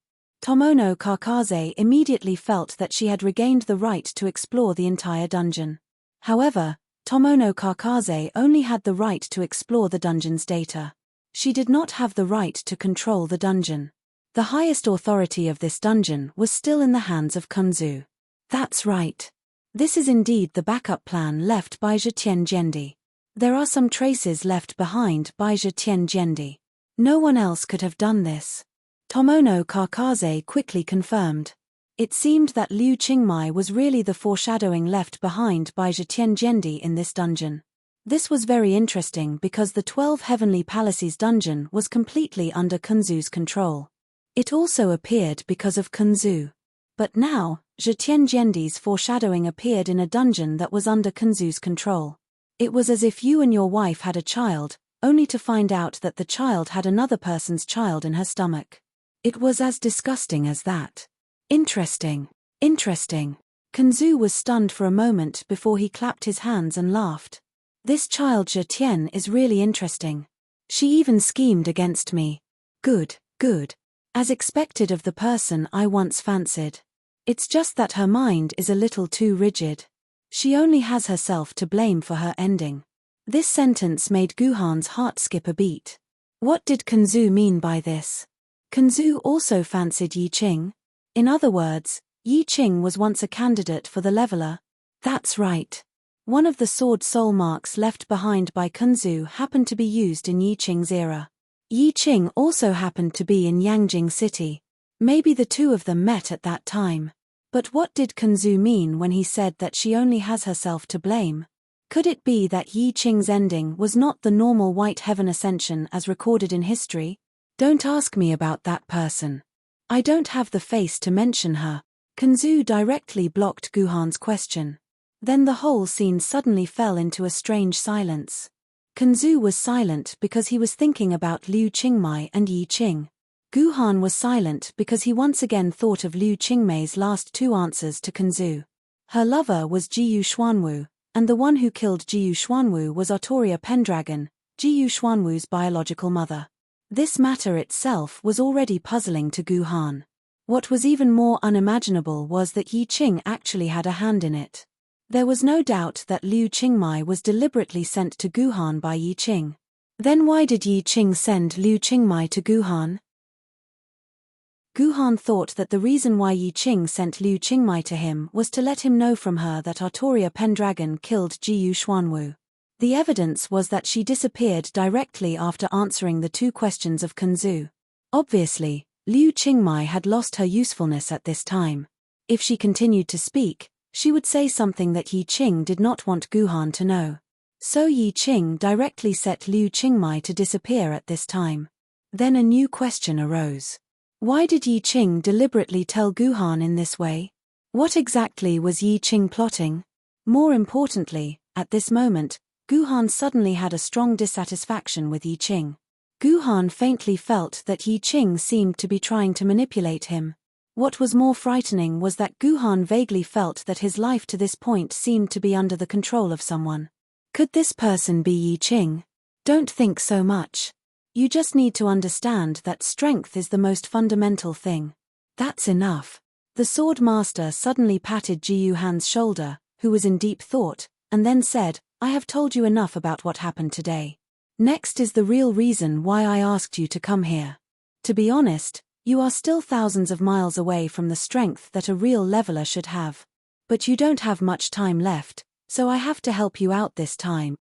Tomono Kakaze immediately felt that she had regained the right to explore the entire dungeon. However, Tomono Kakaze only had the right to explore the dungeon's data. She did not have the right to control the dungeon. The highest authority of this dungeon was still in the hands of Kanzu. That's right. This is indeed the backup plan left by Zhetian Jendi. There are some traces left behind by Zhetian Jendi. No one else could have done this. Tomono Kakaze quickly confirmed. It seemed that Liu Qingmai was really the foreshadowing left behind by Zhetian Jendi in this dungeon. This was very interesting because the 12 Heavenly Palaces dungeon was completely under Kanzu's control. It also appeared because of Kanzu. But now, Zhetian Jendi's foreshadowing appeared in a dungeon that was under Kanzu's control. It was as if you and your wife had a child, only to find out that the child had another person's child in her stomach. It was as disgusting as that. Interesting. Kunzu was stunned for a moment before he clapped his hands and laughed. This child Zhe Tian is really interesting. She even schemed against me. Good, good. As expected of the person I once fancied. It's just that her mind is a little too rigid. She only has herself to blame for her ending. This sentence made Guhan's heart skip a beat. What did Kunzu mean by this? Kunzu also fancied Yi Qing? In other words, Yi Qing was once a candidate for the leveler? That's right. One of the sword soul marks left behind by Kunzu happened to be used in Yi Qing's era. Yi Qing also happened to be in Yangjing City. Maybe the two of them met at that time. But what did Kunzu mean when he said that she only has herself to blame? Could it be that Yi Qing's ending was not the normal White Heaven ascension as recorded in history? Don't ask me about that person. I don't have the face to mention her. Kunzu directly blocked Guhan's question. Then the whole scene suddenly fell into a strange silence. Kunzu was silent because he was thinking about Liu Qingmei and Yi Qing. Guhan was silent because he once again thought of Liu Qingmei's last two answers to Kunzu. Her lover was Jiyu Xuanwu, and the one who killed Jiyu Xuanwu was Artoria Pendragon, Jiyu Xuanwu's biological mother. This matter itself was already puzzling to Guhan. What was even more unimaginable was that Yi Qing actually had a hand in it. There was no doubt that Liu Qingmei was deliberately sent to Guhan by Yi Qing. Then why did Yi Qing send Liu Qingmei to Guhan? Guhan thought that the reason why Yi Qing sent Liu Qingmei to him was to let him know from her that Artoria Pendragon killed Jiyu Xuanwu. The evidence was that she disappeared directly after answering the two questions of Kunzu. Obviously, Liu Qingmei had lost her usefulness at this time. If she continued to speak, she would say something that Yi Qing did not want Guhan to know. So Yi Qing directly set Liu Qingmei to disappear at this time. Then a new question arose. Why did Yi Qing deliberately tell Guhan in this way? What exactly was Yi Qing plotting? More importantly, at this moment, Guhan suddenly had a strong dissatisfaction with Yi Qing. Guhan faintly felt that Yi Qing seemed to be trying to manipulate him. What was more frightening was that Guhan vaguely felt that his life to this point seemed to be under the control of someone. Could this person be Yi Qing? Don't think so much. You just need to understand that strength is the most fundamental thing. That's enough. The sword master suddenly patted Jiyu Han's shoulder, who was in deep thought, and then said, I have told you enough about what happened today. Next is the real reason why I asked you to come here. To be honest, you are still thousands of miles away from the strength that a real leveler should have. But you don't have much time left, so I have to help you out this time.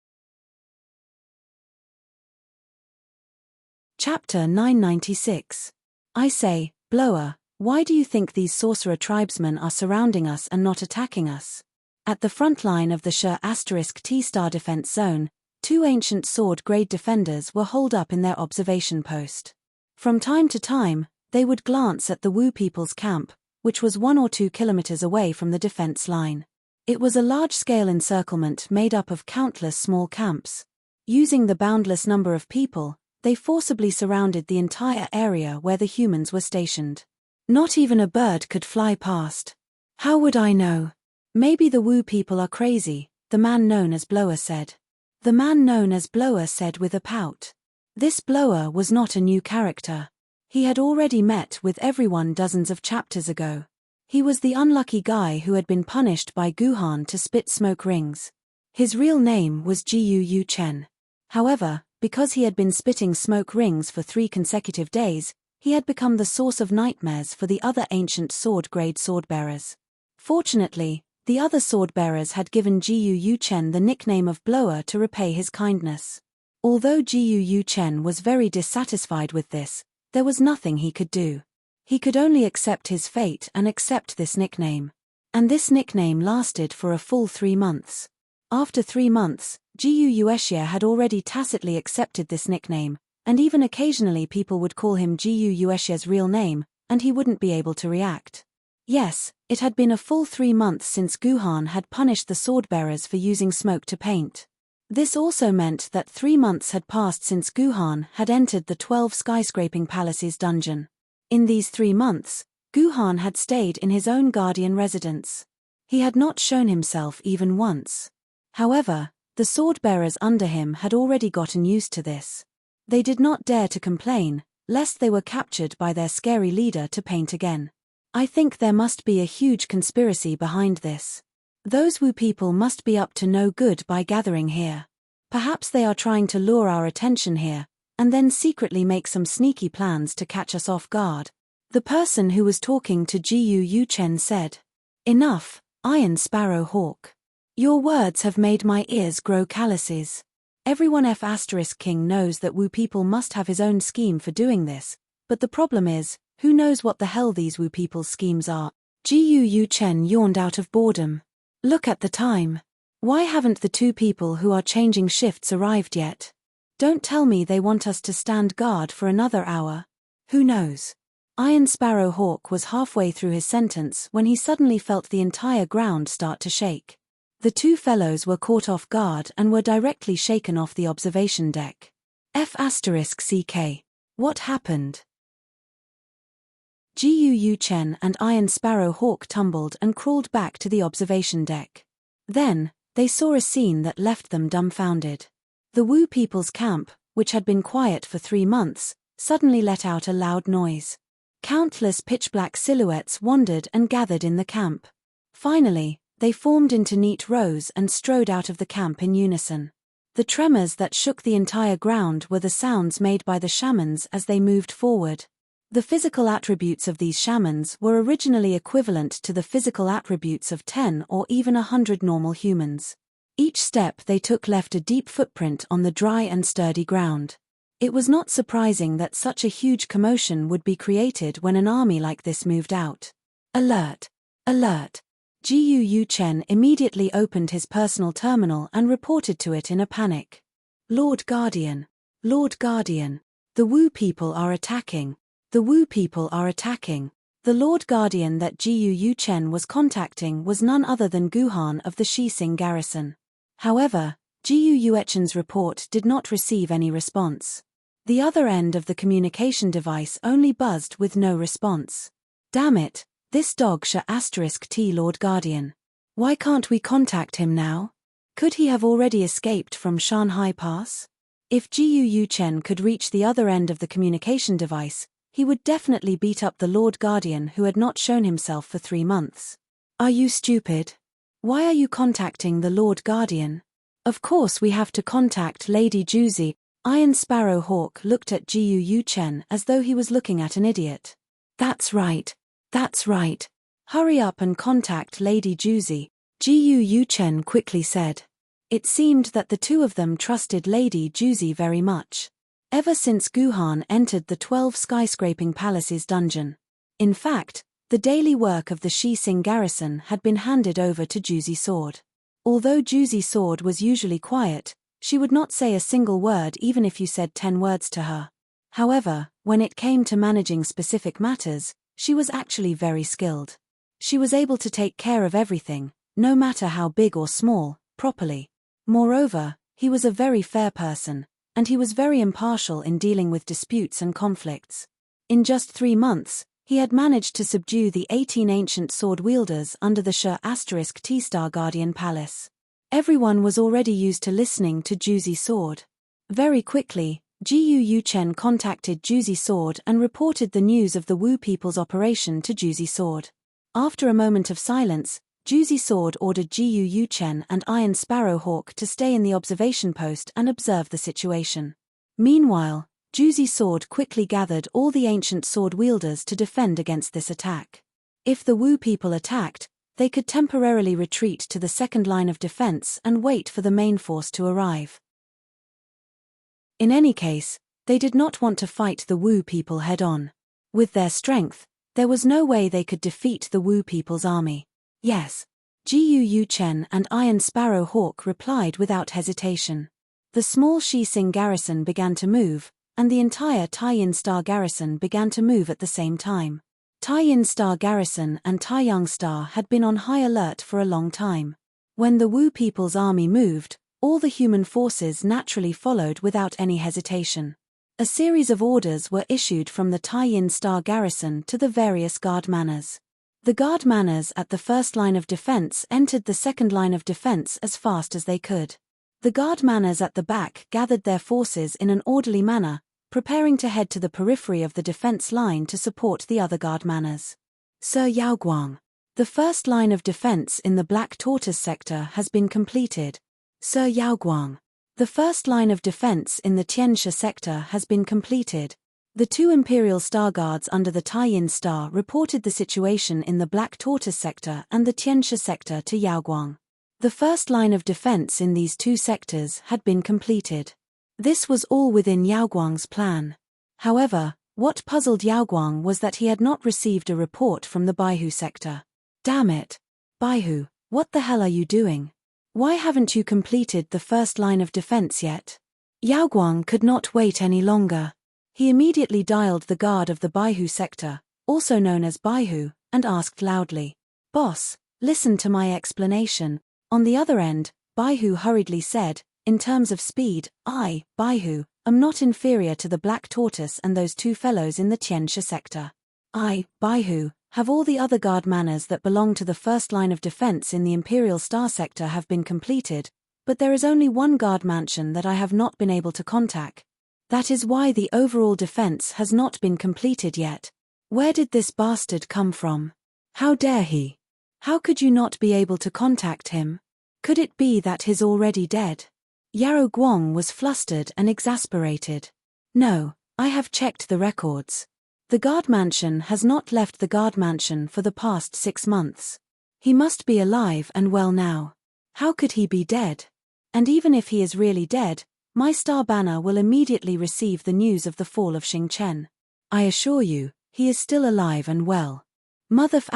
Chapter 996. I say, Blower, why do you think these sorcerer tribesmen are surrounding us and not attacking us? At the front line of the T-star defense zone, two ancient sword-grade defenders were holed up in their observation post. From time to time, they would glance at the Wu people's camp, which was 1 or 2 kilometers away from the defense line. It was a large-scale encirclement made up of countless small camps. Using the boundless number of people, they forcibly surrounded the entire area where the humans were stationed. Not even a bird could fly past. How would I know? Maybe the Wu people are crazy, the man known as Blower said. The man known as Blower said with a pout. This Blower was not a new character. He had already met with everyone dozens of chapters ago. He was the unlucky guy who had been punished by Guhan to spit smoke rings. His real name was Jiyu Yu Chen. However, because he had been spitting smoke rings for 3 consecutive days, he had become the source of nightmares for the other ancient sword-grade swordbearers. Fortunately, the other swordbearers had given Jiyu Yu Chen the nickname of Blower to repay his kindness. Although Jiyu Yu Chen was very dissatisfied with this, there was nothing he could do. He could only accept his fate and accept this nickname. And this nickname lasted for a full 3 months. After 3 months, Jiyu Yueshia had already tacitly accepted this nickname, and even occasionally people would call him Jiyu Yueshia's real name, and he wouldn't be able to react. Yes, it had been a full 3 months since Guhan had punished the swordbearers for using smoke to paint. This also meant that 3 months had passed since Guhan had entered the 12 skyscraping palaces dungeon. In these 3 months, Guhan had stayed in his own guardian residence. He had not shown himself even once. However, the sword-bearers under him had already gotten used to this. They did not dare to complain, lest they were captured by their scary leader to paint again. I think there must be a huge conspiracy behind this. Those Wu people must be up to no good by gathering here. Perhaps they are trying to lure our attention here, and then secretly make some sneaky plans to catch us off guard. The person who was talking to Gu Yuchen said, "Enough, Iron Sparrow Hawk. Your words have made my ears grow calluses. Everyone King knows that Wu people must have his own scheme for doing this, but the problem is, who knows what the hell these Wu people's schemes are?" Gu Yuchen yawned out of boredom. Look at the time. Why haven't the two people who are changing shifts arrived yet? Don't tell me they want us to stand guard for another hour. Who knows? Iron Sparrow Hawk was halfway through his sentence when he suddenly felt the entire ground start to shake. The two fellows were caught off guard and were directly shaken off the observation deck. F***CK. What happened? Gu Yuchen and Iron Sparrow Hawk tumbled and crawled back to the observation deck. Then, they saw a scene that left them dumbfounded. The Wu people's camp, which had been quiet for 3 months, suddenly let out a loud noise. Countless pitch-black silhouettes wandered and gathered in the camp. Finally, they formed into neat rows and strode out of the camp in unison. The tremors that shook the entire ground were the sounds made by the shamans as they moved forward. The physical attributes of these shamans were originally equivalent to the physical attributes of 10 or even 100 normal humans. Each step they took left a deep footprint on the dry and sturdy ground. It was not surprising that such a huge commotion would be created when an army like this moved out. Alert! Alert! Gu Yuchen immediately opened his personal terminal and reported to it in a panic. Lord Guardian! Lord Guardian! The Wu people are attacking! The Wu people are attacking! The Lord Guardian that Gu Yuchen was contacting was none other than Guhan of the Shixing garrison. However, Gu Yuchen's report did not receive any response. The other end of the communication device only buzzed with no response. Damn it, this dog *T Lord Guardian. Why can't we contact him now? Could he have already escaped from Shanhai Pass? If Gu Yuchen could reach the other end of the communication device, he would definitely beat up the Lord Guardian who had not shown himself for 3 months. Are you stupid? Why are you contacting the Lord Guardian? Of course we have to contact Lady Juzi. Iron Sparrow Hawk looked at Gu Yuchen as though he was looking at an idiot. That's right. That's right. Hurry up and contact Lady Juzi, Gu Yuchen quickly said. It seemed that the two of them trusted Lady Juzi very much. Ever since Guhan entered the 12 skyscraping palaces dungeon. In fact, the daily work of the Shixing garrison had been handed over to Juzi Sword. Although Juzi Sword was usually quiet, she would not say a single word even if you said 10 words to her. However, when it came to managing specific matters, she was actually very skilled. She was able to take care of everything, no matter how big or small, properly. Moreover, he was a very fair person, and he was very impartial in dealing with disputes and conflicts. In just 3 months, he had managed to subdue the 18 ancient sword wielders under the *T Star Guardian Palace. Everyone was already used to listening to Juzi Sword. Very quickly, Gu Yuchen contacted Juzi Sword and reported the news of the Wu people's operation to Juzi Sword. After a moment of silence, Juzi Sword ordered Gu Yuchen and Iron Sparrow Hawk to stay in the observation post and observe the situation. Meanwhile, Juzi Sword quickly gathered all the ancient sword wielders to defend against this attack. If the Wu people attacked, they could temporarily retreat to the second line of defense and wait for the main force to arrive. In any case, they did not want to fight the Wu people head-on. With their strength, there was no way they could defeat the Wu people's army. Yes. Gu Yuchen and Iron Sparrow Hawk replied without hesitation. The small Shixing garrison began to move, and the entire Taiyin Star garrison began to move at the same time. Taiyin Star garrison and Taiyang Star had been on high alert for a long time. When the Wu people's army moved, all the human forces naturally followed without any hesitation. A series of orders were issued from the Taiyin Star garrison to the various guard manors. The guard manners at the first line of defense entered the second line of defense as fast as they could. The guard manners at the back gathered their forces in an orderly manner, preparing to head to the periphery of the defense line to support the other guard manners. Sir Yaoguang. The first line of defense in the Black Tortoise sector has been completed. Sir Yaoguang. The first line of defense in the Tianxia sector has been completed. The two Imperial Star Guards under the Taiyin Star reported the situation in the Black Tortoise sector and the Tianxia sector to Yaoguang. The first line of defense in these two sectors had been completed. This was all within Yaoguang's plan. However, what puzzled Yaoguang was that he had not received a report from the Baihu sector. Damn it! Baihu, what the hell are you doing? Why haven't you completed the first line of defense yet? Yaoguang could not wait any longer. He immediately dialed the guard of the Baihu sector, also known as Baihu, and asked loudly, "Boss, listen to my explanation." On the other end, Baihu hurriedly said, "In terms of speed, I, Baihu, am not inferior to the Black Tortoise and those two fellows in the Tianxia sector. I, Baihu, have all the other guard manners that belong to the first line of defense in the Imperial Star sector have been completed, but there is only one guard mansion that I have not been able to contact. That is why the overall defense has not been completed yet. Where did this bastard come from? How dare he? How could you not be able to contact him? Could it be that he's already dead?" Yarrow Guang was flustered and exasperated. "No, I have checked the records. The guard mansion has not left the guard mansion for the past 6 months. He must be alive and well now. How could he be dead? And even if he is really dead, my star banner will immediately receive the news of the fall of Xingchen. I assure you, he is still alive and well." Mother****.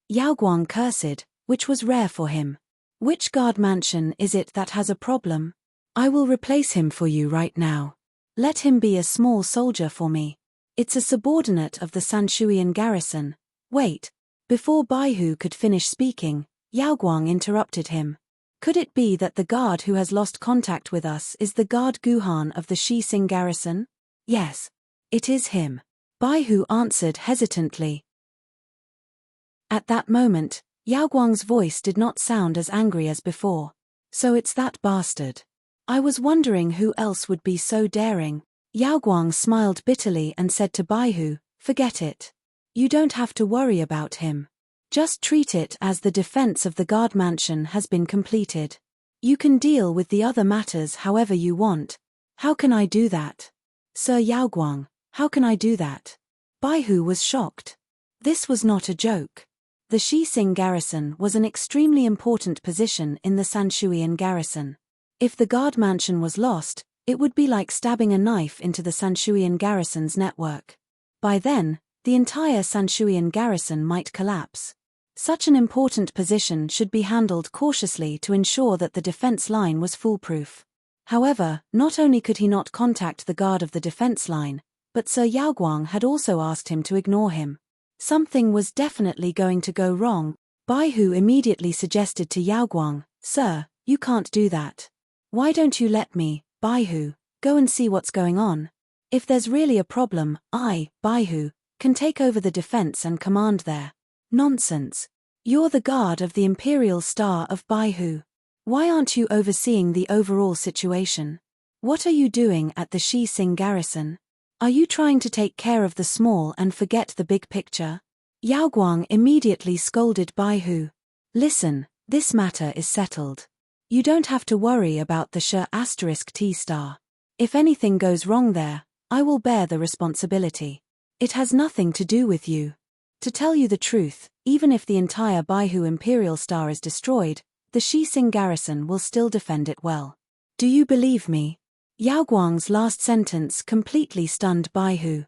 Yaoguang cursed, which was rare for him. "Which guard mansion is it that has a problem? I will replace him for you right now. Let him be a small soldier for me. It's a subordinate of the Sanshuian garrison." Wait. Before Baihu could finish speaking, Yaoguang interrupted him. "Could it be that the guard who has lost contact with us is the guard Guhan of the Shixing garrison?" "Yes. It is him," Baihu answered hesitantly. At that moment, Yaoguang's voice did not sound as angry as before. "So it's that bastard. I was wondering who else would be so daring." Yaoguang smiled bitterly and said to Baihu, "Forget it. You don't have to worry about him. Just treat it as the defense of the guard mansion has been completed. You can deal with the other matters however you want." "How can I do that? Sir Yaoguang, how can I do that?" Baihu was shocked. This was not a joke. The Shixing garrison was an extremely important position in the Sanshuian garrison. If the guard mansion was lost, it would be like stabbing a knife into the Sanshuian garrison's network. By then, the entire Sanshuian garrison might collapse. Such an important position should be handled cautiously to ensure that the defense line was foolproof. However, not only could he not contact the guard of the defense line, but Sir Yaoguang had also asked him to ignore him. Something was definitely going to go wrong. Baihu immediately suggested to Yaoguang, "Sir, you can't do that. Why don't you let me, Baihu, go and see what's going on? If there's really a problem, I, Baihu, can take over the defense and command there." "Nonsense. You're the guard of the Imperial Star of Baihu. Why aren't you overseeing the overall situation? What are you doing at the Shixing garrison? Are you trying to take care of the small and forget the big picture?" Yaoguang immediately scolded Baihu. "Listen, this matter is settled. You don't have to worry about the Sh**T star. If anything goes wrong there, I will bear the responsibility. It has nothing to do with you. To tell you the truth, even if the entire Baihu Imperial Star is destroyed, the Shixing garrison will still defend it well. Do you believe me?" Yaoguang's last sentence completely stunned Baihu.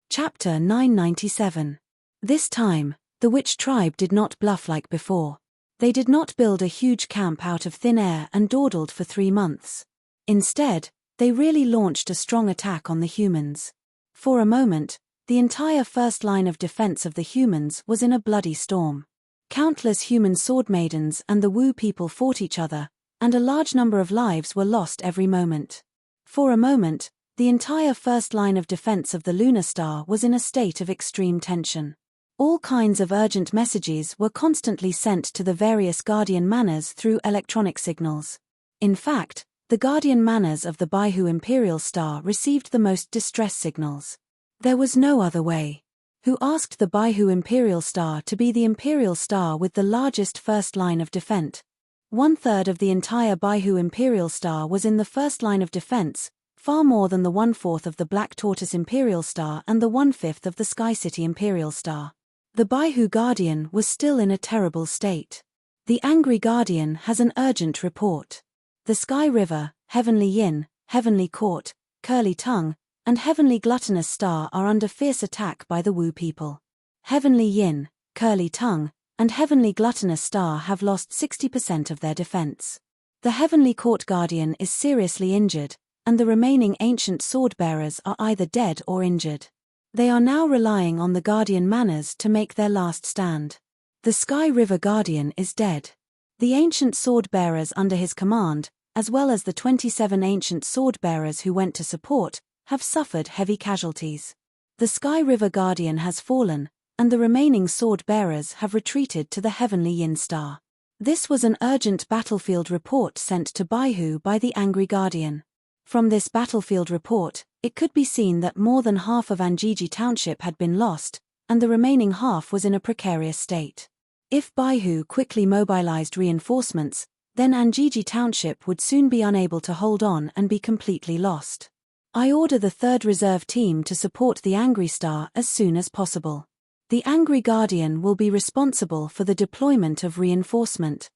Chapter 997. This time, the witch tribe did not bluff like before. They did not build a huge camp out of thin air and dawdled for 3 months. Instead, they really launched a strong attack on the humans. For a moment, the entire first line of defense of the humans was in a bloody storm. Countless human sword maidens and the Wu people fought each other, and a large number of lives were lost every moment. For a moment, The entire first line of defense of the lunar star was in a state of extreme tension. All kinds of urgent messages were constantly sent to the various guardian manners through electronic signals. In fact, the guardian manners of the Baihu Imperial Star received the most distress signals. There was no other way. Who asked the Baihu Imperial Star to be the Imperial Star with the largest first line of defense? 1/3 of the entire Baihu Imperial Star was in the first line of defense, far more than the 1/4 of the Black Tortoise Imperial Star and the 1/5 of the Sky City Imperial Star. The Baihu Guardian was still in a terrible state. The angry Guardian has an urgent report. The Sky River, Heavenly Yin, Heavenly Court, Curly Tongue, and Heavenly Gluttonous Star are under fierce attack by the Wu people. Heavenly Yin, Curly Tongue, and Heavenly Gluttonous Star have lost 60% of their defense. The Heavenly Court Guardian is seriously injured, and the remaining ancient sword-bearers are either dead or injured. They are now relying on the Guardian manners to make their last stand. The Sky River Guardian is dead. The ancient sword-bearers under his command, as well as the 27 ancient sword-bearers who went to support, have suffered heavy casualties. The Sky River Guardian has fallen, and the remaining sword-bearers have retreated to the Heavenly Yin Star. This was an urgent battlefield report sent to Baihu by the angry Guardian. From this battlefield report, it could be seen that more than half of Anjiji Township had been lost, and the remaining half was in a precarious state. If Baihu quickly mobilized reinforcements, then Anjiji Township would soon be unable to hold on and be completely lost. I order the 3rd Reserve Team to support the Angry Star as soon as possible. The Angry Guardian will be responsible for the deployment of reinforcement.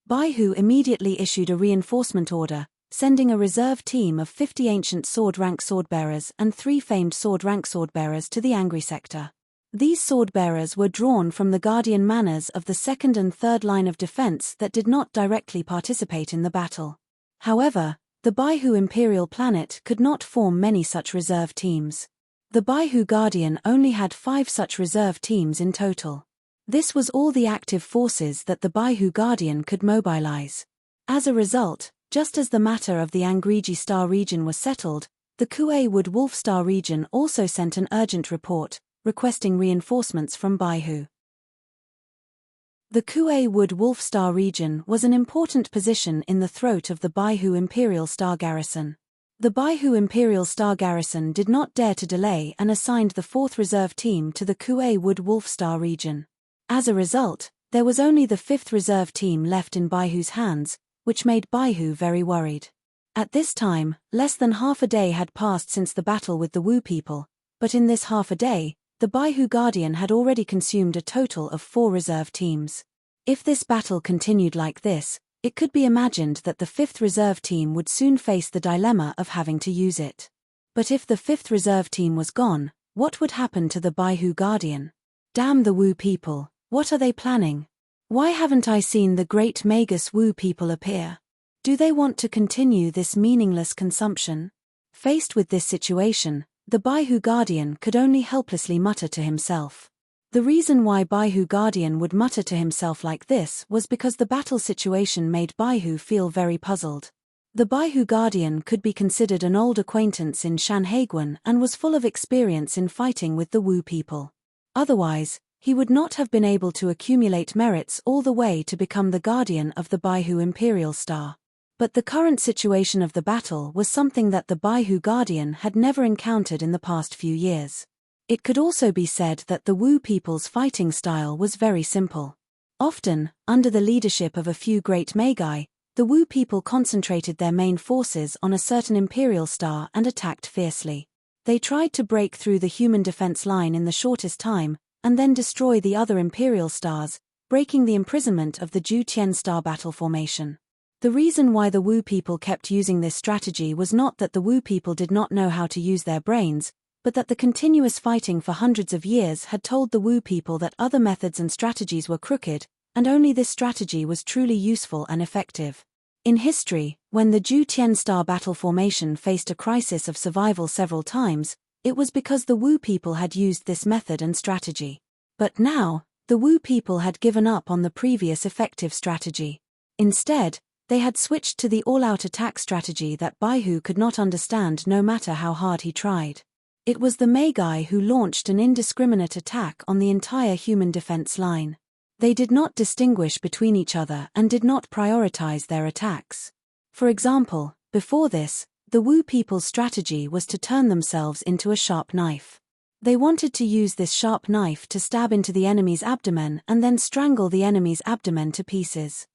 Baihu immediately issued a reinforcement order, sending a reserve team of 50 ancient sword rank swordbearers and 3 famed sword rank swordbearers to the Angry sector. These swordbearers were drawn from the Guardian manners of the 2nd and 3rd line of defense that did not directly participate in the battle. However, the Baihu Imperial Planet could not form many such reserve teams. The Baihu Guardian only had 5 such reserve teams in total. This was all the active forces that the Baihu Guardian could mobilize. As a result, just as the matter of the Angriji Star region was settled, the Kuei Wood Wolf Star region also sent an urgent report, requesting reinforcements from Baihu. The Kuei Wood Wolf Star region was an important position in the throat of the Baihu Imperial Star garrison. The Baihu Imperial Star garrison did not dare to delay and assigned the 4th Reserve Team to the Kuei Wood Wolf Star region. As a result, there was only the 5th Reserve Team left in Baihu's hands, which made Baihu very worried. At this time, less than half a day had passed since the battle with the Wu people, but in this half a day, the Baihu Guardian had already consumed a total of 4 reserve teams. If this battle continued like this, it could be imagined that the 5th Reserve Team would soon face the dilemma of having to use it. But if the 5th Reserve Team was gone, what would happen to the Baihu Guardian? Damn the Wu people, what are they planning? Why haven't I seen the great Magus Wu people appear? Do they want to continue this meaningless consumption? Faced with this situation, the Baihu Guardian could only helplessly mutter to himself. The reason why Baihu Guardian would mutter to himself like this was because the battle situation made Baihu feel very puzzled. The Baihu Guardian could be considered an old acquaintance in Shanhaiguan and was full of experience in fighting with the Wu people. Otherwise, he would not have been able to accumulate merits all the way to become the guardian of the Baihu Imperial Star. But the current situation of the battle was something that the Baihu Guardian had never encountered in the past few years. It could also be said that the Wu people's fighting style was very simple. Often, under the leadership of a few great Magi, the Wu people concentrated their main forces on a certain Imperial Star and attacked fiercely. They tried to break through the human defense line in the shortest time, and then destroy the other Imperial Stars, breaking the imprisonment of the Ju Tian Star battle formation. The reason why the Wu people kept using this strategy was not that the Wu people did not know how to use their brains, but that the continuous fighting for hundreds of years had told the Wu people that other methods and strategies were crooked, and only this strategy was truly useful and effective. In history, when the Ju Tian Star battle formation faced a crisis of survival several times, it was because the Wu people had used this method and strategy. But now, the Wu people had given up on the previous effective strategy. Instead, They had switched to the all-out attack strategy that Baihu could not understand no matter how hard he tried. It was the Magi who launched an indiscriminate attack on the entire human defense line. They did not distinguish between each other and did not prioritize their attacks. For example, before this, the Wu people's strategy was to turn themselves into a sharp knife. They wanted to use this sharp knife to stab into the enemy's abdomen and then strangle the enemy's abdomen to pieces.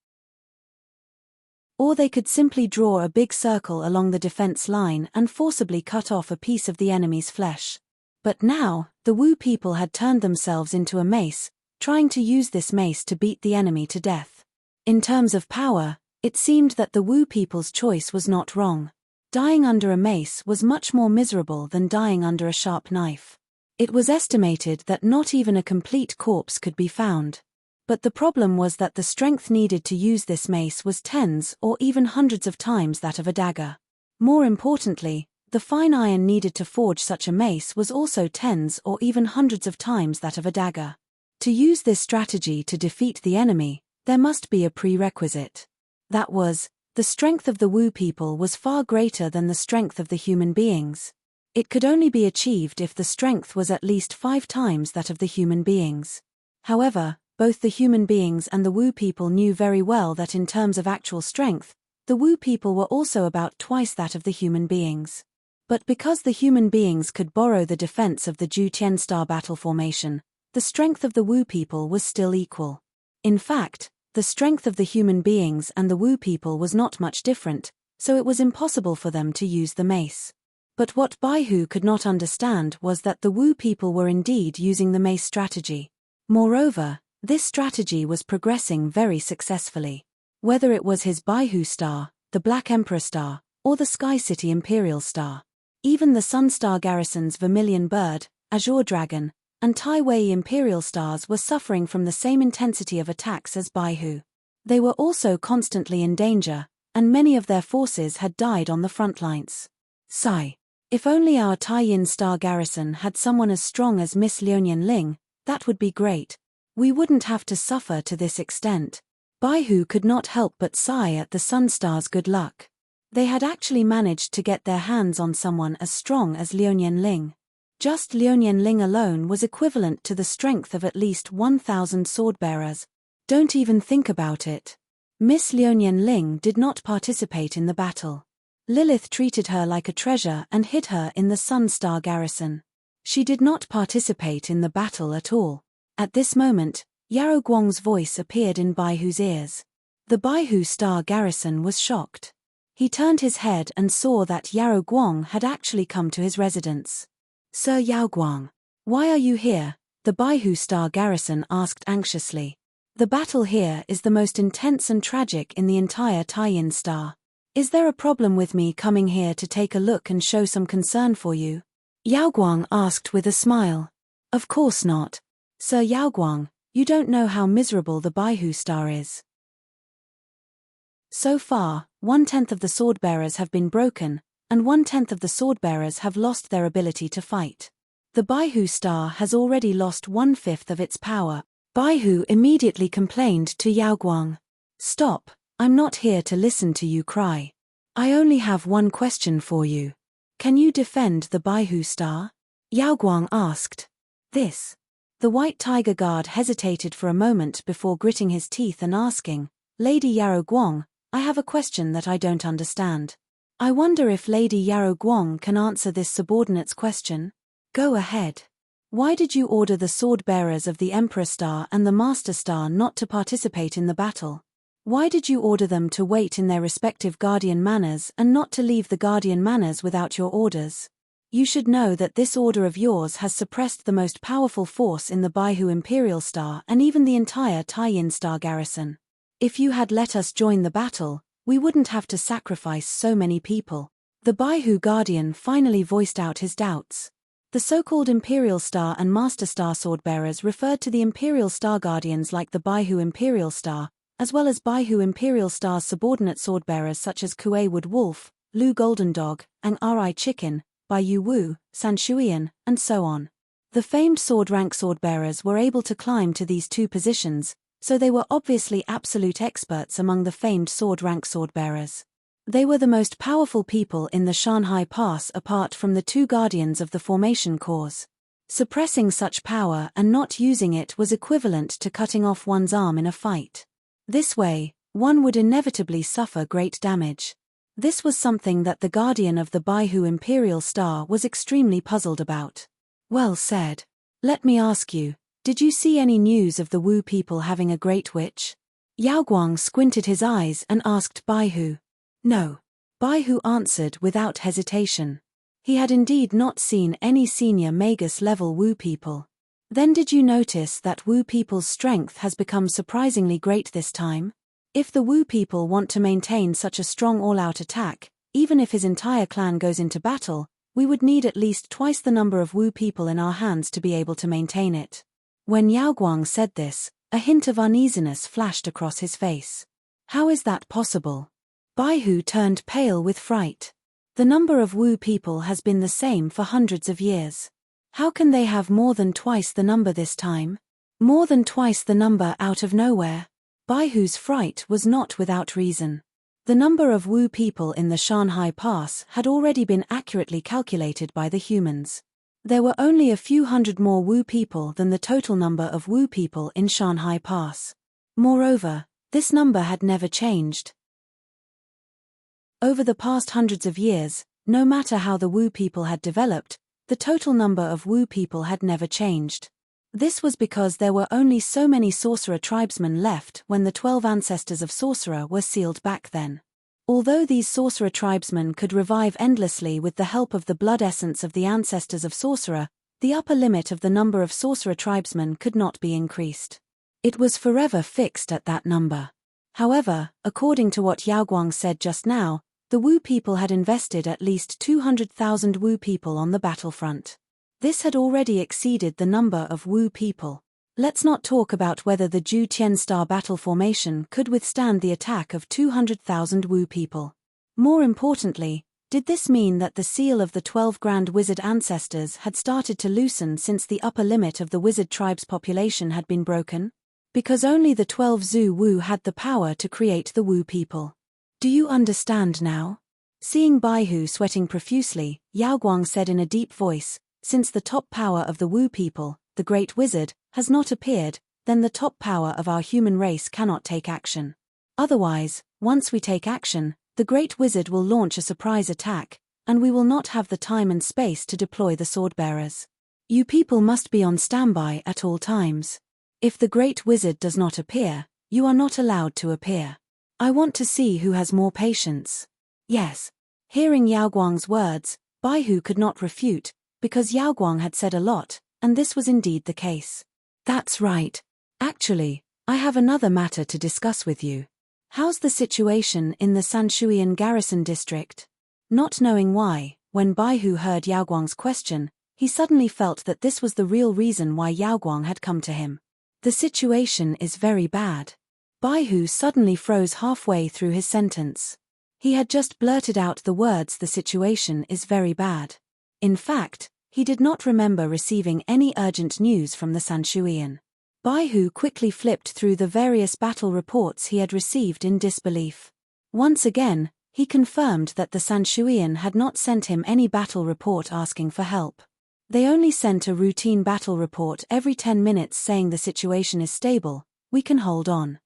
Or they could simply draw a big circle along the defense line and forcibly cut off a piece of the enemy's flesh. But now, the Wu people had turned themselves into a mace, trying to use this mace to beat the enemy to death. In terms of power, it seemed that the Wu people's choice was not wrong. Dying under a mace was much more miserable than dying under a sharp knife. It was estimated that not even a complete corpse could be found. But the problem was that the strength needed to use this mace was tens or even hundreds of times that of a dagger. More importantly, the fine iron needed to forge such a mace was also tens or even hundreds of times that of a dagger. To use this strategy to defeat the enemy, there must be a prerequisite. That was, the strength of the Wu people was far greater than the strength of the human beings. It could only be achieved if the strength was at least 5 times that of the human beings. However, both the human beings and the Wu people knew very well that in terms of actual strength, the Wu people were also about twice that of the human beings. But because the human beings could borrow the defense of the Ju-Tian star battle formation, the strength of the Wu people was still equal. In fact, the strength of the human beings and the Wu people was not much different, so it was impossible for them to use the mace. But what Baihu could not understand was that the Wu people were indeed using the mace strategy. Moreover, this strategy was progressing very successfully. Whether it was his Baihu star, the Black Emperor star, or the Sky City Imperial star. Even the Sun Star Garrison's Vermilion Bird, Azure Dragon, and Tai Wei Imperial stars were suffering from the same intensity of attacks as Baihu. They were also constantly in danger, and many of their forces had died on the front lines. Sigh. If only our Taiyin Star Garrison had someone as strong as Miss Liunian Ling, that would be great. We wouldn't have to suffer to this extent. Baihu could not help but sigh at the Sun Star's good luck. They had actually managed to get their hands on someone as strong as Liunian Ling. Just Liunian Ling alone was equivalent to the strength of at least 1,000 swordbearers. Don't even think about it. Miss Liunian Ling did not participate in the battle. Lilith treated her like a treasure and hid her in the Sun Star Garrison. She did not participate in the battle at all. At this moment, Yarrow Guang's voice appeared in Baihu's ears. The Baihu Star Garrison was shocked. He turned his head and saw that Yarrow Guang had actually come to his residence. Sir Yao Guang, why are you here? The Baihu Star Garrison asked anxiously. The battle here is the most intense and tragic in the entire Taiyin Star. Is there a problem with me coming here to take a look and show some concern for you? Yao Guang asked with a smile. Of course not. Sir Yao Guang, you don't know how miserable the Baihu Star is. So far, 1/10 of the swordbearers have been broken, and 1/10 of the swordbearers have lost their ability to fight. The Baihu Star has already lost 1/5 of its power. Baihu immediately complained to Yao Guang. Stop, I'm not here to listen to you cry. I only have one question for you. Can you defend the Baihu Star? Yao Guang asked. This. The White Tiger Guard hesitated for a moment before gritting his teeth and asking, Lady Yarrow Guang, I have a question that I don't understand. I wonder if Lady Yarrow Guang can answer this subordinate's question? Go ahead. Why did you order the sword bearers of the Emperor Star and the Master Star not to participate in the battle? Why did you order them to wait in their respective Guardian Manors and not to leave the Guardian Manors without your orders? You should know that this order of yours has suppressed the most powerful force in the Baihu Imperial Star and even the entire Taiyin Star Garrison. If you had let us join the battle, we wouldn't have to sacrifice so many people. The Baihu Guardian finally voiced out his doubts. The so-called Imperial Star and Master Star swordbearers referred to the Imperial Star Guardians like the Baihu Imperial Star, as well as Baihu Imperial Star's subordinate swordbearers such as Kuei Wood Wolf, Lu Golden Dog, Ang Ri Chicken, Baiyu Wu, San Shuian, and so on. The famed sword rank swordbearers were able to climb to these two positions, so they were obviously absolute experts among the famed sword-rank sword-bearers. They were the most powerful people in the Shanhai Pass apart from the two guardians of the formation cores. Suppressing such power and not using it was equivalent to cutting off one's arm in a fight. This way, one would inevitably suffer great damage. This was something that the guardian of the Baihu Imperial Star was extremely puzzled about. Well said. Let me ask you, did you see any news of the Wu people having a great witch? Yao Guang squinted his eyes and asked Baihu. No. Baihu answered without hesitation. He had indeed not seen any senior Magus-level Wu people. Then did you notice that Wu people's strength has become surprisingly great this time? If the Wu people want to maintain such a strong all-out attack, even if his entire clan goes into battle, we would need at least twice the number of Wu people in our hands to be able to maintain it. When Yao Guang said this, a hint of uneasiness flashed across his face. How is that possible? Baihu turned pale with fright. The number of Wu people has been the same for hundreds of years. How can they have more than twice the number this time? More than twice the number out of nowhere? Baihu's fright was not without reason. The number of Wu people in the Shanhai Pass had already been accurately calculated by the humans. There were only a few hundred more Wu people than the total number of Wu people in Shanhai Pass. Moreover, this number had never changed. Over the past hundreds of years, no matter how the Wu people had developed, the total number of Wu people had never changed. This was because there were only so many sorcerer tribesmen left when the 12 ancestors of sorcerer were sealed back then. Although these sorcerer tribesmen could revive endlessly with the help of the blood essence of the ancestors of sorcerer, the upper limit of the number of sorcerer tribesmen could not be increased. It was forever fixed at that number. However, according to what Yao Guang said just now, the Wu people had invested at least 200,000 Wu people on the battlefront. This had already exceeded the number of Wu people. Let's not talk about whether the Ju Tian Star battle formation could withstand the attack of 200,000 Wu people. More importantly, did this mean that the seal of the 12 Grand Wizard ancestors had started to loosen since the upper limit of the wizard tribe's population had been broken? Because only the 12 Zhu Wu had the power to create the Wu people. Do you understand now? Seeing Baihu sweating profusely, Yao Guang said in a deep voice, since the top power of the Wu people, the Great Wizard, has not appeared, then the top power of our human race cannot take action. Otherwise, once we take action, the Great Wizard will launch a surprise attack, and we will not have the time and space to deploy the sword-bearers. You people must be on standby at all times. If the Great Wizard does not appear, you are not allowed to appear. I want to see who has more patience. Yes. Hearing Yao Guang's words, Baihu could not refute, because Yao Guang had said a lot, and this was indeed the case. That's right. Actually, I have another matter to discuss with you. How's the situation in the Sanshuian garrison district? Not knowing why, when Baihu heard Yao Guang's question, he suddenly felt that this was the real reason why Yao Guang had come to him. The situation is very bad. Baihu suddenly froze halfway through his sentence. He had just blurted out the words "the situation is very bad." In fact, he did not remember receiving any urgent news from the Sanshuian. Baihu quickly flipped through the various battle reports he had received in disbelief. Once again, he confirmed that the Sanshuian had not sent him any battle report asking for help. They only sent a routine battle report every 10 minutes saying the situation is stable, we can hold on.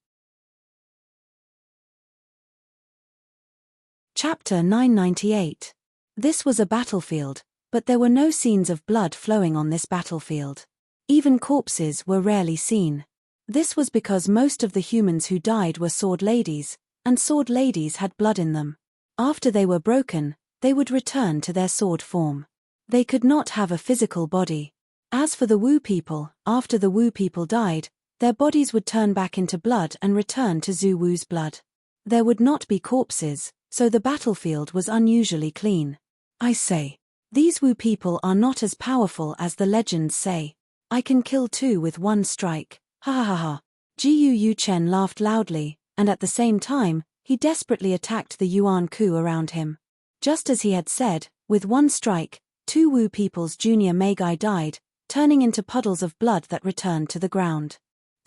Chapter 998. This was a battlefield, but there were no scenes of blood flowing on this battlefield. Even corpses were rarely seen. This was because most of the humans who died were sword ladies, and sword ladies had blood in them. After they were broken, they would return to their sword form. They could not have a physical body. As for the Wu people, after the Wu people died, their bodies would turn back into blood and return to Zhu Wu's blood. There would not be corpses, so the battlefield was unusually clean. I say, these Wu people are not as powerful as the legends say. I can kill two with one strike. Ha ha ha ha. Jiu Yuchen laughed loudly, and at the same time, he desperately attacked the Yuan Ku around him. Just as he had said, with one strike, two Wu people's junior Magi died, turning into puddles of blood that returned to the ground.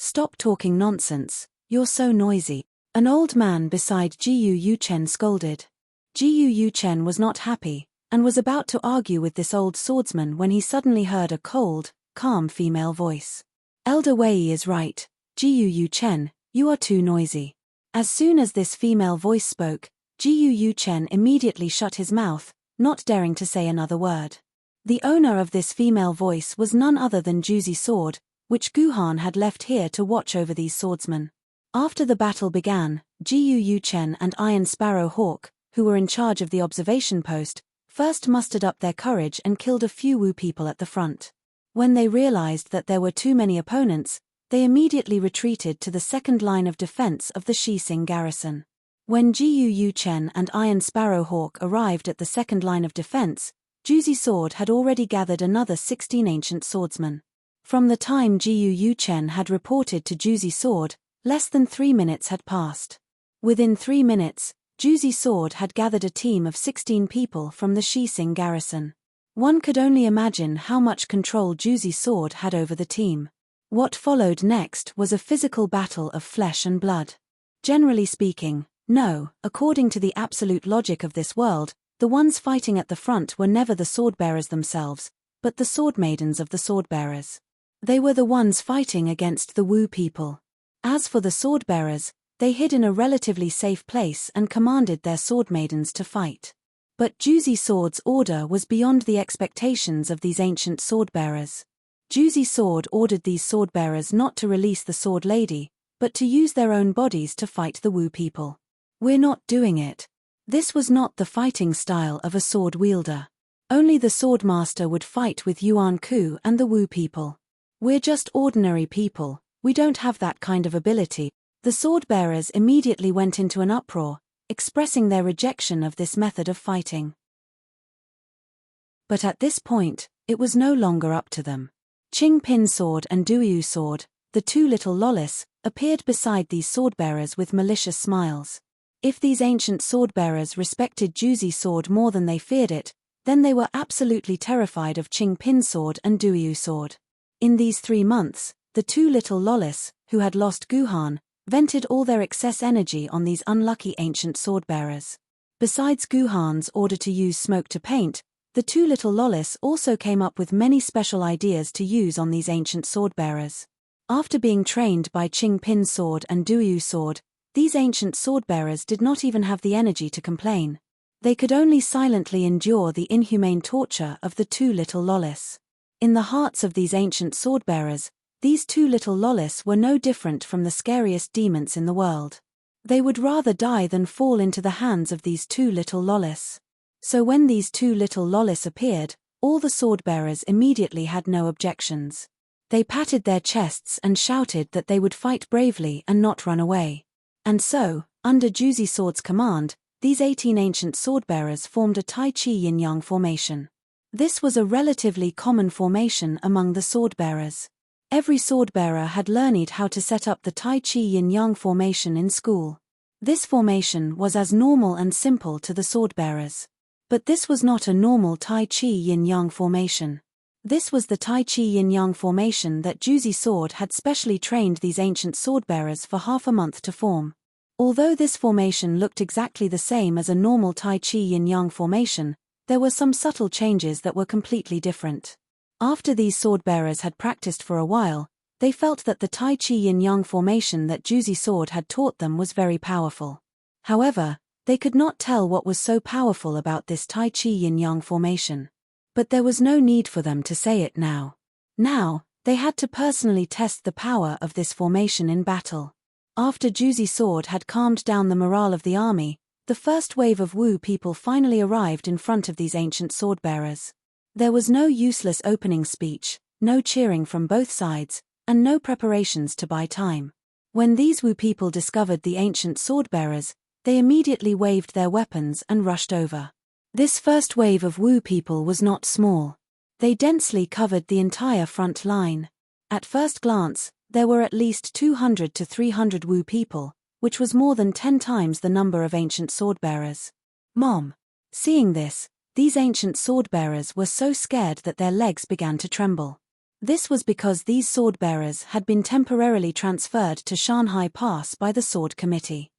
"Stop talking nonsense, you're so noisy," an old man beside Gu Yuchen scolded. Gu Yuchen was not happy, and was about to argue with this old swordsman when he suddenly heard a cold, calm female voice. "Elder Wei is right, Gu Yuchen, you are too noisy." As soon as this female voice spoke, Gu Yuchen immediately shut his mouth, not daring to say another word. The owner of this female voice was none other than Juzi Sword, which Guhan had left here to watch over these swordsmen. After the battle began, Gu Yuchen and Iron Sparrow Hawk, who were in charge of the observation post, first mustered up their courage and killed a few Wu people at the front. When they realized that there were too many opponents, they immediately retreated to the second line of defense of the Shixing garrison. When Gu Yuchen and Iron Sparrow Hawk arrived at the second line of defense, Juzi Sword had already gathered another 16 ancient swordsmen. From the time Gu Yuchen had reported to Juzi Sword, less than 3 minutes had passed. Within 3 minutes, Juzi Sword had gathered a team of 16 people from the Shixing garrison. One could only imagine how much control Juzi Sword had over the team. What followed next was a physical battle of flesh and blood. Generally speaking, no, according to the absolute logic of this world, the ones fighting at the front were never the swordbearers themselves, but the sword maidens of the swordbearers. They were the ones fighting against the Wu people. As for the swordbearers, they hid in a relatively safe place and commanded their sword maidens to fight. But Juzi Sword's order was beyond the expectations of these ancient swordbearers. Juzi Sword ordered these swordbearers not to release the sword lady, but to use their own bodies to fight the Wu people. "We're not doing it." This was not the fighting style of a sword wielder. Only the swordmaster would fight with Yuan Ku and the Wu people. "We're just ordinary people, we don't have that kind of ability." The swordbearers immediately went into an uproar, expressing their rejection of this method of fighting. But at this point, it was no longer up to them. Qing Pin Sword and Duyu Sword, the two little lollis, appeared beside these swordbearers with malicious smiles. If these ancient swordbearers respected Juzi Sword more than they feared it, then they were absolutely terrified of Qing Pin Sword and Duyu Sword. In these 3 months, the two little lollis, who had lost Guhan, vented all their excess energy on these unlucky ancient swordbearers. Besides Guhan's order to use smoke to paint, the two little lollis also came up with many special ideas to use on these ancient swordbearers. After being trained by Qing Pin Sword and Duyu Sword, these ancient swordbearers did not even have the energy to complain. They could only silently endure the inhumane torture of the two little lollis. In the hearts of these ancient swordbearers, these two little lollis were no different from the scariest demons in the world. They would rather die than fall into the hands of these two little lollis. So when these two little lollis appeared, all the swordbearers immediately had no objections. They patted their chests and shouted that they would fight bravely and not run away. And so, under Juzi Sword's command, these 18 ancient swordbearers formed a Tai Chi Yin-Yang formation. This was a relatively common formation among the swordbearers. Every swordbearer had learned how to set up the Tai Chi Yin-Yang formation in school. This formation was as normal and simple to the swordbearers. But this was not a normal Tai Chi Yin-Yang formation. This was the Tai Chi Yin-Yang formation that Juzi Sword had specially trained these ancient swordbearers for half a month to form. Although this formation looked exactly the same as a normal Tai Chi Yin-Yang formation, there were some subtle changes that were completely different. After these swordbearers had practiced for a while, they felt that the Tai Chi Yin-Yang formation that Juzi Sword had taught them was very powerful. However, they could not tell what was so powerful about this Tai Chi Yin-Yang formation. But there was no need for them to say it now. Now, they had to personally test the power of this formation in battle. After Juzi Sword had calmed down the morale of the army, the first wave of Wu people finally arrived in front of these ancient swordbearers. There was no useless opening speech, no cheering from both sides, and no preparations to buy time. When these Wu people discovered the ancient swordbearers, they immediately waved their weapons and rushed over. This first wave of Wu people was not small. They densely covered the entire front line. At first glance, there were at least 200 to 300 Wu people, which was more than 10 times the number of ancient swordbearers. Mom! Seeing this, these ancient swordbearers were so scared that their legs began to tremble. This was because these sword-bearers had been temporarily transferred to Shanghai Pass by the Sword Committee.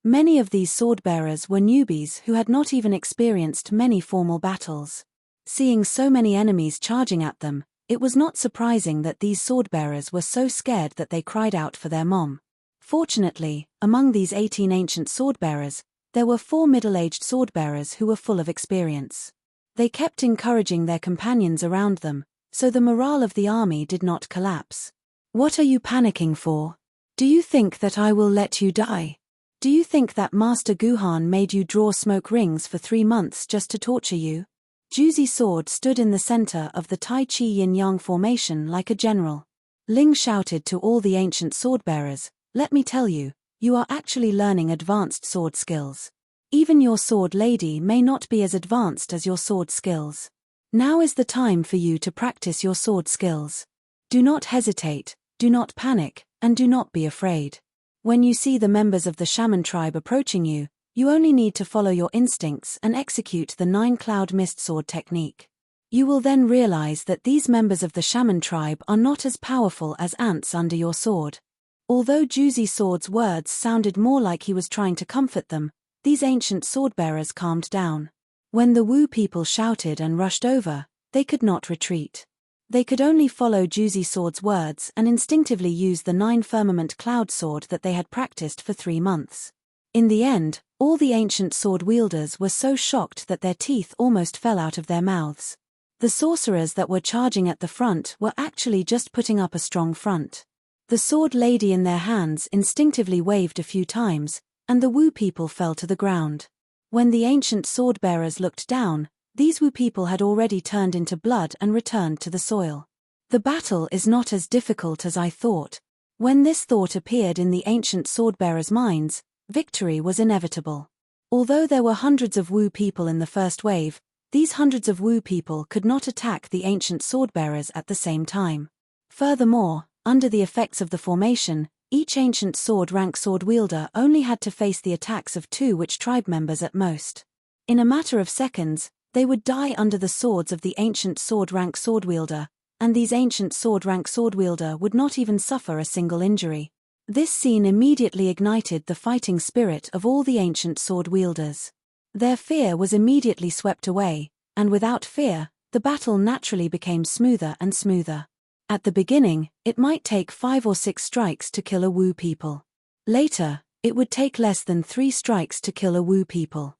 Many of these sword-bearers were newbies who had not even experienced many formal battles. Seeing so many enemies charging at them, it was not surprising that these sword-bearers were so scared that they cried out for their mom. Fortunately, among these 18 ancient sword-bearers, there were 4 middle-aged sword-bearers who were full of experience. They kept encouraging their companions around them, so the morale of the army did not collapse. What are you panicking for? Do you think that I will let you die? Do you think that Master Guhan made you draw smoke rings for 3 months just to torture you? Juzi Sword stood in the center of the Tai Chi Yin-Yang formation like a general. Ling shouted to all the ancient sword-bearers, "Let me tell you, you are actually learning advanced sword skills. Even your sword lady may not be as advanced as your sword skills. Now is the time for you to practice your sword skills. Do not hesitate, do not panic, and do not be afraid. When you see the members of the shaman tribe approaching you, you only need to follow your instincts and execute the 9-cloud mist sword technique. You will then realize that these members of the shaman tribe are not as powerful as ants under your sword." Although Juzi Sword's words sounded more like he was trying to comfort them, these ancient sword-bearers calmed down. When the Wu people shouted and rushed over, they could not retreat. They could only follow Juzi Sword's words and instinctively use the 9-firmament cloud sword that they had practiced for 3 months. In the end, all the ancient sword wielders were so shocked that their teeth almost fell out of their mouths. The sorcerers that were charging at the front were actually just putting up a strong front. The sword lady in their hands instinctively waved a few times, and the Wu people fell to the ground. When the ancient sword-bearers looked down, these Wu people had already turned into blood and returned to the soil. The battle is not as difficult as I thought. When this thought appeared in the ancient sword-bearers' minds, victory was inevitable. Although there were hundreds of Wu people in the first wave, these hundreds of Wu people could not attack the ancient sword-bearers at the same time. Furthermore, under the effects of the formation, each ancient sword-rank sword wielder only had to face the attacks of 2 witch tribe members at most. In a matter of seconds, they would die under the swords of the ancient sword-rank sword wielder, and these ancient sword-rank sword wielder would not even suffer a single injury. This scene immediately ignited the fighting spirit of all the ancient sword wielders. Their fear was immediately swept away, and without fear, the battle naturally became smoother and smoother. At the beginning, it might take 5 or 6 strikes to kill a Wu people. Later, it would take less than 3 strikes to kill a Wu people.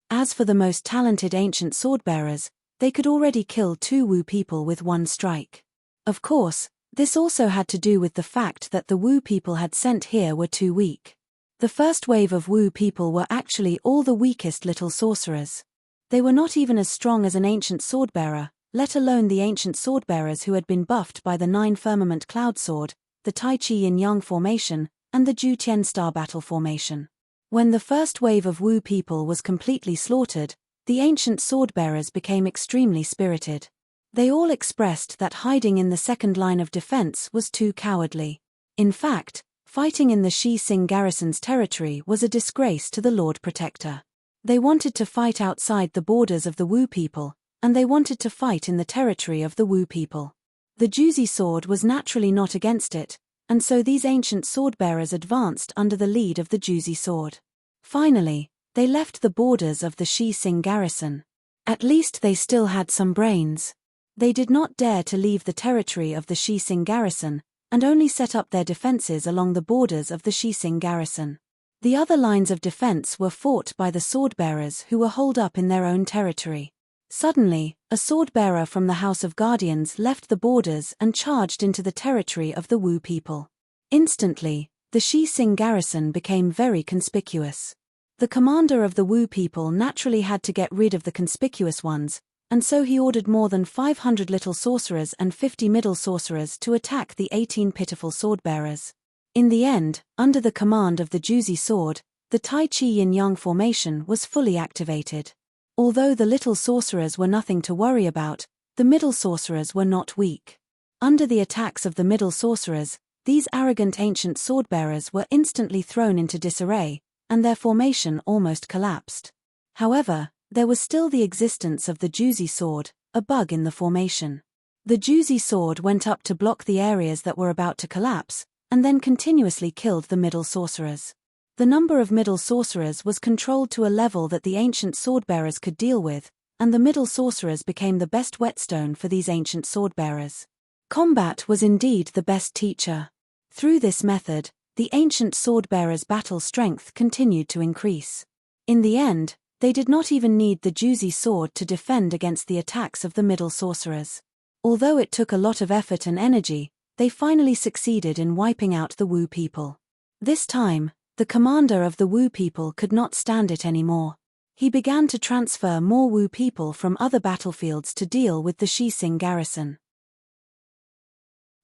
As for the most talented ancient sword-bearers, they could already kill 2 Wu people with 1 strike. Of course, this also had to do with the fact that the Wu people had sent here were too weak. The first wave of Wu people were actually all the weakest little sorcerers. They were not even as strong as an ancient sword-bearer, let alone the ancient sword-bearers who had been buffed by the 9-firmament cloud sword, the Tai Chi Yin-Yang formation, and the Ju Tian Star battle formation. When the first wave of Wu people was completely slaughtered, the ancient sword-bearers became extremely spirited. They all expressed that hiding in the second line of defense was too cowardly. In fact, fighting in the Shi Sing garrison's territory was a disgrace to the Lord Protector. They wanted to fight outside the borders of the Wu people, and they wanted to fight in the territory of the Wu people. The Juzi sword was naturally not against it, and so these ancient sword-bearers advanced under the lead of the Juzi sword. Finally, they left the borders of the Shi Sing garrison. At least they still had some brains. They did not dare to leave the territory of the Shi Sing garrison, and only set up their defenses along the borders of the Shi Sing garrison. The other lines of defense were fought by the sword-bearers who were holed up in their own territory. Suddenly, a sword-bearer from the House of Guardians left the borders and charged into the territory of the Wu people. Instantly, the Shi Sing garrison became very conspicuous. The commander of the Wu people naturally had to get rid of the conspicuous ones, and so he ordered more than 500 little sorcerers and 50 middle sorcerers to attack the 18 pitiful sword-bearers. In the end, under the command of the Juzi sword, the Tai Chi Yin-Yang formation was fully activated. Although the little sorcerers were nothing to worry about, the middle sorcerers were not weak. Under the attacks of the middle sorcerers, these arrogant ancient sword-bearers were instantly thrown into disarray, and their formation almost collapsed. However, There was still the existence of the Juzi sword, a bug in the formation. The Juzi sword went up to block the areas that were about to collapse, and then continuously killed the middle sorcerers. The number of middle sorcerers was controlled to a level that the ancient swordbearers could deal with, and the middle sorcerers became the best whetstone for these ancient swordbearers. Combat was indeed the best teacher. Through this method, the ancient swordbearers' battle strength continued to increase. In the end, they did not even need the Juzi sword to defend against the attacks of the middle sorcerers. Although it took a lot of effort and energy, they finally succeeded in wiping out the Wu people. This time, the commander of the Wu people could not stand it anymore. He began to transfer more Wu people from other battlefields to deal with the Shixing garrison.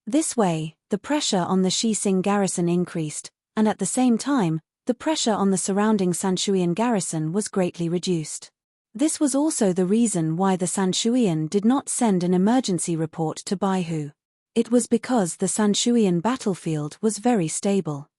This way, the pressure on the Shixing garrison increased, and at the same time, the pressure on the surrounding Sanshuian garrison was greatly reduced. This was also the reason why the Sanshuian did not send an emergency report to Baihu. It was because the Sanshuian battlefield was very stable.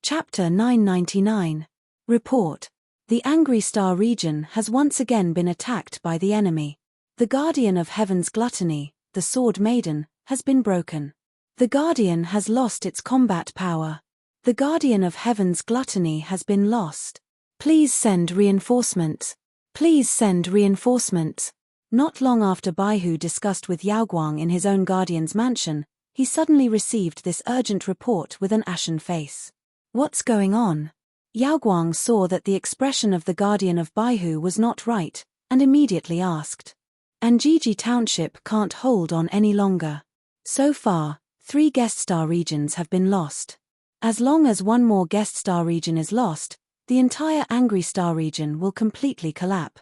Chapter 999. Report. The Angry Star region has once again been attacked by the enemy. The Guardian of Heaven's Gluttony, the Sword Maiden, has been broken. The Guardian has lost its combat power. The Guardian of Heaven's Gluttony has been lost. Please send reinforcements. Please send reinforcements. Not long after Baihu discussed with Yaoguang in his own Guardian's mansion, he suddenly received this urgent report with an ashen face. What's going on? Yaoguang saw that the expression of the Guardian of Baihu was not right, and immediately asked. Anjiji Township can't hold on any longer. So far, 3 guest star regions have been lost. As long as one more guest star region is lost, the entire Angry Star region will completely collapse.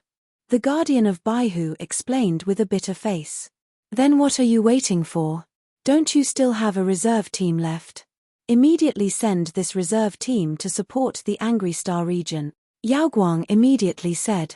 The Guardian of Baihu explained with a bitter face. Then what are you waiting for? Don't you still have a reserve team left? Immediately send this reserve team to support the Angry Star region. Yaoguang immediately said.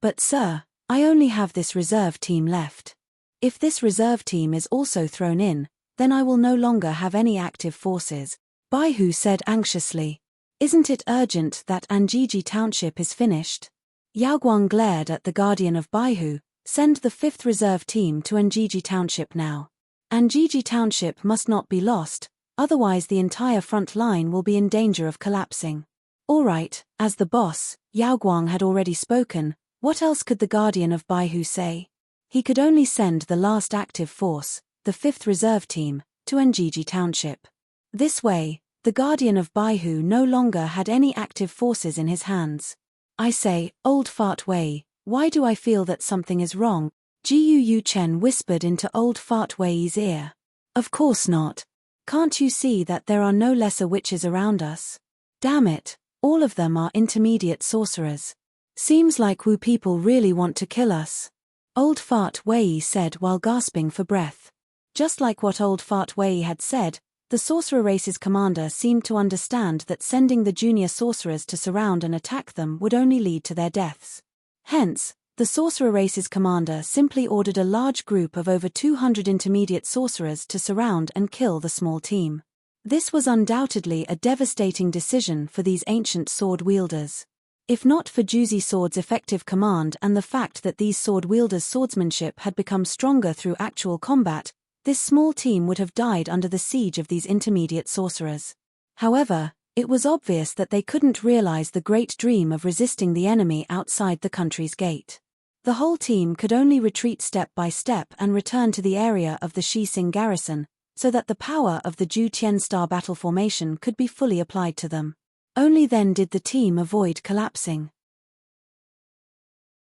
But sir, I only have this reserve team left. If this reserve team is also thrown in, then I will no longer have any active forces, Baihu said anxiously. Isn't it urgent that Anjiji Township is finished? Yaoguang glared at the Guardian of Baihu. Send the 5th reserve team to Anjiji Township now. Anjiji Township must not be lost, otherwise the entire front line will be in danger of collapsing. All right, as the boss, Yaoguang had already spoken. What else could the Guardian of Baihu say? He could only send the last active force, the 5th reserve team, to Anjiji Township. This way, the Guardian of Baihu no longer had any active forces in his hands. I say, Old Fart Wei, why do I feel that something is wrong? Jiu Yu Chen whispered into Old Fart Wei's ear. Of course not. Can't you see that there are no lesser witches around us? Damn it, all of them are intermediate sorcerers. Seems like Wu people really want to kill us. Old Fart Wei said while gasping for breath. Just like what Old Fart Wei had said, the sorcerer race's commander seemed to understand that sending the junior sorcerers to surround and attack them would only lead to their deaths. Hence, the sorcerer race's commander simply ordered a large group of over 200 intermediate sorcerers to surround and kill the small team. This was undoubtedly a devastating decision for these ancient sword wielders. If not for Juzi Sword's effective command and the fact that these sword wielders' swordsmanship had become stronger through actual combat, this small team would have died under the siege of these intermediate sorcerers. However, it was obvious that they couldn't realize the great dream of resisting the enemy outside the country's gate. The whole team could only retreat step by step and return to the area of the Shixing garrison, so that the power of the Ju Tian Star battle formation could be fully applied to them. Only then did the team avoid collapsing.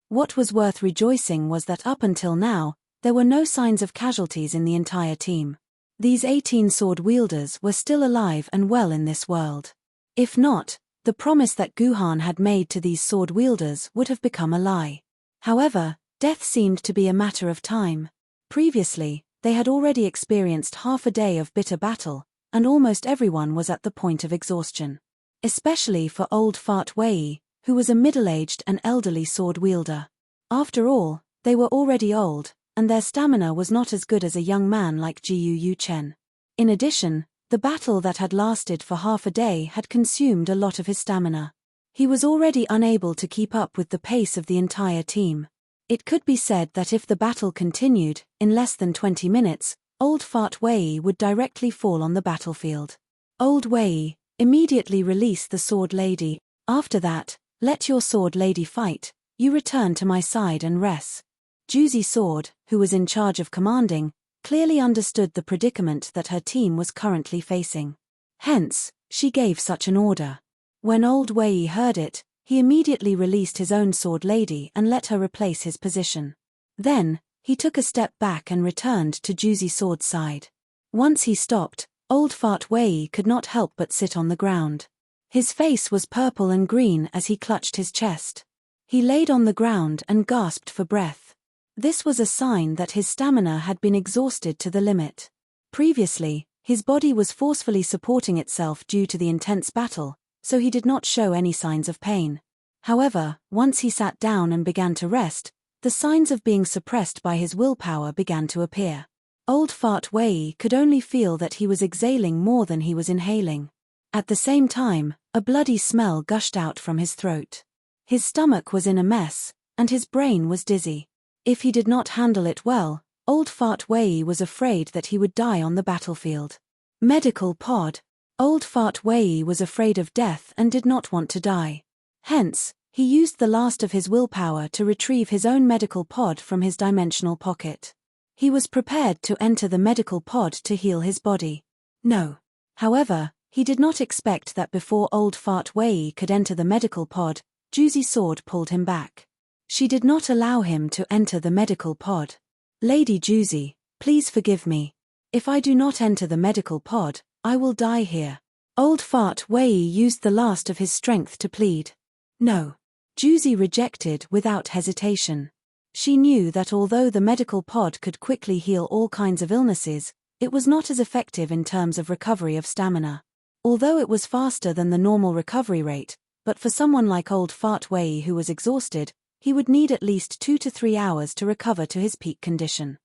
What was worth rejoicing was that up until now, there were no signs of casualties in the entire team. These 18 sword wielders were still alive and well in this world. If not, the promise that Guhan had made to these sword wielders would have become a lie. However, death seemed to be a matter of time. Previously, they had already experienced half a day of bitter battle, and almost everyone was at the point of exhaustion. Especially for Old Fart Wei, who was a middle-aged and elderly sword wielder. After all, they were already old, and their stamina was not as good as a young man like Jiu Yu Chen. In addition, The battle that had lasted for half a day had consumed a lot of his stamina. He was already unable to keep up with the pace of the entire team. It could be said that if the battle continued, in less than 20 minutes, Old Fart Wei would directly fall on the battlefield. Old Wei, immediately release the sword lady. After that, let your sword lady fight. You return to my side and rest. Juicy Sword, who was in charge of commanding, clearly understood the predicament that her team was currently facing. Hence, she gave such an order. When Old Wei heard it, he immediately released his own sword lady and let her replace his position. Then, he took a step back and returned to Juicy Sword's side. Once he stopped, Old Fart Wei could not help but sit on the ground. His face was purple and green as he clutched his chest. He laid on the ground and gasped for breath. This was a sign that his stamina had been exhausted to the limit. Previously, his body was forcefully supporting itself due to the intense battle, so he did not show any signs of pain. However, once he sat down and began to rest, the signs of being suppressed by his willpower began to appear. Old Fart Wei could only feel that he was exhaling more than he was inhaling. At the same time, a bloody smell gushed out from his throat. His stomach was in a mess, and his brain was dizzy. If he did not handle it well, Old Fart Wei was afraid that he would die on the battlefield. Medical pod. Old Fart Wei was afraid of death and did not want to die. Hence, he used the last of his willpower to retrieve his own medical pod from his dimensional pocket. He was prepared to enter the medical pod to heal his body. No. However, he did not expect that before Old Fart Wei could enter the medical pod, Juicy Sword pulled him back. She did not allow him to enter the medical pod. Lady Juicy, please forgive me. If I do not enter the medical pod, I will die here. Old Fart Wei used the last of his strength to plead. No. Juicy rejected without hesitation. She knew that although the medical pod could quickly heal all kinds of illnesses, it was not as effective in terms of recovery of stamina. Although it was faster than the normal recovery rate, but for someone like Old Fart Wei who was exhausted, he would need at least 2 to 3 hours to recover to his peak condition.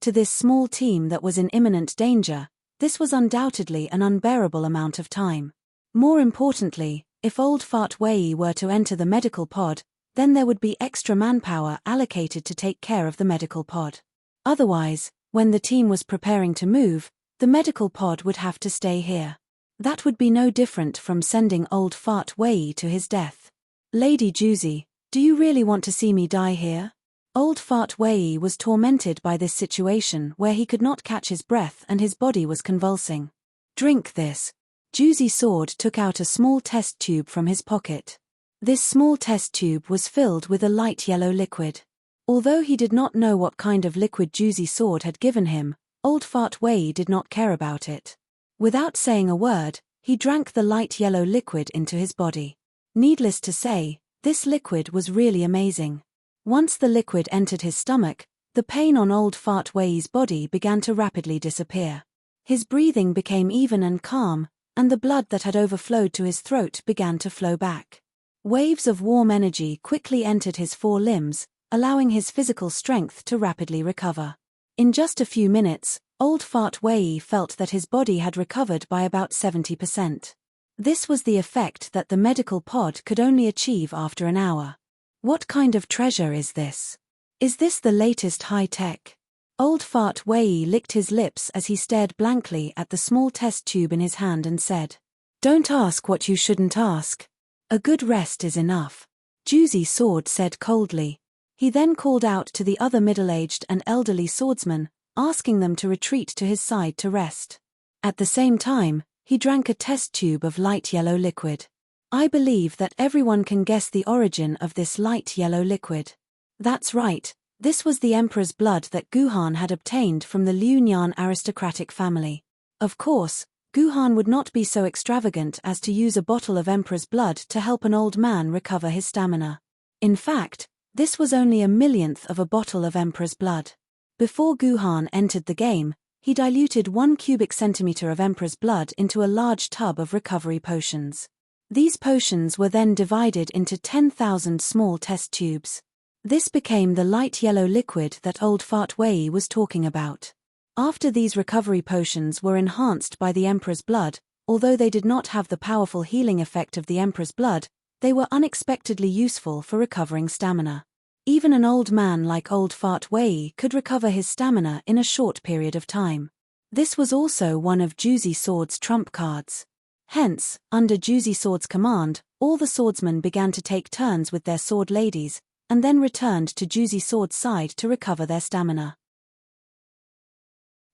To this small team that was in imminent danger, this was undoubtedly an unbearable amount of time. More importantly, if Old Fart Wei were to enter the medical pod, then there would be extra manpower allocated to take care of the medical pod. Otherwise, when the team was preparing to move, the medical pod would have to stay here. That would be no different from sending Old Fart Wei to his death. Lady Juicy, do you really want to see me die here? Old Fart Wei was tormented by this situation where he could not catch his breath and his body was convulsing. Drink this. Juicy Sword took out a small test tube from his pocket. This small test tube was filled with a light yellow liquid. Although he did not know what kind of liquid Juicy Sword had given him, Old Fart Wei did not care about it. Without saying a word, he drank the light yellow liquid into his body. Needless to say, this liquid was really amazing. Once the liquid entered his stomach, the pain on Old Fart Wei's body began to rapidly disappear. His breathing became even and calm, and the blood that had overflowed to his throat began to flow back. Waves of warm energy quickly entered his 4 limbs, allowing his physical strength to rapidly recover. In just a few minutes, Old Fart Wei felt that his body had recovered by about 70%. This was the effect that the medical pod could only achieve after an hour. What kind of treasure is this? Is this the latest high-tech? Old Fart Wei licked his lips as he stared blankly at the small test tube in his hand and said, "Don't ask what you shouldn't ask. A good rest is enough," Juicy Sword said coldly. He then called out to the other middle-aged and elderly swordsmen, asking them to retreat to his side to rest. At the same time, he drank a test tube of light yellow liquid. I believe that everyone can guess the origin of this light yellow liquid. That's right, this was the emperor's blood that Guhan had obtained from the Liu Nian aristocratic family. Of course, Guhan would not be so extravagant as to use a bottle of emperor's blood to help an old man recover his stamina. In fact, this was only a millionth of a bottle of emperor's blood. Before Guhan entered the game, he diluted 1 cubic centimeter of emperor's blood into a large tub of recovery potions. These potions were then divided into 10,000 small test tubes. This became the light yellow liquid that Old Fart Wei was talking about. After these recovery potions were enhanced by the Emperor's blood, although they did not have the powerful healing effect of the Emperor's blood, they were unexpectedly useful for recovering stamina. Even an old man like Old Fart Wei could recover his stamina in a short period of time. This was also one of Juzi Sword's trump cards. Hence, under Juzi Sword's command, all the swordsmen began to take turns with their sword ladies, and then returned to Juzi Sword's side to recover their stamina.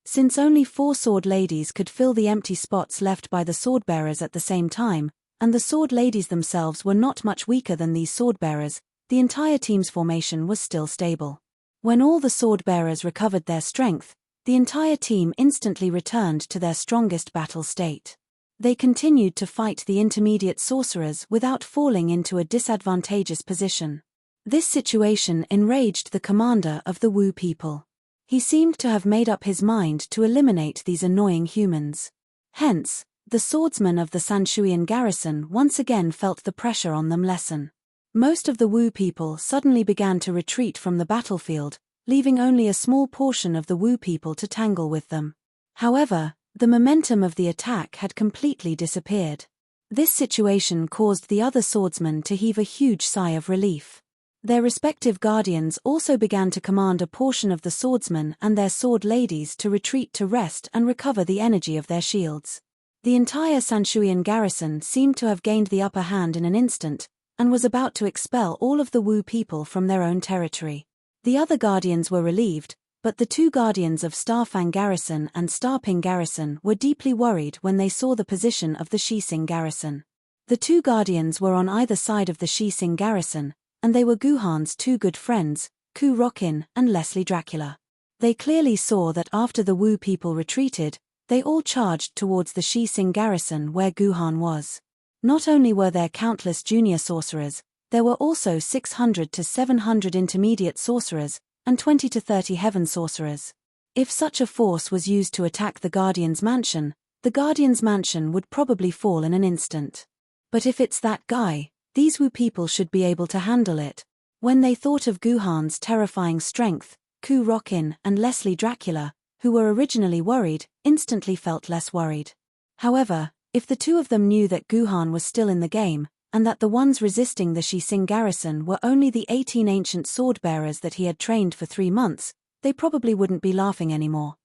Since only 4 sword ladies could fill the empty spots left by the sword-bearers at the same time, and the sword ladies themselves were not much weaker than these sword-bearers, the entire team's formation was still stable. When all the sword-bearers recovered their strength, the entire team instantly returned to their strongest battle state. They continued to fight the intermediate sorcerers without falling into a disadvantageous position. This situation enraged the commander of the Wu people. He seemed to have made up his mind to eliminate these annoying humans. Hence, the swordsmen of the Sanshuian garrison once again felt the pressure on them lessen. Most of the Wu people suddenly began to retreat from the battlefield, leaving only a small portion of the Wu people to tangle with them. However, the momentum of the attack had completely disappeared. This situation caused the other swordsmen to heave a huge sigh of relief. Their respective guardians also began to command a portion of the swordsmen and their sword ladies to retreat to rest and recover the energy of their shields. The entire Sanshuian garrison seemed to have gained the upper hand in an instant, and was about to expel all of the Wu people from their own territory. The other guardians were relieved, but the 2 guardians of Starfang garrison and Starping garrison were deeply worried when they saw the position of the Shising garrison. The 2 guardians were on either side of the Shising garrison, and they were Guhan's 2 good friends, Ku Rokin and Leslie Dracula. They clearly saw that after the Wu people retreated, they all charged towards the Shising garrison where Guhan was. Not only were there countless junior sorcerers, there were also 600 to 700 intermediate sorcerers, and 20 to 30 heaven sorcerers. If such a force was used to attack the Guardian's mansion, the Guardian's mansion would probably fall in an instant. But if it's that guy, these Wu people should be able to handle it. When they thought of Guhan's terrifying strength, Ku Rokin and Leslie Dracula, who were originally worried, instantly felt less worried. However, if the 2 of them knew that Guhan was still in the game, and that the ones resisting the Shising garrison were only the 18 ancient sword-bearers that he had trained for 3 months, they probably wouldn't be laughing anymore.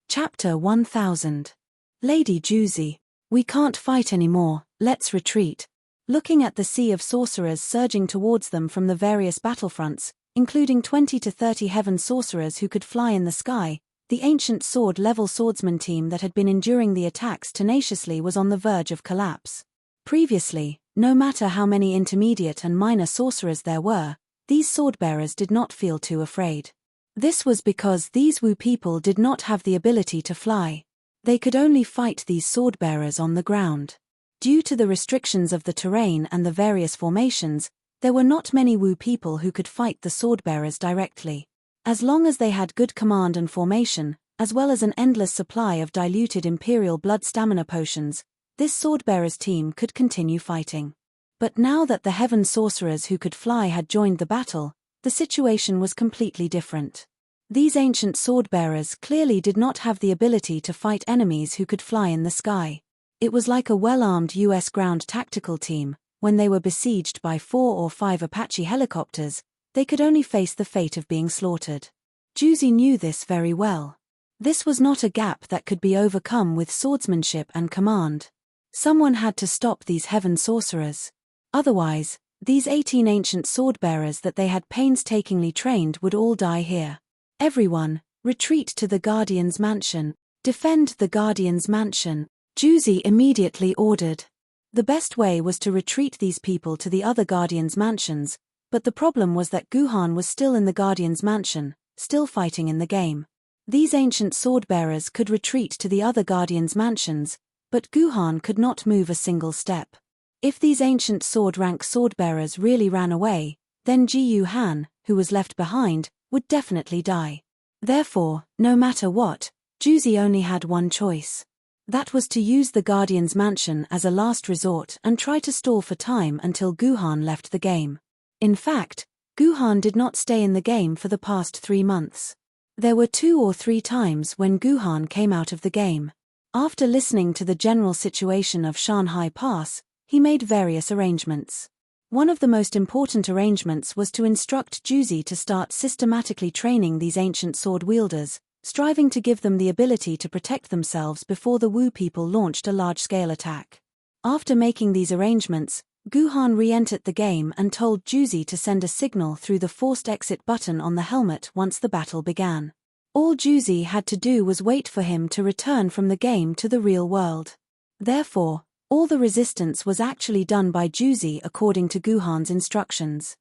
Chapter 1000. Lady Juzi. We can't fight anymore, let's retreat. Looking at the sea of sorcerers surging towards them from the various battlefronts, including 20 to 30 heaven sorcerers who could fly in the sky, the ancient sword-level swordsman team that had been enduring the attacks tenaciously was on the verge of collapse. Previously, no matter how many intermediate and minor sorcerers there were, these sword-bearers did not feel too afraid. This was because these Wu people did not have the ability to fly. They could only fight these sword-bearers on the ground. Due to the restrictions of the terrain and the various formations, there were not many Wu people who could fight the sword-bearers directly. As long as they had good command and formation, as well as an endless supply of diluted imperial blood stamina potions, this sword-bearers team could continue fighting. But now that the heaven sorcerers who could fly had joined the battle, the situation was completely different. These ancient sword-bearers clearly did not have the ability to fight enemies who could fly in the sky. It was like a well-armed US ground tactical team. When they were besieged by 4 or 5 Apache helicopters, they could only face the fate of being slaughtered. Juzi knew this very well. This was not a gap that could be overcome with swordsmanship and command. Someone had to stop these heaven sorcerers. Otherwise, these 18 ancient sword-bearers that they had painstakingly trained would all die here. Everyone, retreat to the Guardian's mansion. Defend the Guardian's mansion, Juzi immediately ordered. The best way was to retreat these people to the other Guardian's mansions, but the problem was that Guhan was still in the Guardian's mansion, still fighting in the game. These ancient sword-bearers could retreat to the other Guardian's mansions, but Guhan could not move a single step. If these ancient sword-rank sword-bearers really ran away, then Ji Han, who was left behind, would definitely die. Therefore, no matter what, Juzi only had one choice. That was to use the Guardian's mansion as a last resort and try to stall for time until Guhan left the game. In fact, Guhan did not stay in the game for the past 3 months. There were 2 or 3 times when Guhan came out of the game. After listening to the general situation of Shanghai Pass, he made various arrangements. One of the most important arrangements was to instruct Juzi to start systematically training these ancient sword wielders, striving to give them the ability to protect themselves before the Wu people launched a large-scale attack. After making these arrangements, Guhan re-entered the game and told Juzi to send a signal through the forced exit button on the helmet once the battle began. All Juzi had to do was wait for him to return from the game to the real world. Therefore, all the resistance was actually done by Juzi according to Guhan's instructions.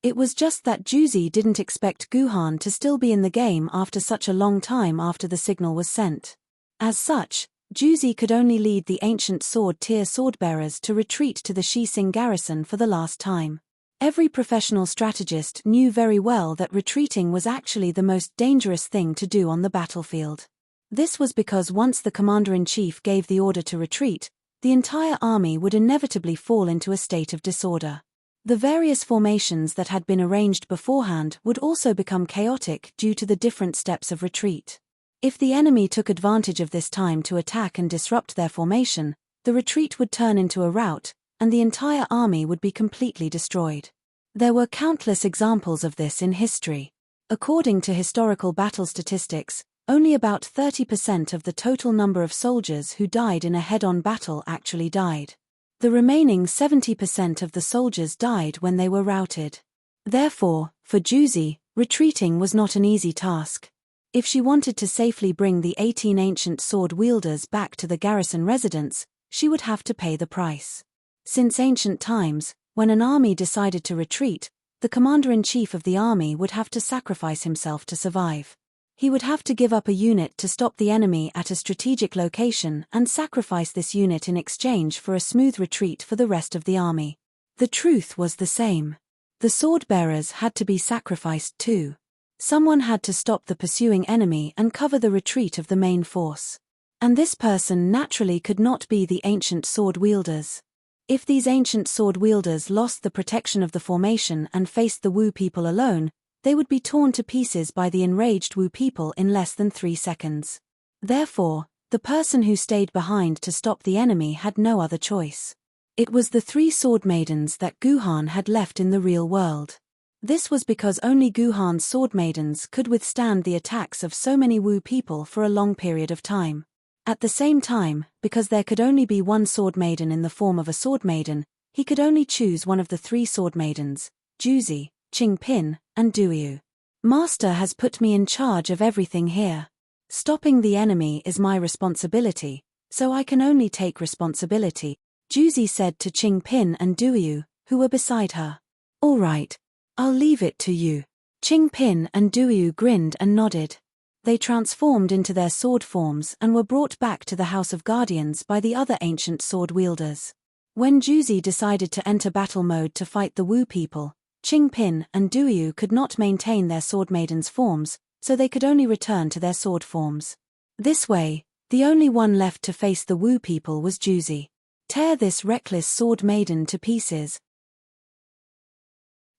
It was just that Juzi didn't expect Guhan to still be in the game after such a long time after the signal was sent. As such, Juzi could only lead the ancient sword-tier swordbearers to retreat to the Shising garrison for the last time. Every professional strategist knew very well that retreating was actually the most dangerous thing to do on the battlefield. This was because once the commander-in-chief gave the order to retreat, the entire army would inevitably fall into a state of disorder. The various formations that had been arranged beforehand would also become chaotic due to the different steps of retreat. If the enemy took advantage of this time to attack and disrupt their formation, the retreat would turn into a rout, and the entire army would be completely destroyed. There were countless examples of this in history. According to historical battle statistics, only about 30% of the total number of soldiers who died in a head-on battle actually died. The remaining 70% of the soldiers died when they were routed. Therefore, for Juzi, retreating was not an easy task. If she wanted to safely bring the 18 ancient sword wielders back to the garrison residence, she would have to pay the price. Since ancient times, when an army decided to retreat, the commander-in-chief of the army would have to sacrifice himself to survive. He would have to give up a unit to stop the enemy at a strategic location and sacrifice this unit in exchange for a smooth retreat for the rest of the army. The truth was the same. The sword-bearers had to be sacrificed too. Someone had to stop the pursuing enemy and cover the retreat of the main force. And this person naturally could not be the ancient sword wielders. If these ancient sword wielders lost the protection of the formation and faced the Wu people alone, they would be torn to pieces by the enraged Wu people in less than 3 seconds. Therefore, the person who stayed behind to stop the enemy had no other choice. It was the 3 sword maidens that Guhan had left in the real world. This was because only Guhan's sword maidens could withstand the attacks of so many Wu people for a long period of time. At the same time, because there could only be one sword maiden in the form of a sword maiden, he could only choose one of the 3 sword maidens, Juzi, Qingpin, and Duyu. Master has put me in charge of everything here. Stopping the enemy is my responsibility, so I can only take responsibility, Juzi said to Qingpin and Duyu, who were beside her. All right. I'll leave it to you. Qingpin and Duyu grinned and nodded. They transformed into their sword forms and were brought back to the House of Guardians by the other ancient sword wielders. When Juzi decided to enter battle mode to fight the Wu people, Qingpin and Duyu could not maintain their sword maidens' forms, so they could only return to their sword forms. This way, the only one left to face the Wu people was Juzi. Tear this reckless sword maiden to pieces.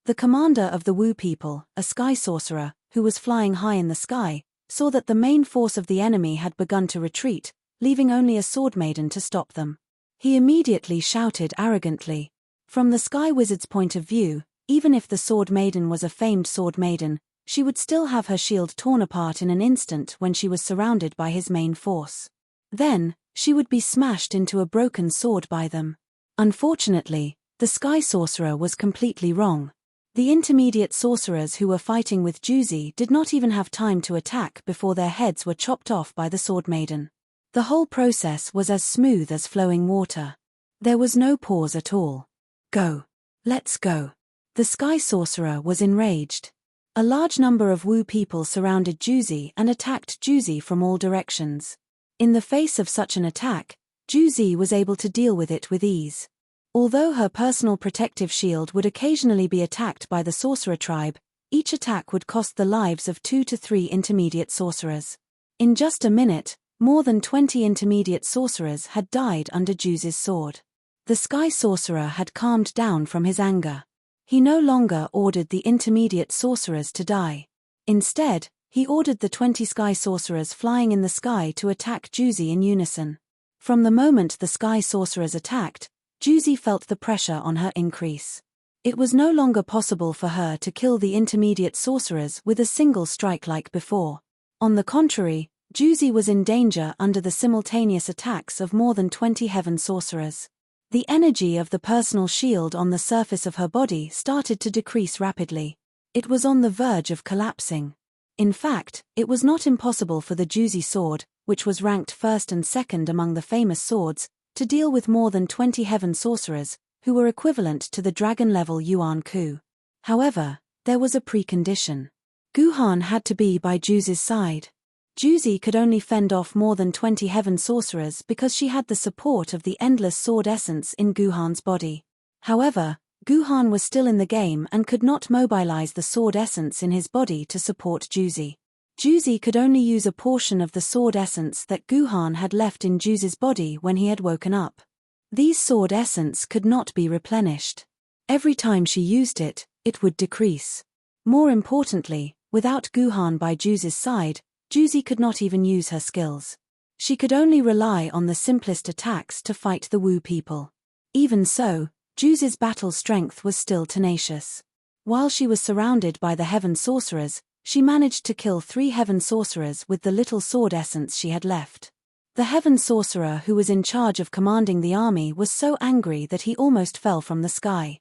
The commander of the Wu people, a sky sorcerer, who was flying high in the sky, saw that the main force of the enemy had begun to retreat, leaving only a sword maiden to stop them. He immediately shouted arrogantly. From the sky wizard's point of view, even if the sword maiden was a famed sword maiden, she would still have her shield torn apart in an instant when she was surrounded by his main force. Then, she would be smashed into a broken sword by them. Unfortunately, the sky sorcerer was completely wrong. The intermediate sorcerers who were fighting with Juzi did not even have time to attack before their heads were chopped off by the sword maiden. The whole process was as smooth as flowing water. There was no pause at all. Go. Let's go. The sky sorcerer was enraged. A large number of Wu people surrounded Juzi and attacked Juzi from all directions. In the face of such an attack, Juzi was able to deal with it with ease. Although her personal protective shield would occasionally be attacked by the sorcerer tribe, each attack would cost the lives of 2 to 3 intermediate sorcerers. In just a minute, more than 20 intermediate sorcerers had died under Juzi's sword. The sky sorcerer had calmed down from his anger. He no longer ordered the intermediate sorcerers to die. Instead, he ordered the 20 sky sorcerers flying in the sky to attack Juzi in unison. From the moment the sky sorcerers attacked, Juzi felt the pressure on her increase. It was no longer possible for her to kill the intermediate sorcerers with a single strike like before. On the contrary, Juzi was in danger under the simultaneous attacks of more than 20 heaven sorcerers. The energy of the personal shield on the surface of her body started to decrease rapidly. It was on the verge of collapsing. In fact, it was not impossible for the Juzi sword, which was ranked first and second among the famous swords, to deal with more than 20 heaven sorcerers, who were equivalent to the dragon-level Yuan Ku. However, there was a precondition. Guhan had to be by Juzi's side. Juzi could only fend off more than 20 heaven sorcerers because she had the support of the endless sword essence in Guhan's body. However, Guhan was still in the game and could not mobilize the sword essence in his body to support Juzi. Juzi could only use a portion of the sword essence that Guhan had left in Juzi's body when he had woken up. These sword essence could not be replenished. Every time she used it, it would decrease. More importantly, without Guhan by Juzi's side, Juzi could not even use her skills. She could only rely on the simplest attacks to fight the Wu people. Even so, Juzi's battle strength was still tenacious. While she was surrounded by the heaven sorcerers, she managed to kill 3 heaven sorcerers with the little sword essence she had left. The heaven sorcerer who was in charge of commanding the army was so angry that he almost fell from the sky.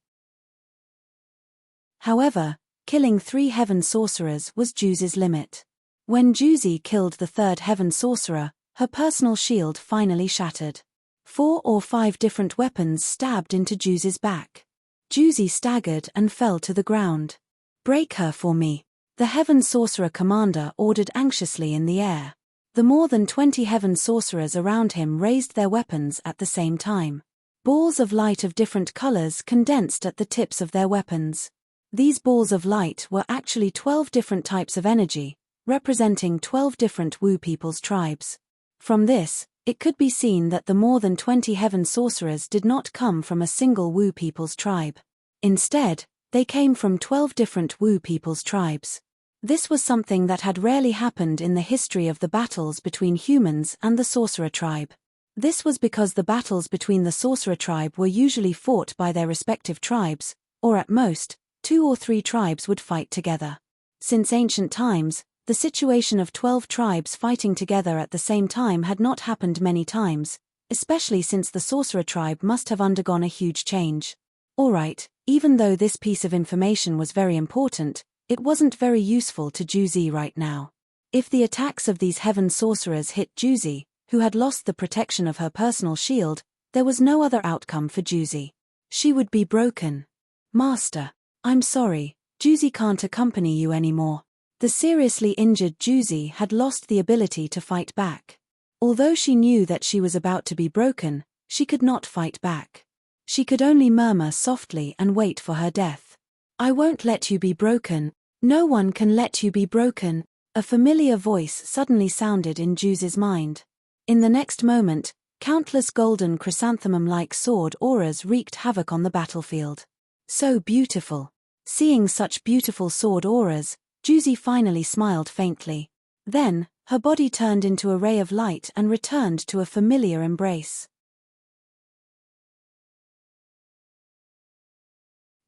However, killing 3 heaven sorcerers was Juzi's limit. When Juzi killed the 3rd heaven sorcerer, her personal shield finally shattered. 4 or 5 different weapons stabbed into Juzi's back. Juzi staggered and fell to the ground. "Break her for me," the heaven sorcerer commander ordered anxiously in the air. The more than 20 heaven sorcerers around him raised their weapons at the same time. Balls of light of different colors condensed at the tips of their weapons. These balls of light were actually 12 different types of energy, representing 12 different Wu people's tribes. From this, it could be seen that the more than 20 heaven sorcerers did not come from a single Wu people's tribe. Instead, they came from 12 different Wu people's tribes. This was something that had rarely happened in the history of the battles between humans and the sorcerer tribe. This was because the battles between the sorcerer tribe were usually fought by their respective tribes, or at most, 2 or 3 tribes would fight together. Since ancient times, the situation of 12 tribes fighting together at the same time had not happened many times, especially since the sorcerer tribe must have undergone a huge change. Alright, even though this piece of information was very important, it wasn't very useful to Juzi right now. If the attacks of these heaven sorcerers hit Juzi, who had lost the protection of her personal shield, there was no other outcome for Juzi. She would be broken. "Master, I'm sorry, Juzi can't accompany you anymore." The seriously injured Juzi had lost the ability to fight back. Although she knew that she was about to be broken, she could not fight back. She could only murmur softly and wait for her death. "I won't let you be broken. No one can let you be broken," a familiar voice suddenly sounded in Juzi's mind. In the next moment, countless golden chrysanthemum-like sword auras wreaked havoc on the battlefield. So beautiful. Seeing such beautiful sword auras, Juzi finally smiled faintly. Then, her body turned into a ray of light and returned to a familiar embrace.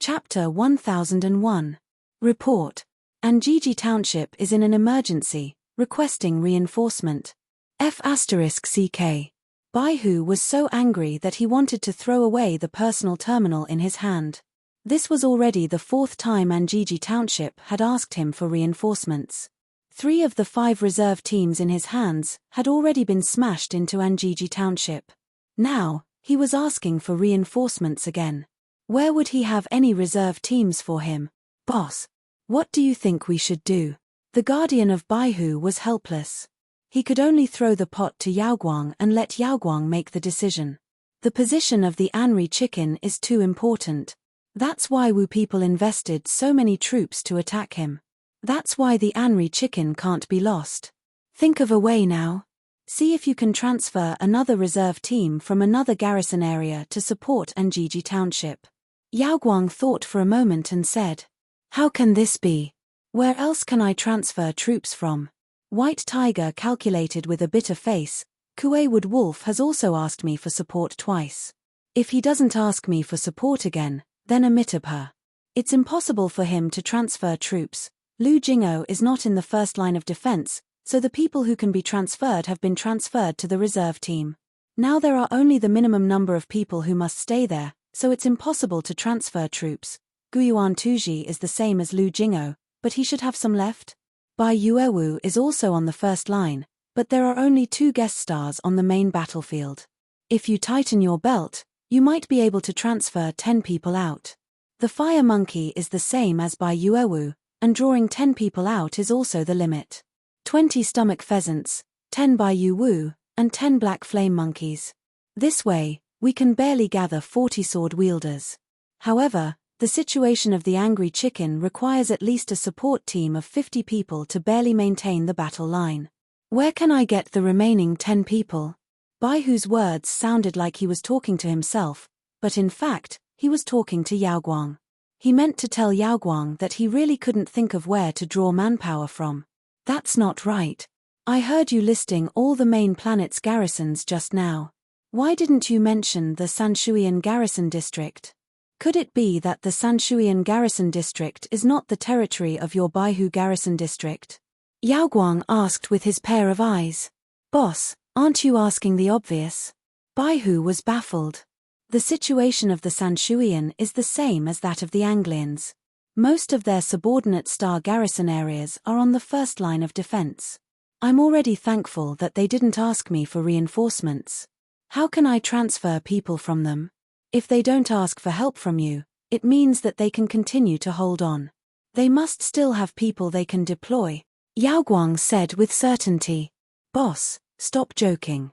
Chapter 1001. Report. Anjiji Township is in an emergency, requesting reinforcement. F***CK. Baihu was so angry that he wanted to throw away the personal terminal in his hand. This was already the 4th time Anjiji Township had asked him for reinforcements. 3 of the 5 reserve teams in his hands had already been smashed into Anjiji Township. Now, he was asking for reinforcements again. Where would he have any reserve teams for him? "Boss, what do you think we should do?" The guardian of Baihu was helpless. He could only throw the pot to Yaoguang and let Yaoguang make the decision. The position of the Anri chicken is too important. That's why Wu people invested so many troops to attack him. That's why the Anri chicken can't be lost. Think of a way now. See if you can transfer another reserve team from another garrison area to support Anjiji Township. Yao Guang thought for a moment and said, "How can this be? Where else can I transfer troops from?" White Tiger calculated with a bitter face, Kuewood Wolf has also asked me for support twice. If he doesn't ask me for support again, then Amitabha. It's impossible for him to transfer troops. Lu Jing'o is not in the first line of defense, so the people who can be transferred have been transferred to the reserve team. Now there are only the minimum number of people who must stay there, so it's impossible to transfer troops. Guyuan Tuji is the same as Lu Jing'o, but he should have some left. Bai Yuewu is also on the first line, but there are only 2 guest stars on the main battlefield. If you tighten your belt, you might be able to transfer 10 people out. The fire monkey is the same as Bai Yuewu, and drawing 10 people out is also the limit. 20 stomach pheasants, 10 Bai Yuewu, and 10 black flame monkeys. This way, we can barely gather 40 sword wielders. However, the situation of the angry chicken requires at least a support team of 50 people to barely maintain the battle line. Where can I get the remaining 10 people? Baihu's words sounded like he was talking to himself, but in fact, he was talking to Yao Guang. He meant to tell Yao Guang that he really couldn't think of where to draw manpower from. That's not right. I heard you listing all the main planet's garrisons just now. Why didn't you mention the Sanshuian Garrison District? Could it be that the Sanshuian Garrison District is not the territory of your Baihu Garrison District? Yao Guang asked with his pair of eyes. Boss, aren't you asking the obvious? Baihu was baffled. The situation of the Sanshuian is the same as that of the Anglians. Most of their subordinate star garrison areas are on the first line of defense. I'm already thankful that they didn't ask me for reinforcements. How can I transfer people from them? If they don't ask for help from you, it means that they can continue to hold on. They must still have people they can deploy, Yao Guang said with certainty. Boss, stop joking.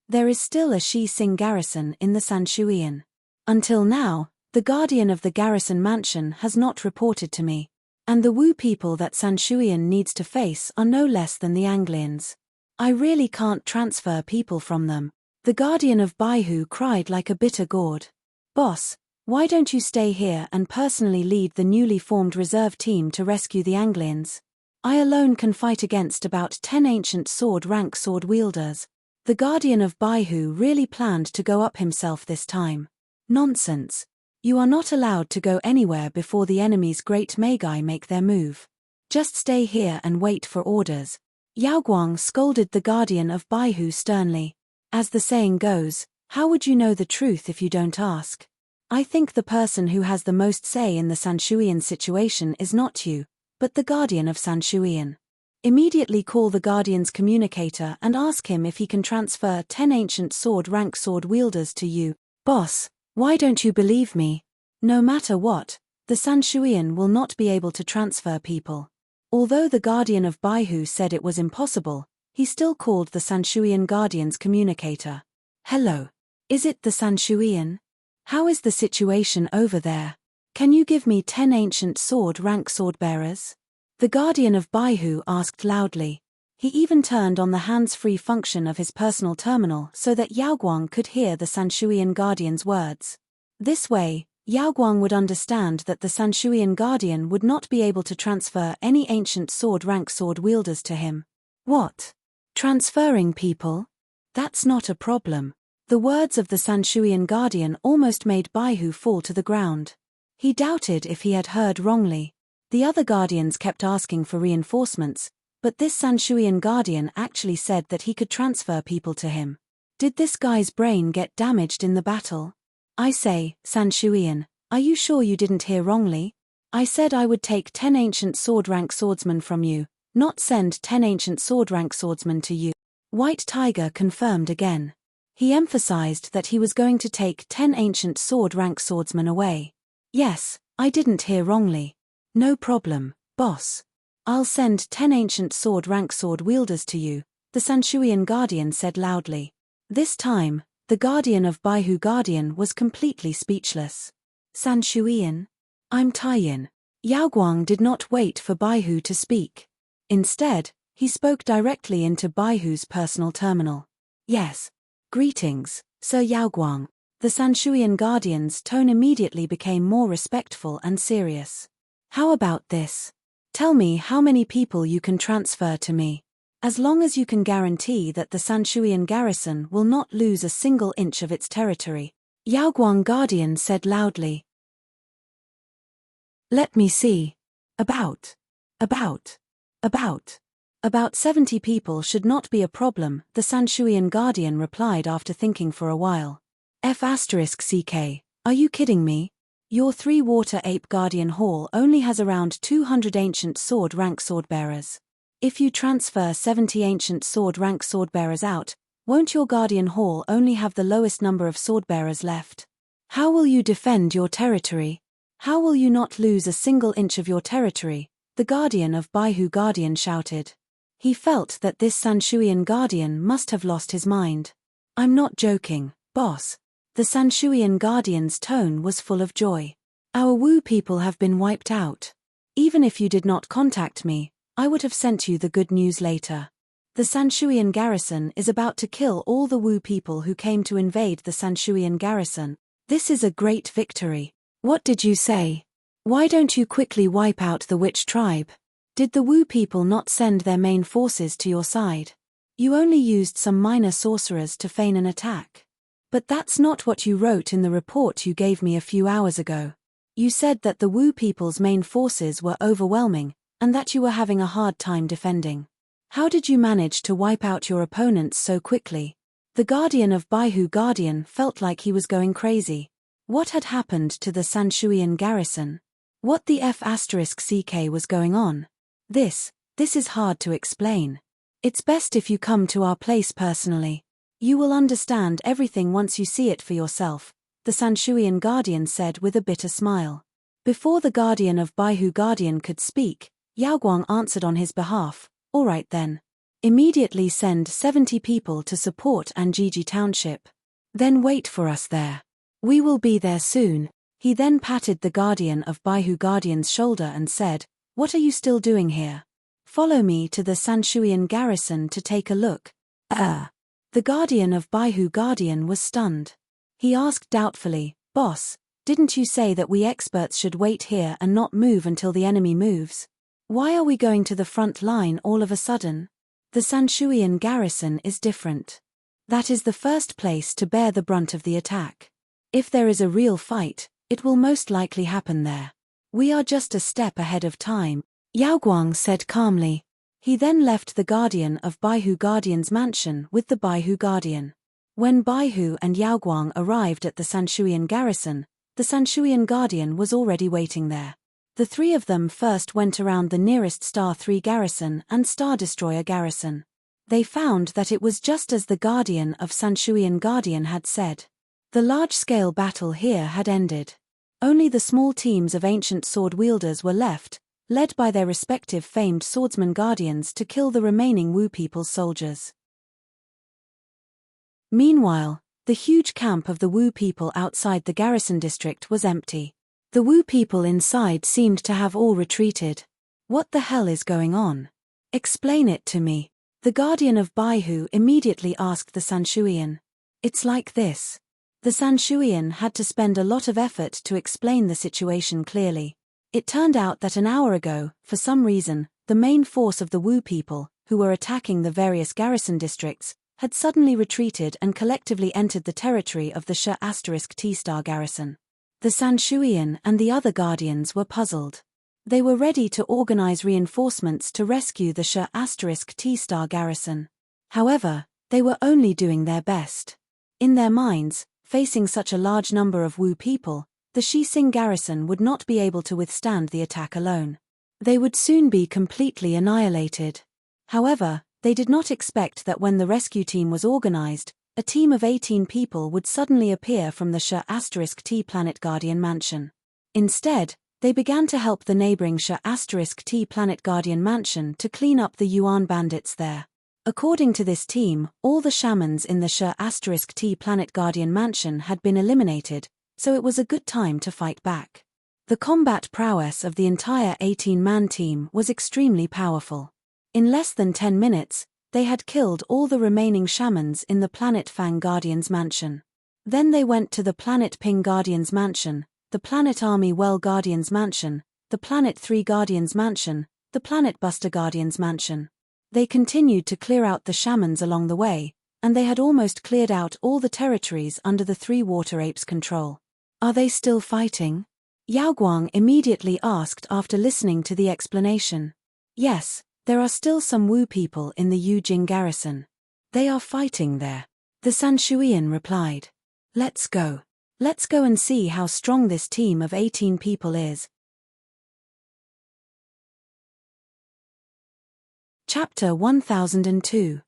There is still a Shi Xing garrison in the Sanshuian. Until now, the guardian of the garrison mansion has not reported to me. And the Wu people that Sanshuian needs to face are no less than the Anglians. I really can't transfer people from them. The guardian of Baihu cried like a bitter gourd. Boss, why don't you stay here and personally lead the newly formed reserve team to rescue the Anglians? I alone can fight against about 10 ancient sword rank sword wielders. The guardian of Baihu really planned to go up himself this time. Nonsense. You are not allowed to go anywhere before the enemy's great Magi make their move. Just stay here and wait for orders. Yao Guang scolded the guardian of Baihu sternly. As the saying goes, how would you know the truth if you don't ask? I think the person who has the most say in the Sanshuian situation is not you, but the guardian of Sanshuian. Immediately call the guardian's communicator and ask him if he can transfer 10 ancient sword rank sword wielders to you. Boss, why don't you believe me? No matter what, the Sanshuian will not be able to transfer people. Although the guardian of Baihu said it was impossible, he still called the Sanshuian guardian's communicator. Hello. Is it the Sanshuian? How is the situation over there? Can you give me 10 ancient sword rank sword bearers? The guardian of Baihu asked loudly. He even turned on the hands-free function of his personal terminal so that Yao Guang could hear the Sanshuian guardian's words. This way, Yao Guang would understand that the Sanshuian guardian would not be able to transfer any ancient sword rank sword wielders to him. What? Transferring people? That's not a problem. The words of the Sanshuian guardian almost made Baihu fall to the ground. He doubted if he had heard wrongly. The other guardians kept asking for reinforcements, but this Sanshuian guardian actually said that he could transfer people to him. Did this guy's brain get damaged in the battle? I say, Sanshuian, are you sure you didn't hear wrongly? I said I would take 10 ancient sword rank swordsmen from you, not send 10 ancient sword rank swordsmen to you. White Tiger confirmed again. He emphasized that he was going to take 10 ancient sword rank swordsmen away. Yes, I didn't hear wrongly. No problem, boss. I'll send 10 ancient sword rank sword wielders to you, the Sanshuian guardian said loudly. This time, the guardian of Baihu guardian was completely speechless. Sanshuian? I'm Taiyin. Yao Guang did not wait for Baihu to speak. Instead, he spoke directly into Baihu's personal terminal. Yes. Greetings, Sir Yao Guang. The Sanshuian Guardian's tone immediately became more respectful and serious. How about this? Tell me how many people you can transfer to me. As long as you can guarantee that the Sanshuian garrison will not lose a single inch of its territory. Yaoguang Guardian said loudly. Let me see. About 70 people should not be a problem, the Sanshuian Guardian replied after thinking for a while. F***CK, are you kidding me? Your 3-water ape Guardian Hall only has around 200 ancient sword rank swordbearers. If you transfer 70 ancient sword rank swordbearers out, won't your Guardian Hall only have the lowest number of swordbearers left? How will you defend your territory? How will you not lose a single inch of your territory? The Guardian of Baihu Guardian shouted. He felt that this Sanshuian Guardian must have lost his mind. I'm not joking, boss. The Sanshuian Guardian's tone was full of joy. Our Wu people have been wiped out. Even if you did not contact me, I would have sent you the good news later. The Sanshuian garrison is about to kill all the Wu people who came to invade the Sanshuian garrison. This is a great victory. What did you say? Why don't you quickly wipe out the witch tribe? Did the Wu people not send their main forces to your side? You only used some minor sorcerers to feign an attack. But that's not what you wrote in the report you gave me a few hours ago. You said that the Wu people's main forces were overwhelming, and that you were having a hard time defending. How did you manage to wipe out your opponents so quickly? The Guardian of Baihu Guardian felt like he was going crazy. What had happened to the Sanshuian garrison? What the F***CK was going on? This is hard to explain. It's best if you come to our place personally. You will understand everything once you see it for yourself, the Sanshuian Guardian said with a bitter smile. Before the Guardian of Baihu Guardian could speak, Yaoguang answered on his behalf. All right then. Immediately send 70 people to support Anjiji Township. Then wait for us there. We will be there soon. He then patted the Guardian of Baihu Guardian's shoulder and said, What are you still doing here? Follow me to the Sanshuian garrison to take a look. The Guardian of Baihu Guardian was stunned. He asked doubtfully, Boss, didn't you say that we experts should wait here and not move until the enemy moves? Why are we going to the front line all of a sudden? The Sanshuian garrison is different. That is the first place to bear the brunt of the attack. If there is a real fight, it will most likely happen there. We are just a step ahead of time, Yaoguang said calmly. He then left the Guardian of Baihu Guardian's mansion with the Baihu Guardian. When Baihu and Yaoguang arrived at the Sanshuian garrison, the Sanshuian Guardian was already waiting there. The three of them first went around the nearest Star 3 garrison and Star Destroyer garrison. They found that it was just as the Guardian of Sanshuian Guardian had said. The large-scale battle here had ended. Only the small teams of ancient sword wielders were left, led by their respective famed swordsman guardians to kill the remaining Wu people's soldiers. Meanwhile, the huge camp of the Wu people outside the garrison district was empty. The Wu people inside seemed to have all retreated. What the hell is going on? Explain it to me. The Guardian of Baihu immediately asked the Sanshuian. It's like this. The Sanshuian had to spend a lot of effort to explain the situation clearly. It turned out that an hour ago, for some reason, the main force of the Wu people, who were attacking the various garrison districts, had suddenly retreated and collectively entered the territory of the Sh**T-star garrison. The Sanshuian and the other guardians were puzzled. They were ready to organize reinforcements to rescue the Sh**T-star garrison. However, they were only doing their best. In their minds, facing such a large number of Wu people, the Shixing garrison would not be able to withstand the attack alone. They would soon be completely annihilated. However, they did not expect that when the rescue team was organized, a team of 18 people would suddenly appear from the Sh**T Planet Guardian mansion. Instead, they began to help the neighboring Sh**T Planet Guardian mansion to clean up the Yuan bandits there. According to this team, all the shamans in the Sh**T Planet Guardian mansion had been eliminated, so it was a good time to fight back. The combat prowess of the entire 18-man team was extremely powerful. In less than 10 minutes, they had killed all the remaining shamans in the Planet Fang Guardian's mansion. Then they went to the Planet Ping Guardian's Mansion, the Planet Army Well Guardian's Mansion, the Planet 3 Guardian's Mansion, the Planet Buster Guardian's Mansion. They continued to clear out the shamans along the way, and they had almost cleared out all the territories under the 3 water apes' control. Are they still fighting? Yao Guang immediately asked after listening to the explanation. Yes, there are still some Wu people in the Yujing garrison. They are fighting there. The Sanshuian replied. Let's go. Let's go and see how strong this team of 18 people is. Chapter 1002.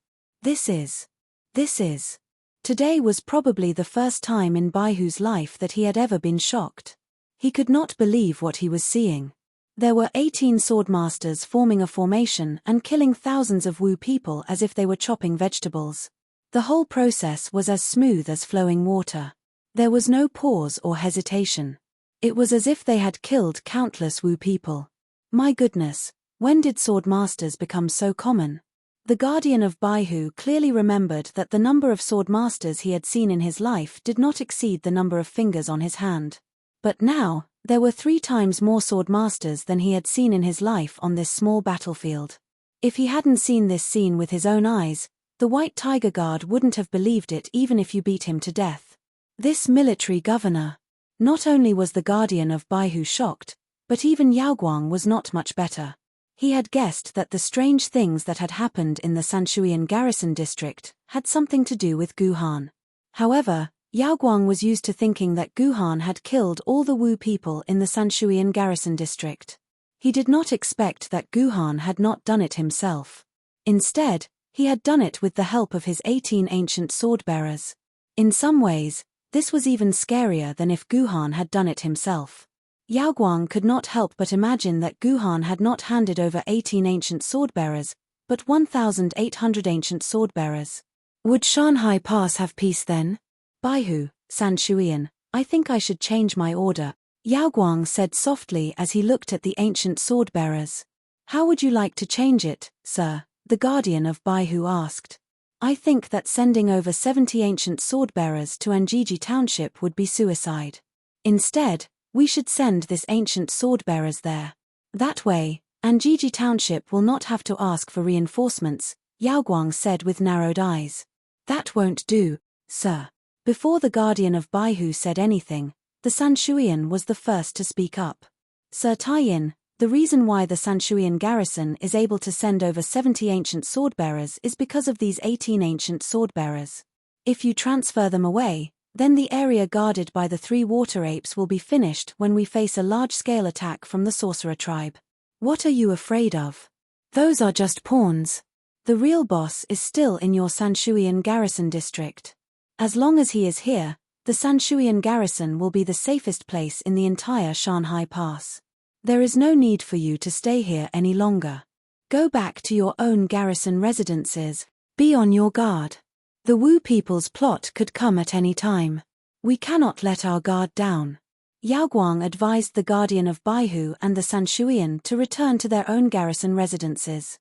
This is. Today was probably the first time in Baihu's life that he had ever been shocked. He could not believe what he was seeing. There were 18 swordmasters forming a formation and killing thousands of Wu people as if they were chopping vegetables. The whole process was as smooth as flowing water. There was no pause or hesitation. It was as if they had killed countless Wu people. My goodness, when did swordmasters become so common? The guardian of Baihu clearly remembered that the number of swordmasters he had seen in his life did not exceed the number of fingers on his hand. But now, there were 3 times more swordmasters than he had seen in his life on this small battlefield. If he hadn't seen this scene with his own eyes, the White Tiger Guard wouldn't have believed it even if you beat him to death. This military governor. Not only was the guardian of Baihu shocked, but even Yao Guang was not much better. He had guessed that the strange things that had happened in the Sanshuian garrison district had something to do with Guhan. However, Yao Guang was used to thinking that Guhan had killed all the Wu people in the Sanshuian garrison district. He did not expect that Guhan had not done it himself. Instead, he had done it with the help of his 18 ancient sword-bearers. In some ways, this was even scarier than if Guhan had done it himself. Yao Guang could not help but imagine that Guhan had not handed over 18 ancient sword-bearers, but 1,800 ancient sword-bearers. Would Shanhai Pass have peace then? Baihu, Sanshuian, I think I should change my order, Yao Guang said softly as he looked at the ancient sword-bearers. How would you like to change it, sir? The guardian of Baihu asked. I think that sending over 70 ancient sword-bearers to Anjiji Township would be suicide. Instead, we should send this ancient sword-bearers there. That way, Anjiji Township will not have to ask for reinforcements, Yao Guang said with narrowed eyes. That won't do, sir. Before the guardian of Baihu said anything, the Sanshuian was the first to speak up. Sir Taiyin, the reason why the Sanshuian garrison is able to send over 70 ancient sword-bearers is because of these 18 ancient sword-bearers. If you transfer them away, then the area guarded by the 3 water apes will be finished when we face a large-scale attack from the sorcerer tribe. What are you afraid of? Those are just pawns. The real boss is still in your Sanshuian garrison district. As long as he is here, the Sanshuian garrison will be the safest place in the entire Shanhai Pass. There is no need for you to stay here any longer. Go back to your own garrison residences, be on your guard. The Wu people's plot could come at any time. We cannot let our guard down. Yao Guang advised the guardian of Baihu and the Sanshuian to return to their own garrison residences.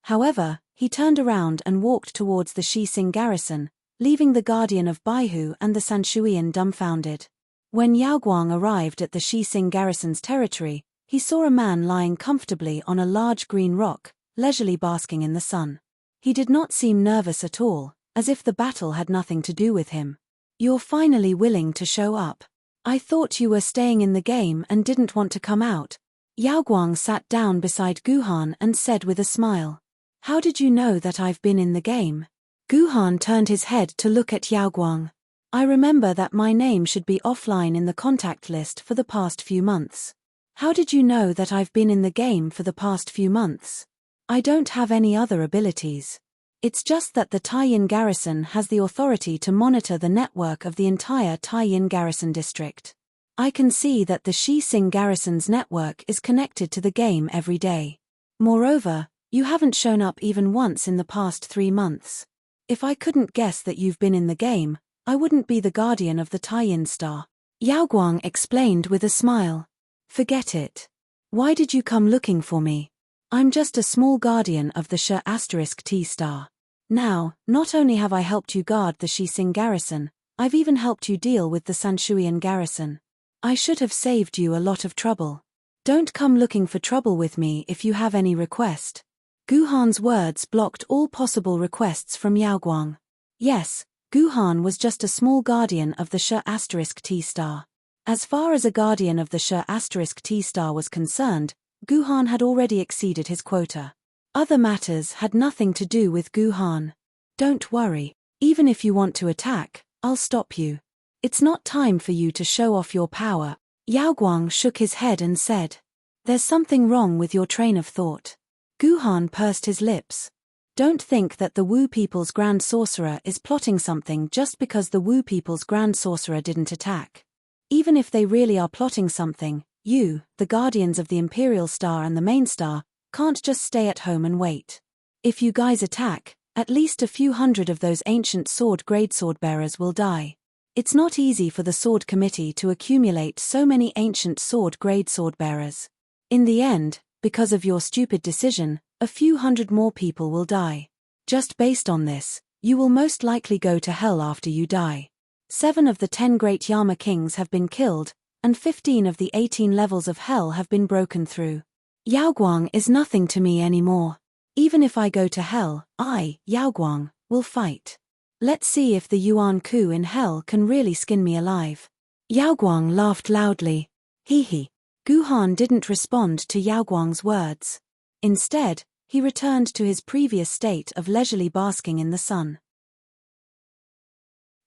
However, he turned around and walked towards the Shixing garrison, leaving the guardian of Baihu and the Sanshuian dumbfounded. When Yao Guang arrived at the Shixing garrison's territory, he saw a man lying comfortably on a large green rock, leisurely basking in the sun. He did not seem nervous at all, as if the battle had nothing to do with him. You're finally willing to show up. I thought you were staying in the game and didn't want to come out. Yao Guang sat down beside Guhan and said with a smile. How did you know that I've been in the game? Guhan turned his head to look at Yao Guang. I remember that my name should be offline in the contact list for the past few months. How did you know that I've been in the game for the past few months? I don't have any other abilities. It's just that the Taiyin garrison has the authority to monitor the network of the entire Taiyin garrison district. I can see that the Shixing garrison's network is connected to the game every day. Moreover, you haven't shown up even once in the past 3 months. If I couldn't guess that you've been in the game, I wouldn't be the guardian of the Taiyin star. Yao Guang explained with a smile. Forget it. Why did you come looking for me? I'm just a small guardian of the Sh*T star. Now, not only have I helped you guard the Shising garrison, I've even helped you deal with the Sanshuian garrison. I should have saved you a lot of trouble. Don't come looking for trouble with me if you have any request. Guhan's words blocked all possible requests from Yaoguang. Yes, Guhan was just a small guardian of the Shi*T star. As far as a guardian of the Shi*T star was concerned, Guhan had already exceeded his quota. Other matters had nothing to do with Guhan. Don't worry, even if you want to attack, I'll stop you. It's not time for you to show off your power. Yaoguang shook his head and said, "There's something wrong with your train of thought." Guhan pursed his lips. Don't think that the Wu people's Grand Sorcerer is plotting something just because the Wu people's Grand Sorcerer didn't attack. Even if they really are plotting something, you, the Guardians of the Imperial Star and the Main Star, can't just stay at home and wait. If you guys attack, at least a few hundred of those ancient grade sword bearers will die. It's not easy for the Sword Committee to accumulate so many ancient grade sword bearers. In the end, because of your stupid decision, a few hundred more people will die. Just based on this, you will most likely go to hell after you die. 7 of the 10 great Yama kings have been killed, and 15 of the 18 levels of hell have been broken through. Yaoguang is nothing to me anymore. Even if I go to hell, I, Yaoguang, will fight. Let's see if the Yuan Ku in hell can really skin me alive. Yaoguang laughed loudly. Hee. Guhan didn't respond to Yaoguang's words. Instead, he returned to his previous state of leisurely basking in the sun.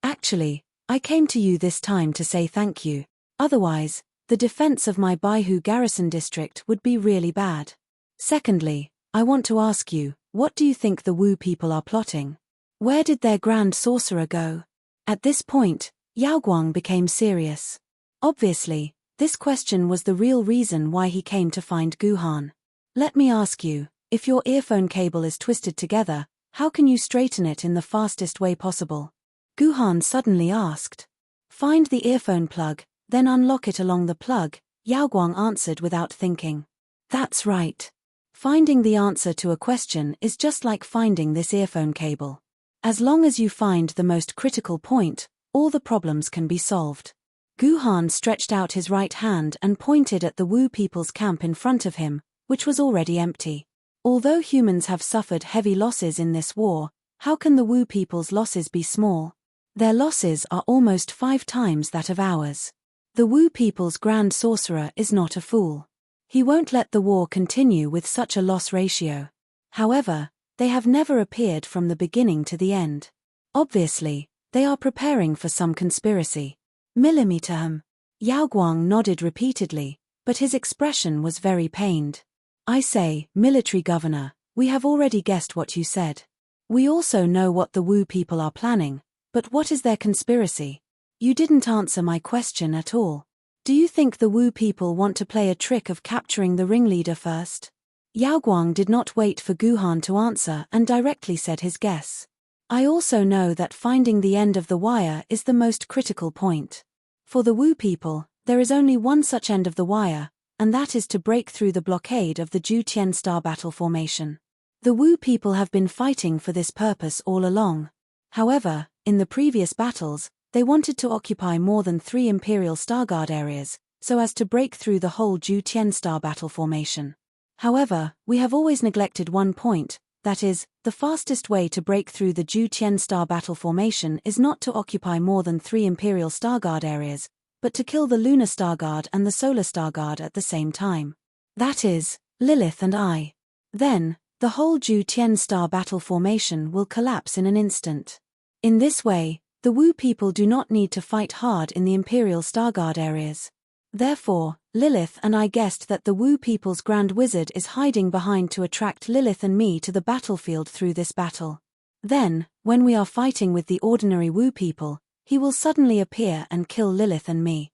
Actually, I came to you this time to say thank you. Otherwise, the defense of my Baihu garrison district would be really bad. Secondly, I want to ask you, what do you think the Wu people are plotting? Where did their Grand Sorcerer go? At this point, Yaoguang became serious. Obviously, this question was the real reason why he came to find Guhan. Let me ask you, if your earphone cable is twisted together, how can you straighten it in the fastest way possible? Guhan suddenly asked. Find the earphone plug, then unlock it along the plug, Yaoguang answered without thinking. That's right. Finding the answer to a question is just like finding this earphone cable. As long as you find the most critical point, all the problems can be solved. Guhan stretched out his right hand and pointed at the Wu people's camp in front of him, which was already empty. Although humans have suffered heavy losses in this war, how can the Wu people's losses be small? Their losses are almost 5 times that of ours. The Wu people's Grand Sorcerer is not a fool. He won't let the war continue with such a loss ratio. However, they have never appeared from the beginning to the end. Obviously, they are preparing for some conspiracy. Millimeter. Yaoguang nodded repeatedly, but his expression was very pained. I say, military governor, we have already guessed what you said. We also know what the Wu people are planning, but what is their conspiracy? You didn't answer my question at all. Do you think the Wu people want to play a trick of capturing the ringleader first? Yaoguang did not wait for Guhan to answer and directly said his guess. I also know that finding the end of the wire is the most critical point. For the Wu people, there is only one such end of the wire, and that is to break through the blockade of the Ju-Tien Star battle formation. The Wu people have been fighting for this purpose all along. However, in the previous battles, they wanted to occupy more than 3 Imperial Starguard areas, so as to break through the whole Ju-Tien Star battle formation. However, we have always neglected one point, that is, the fastest way to break through the Ju-Tien Star battle formation is not to occupy more than 3 Imperial Starguard areas, but to kill the Lunar Starguard and the Solar Starguard at the same time. That is, Lilith and I. Then, the whole Ju-Tien Star battle formation will collapse in an instant. In this way, the Wu people do not need to fight hard in the Imperial Starguard areas. Therefore, Lilith and I guessed that the Wu people's Grand Wizard is hiding behind to attract Lilith and me to the battlefield through this battle. Then, when we are fighting with the ordinary Wu people, he will suddenly appear and kill Lilith and me.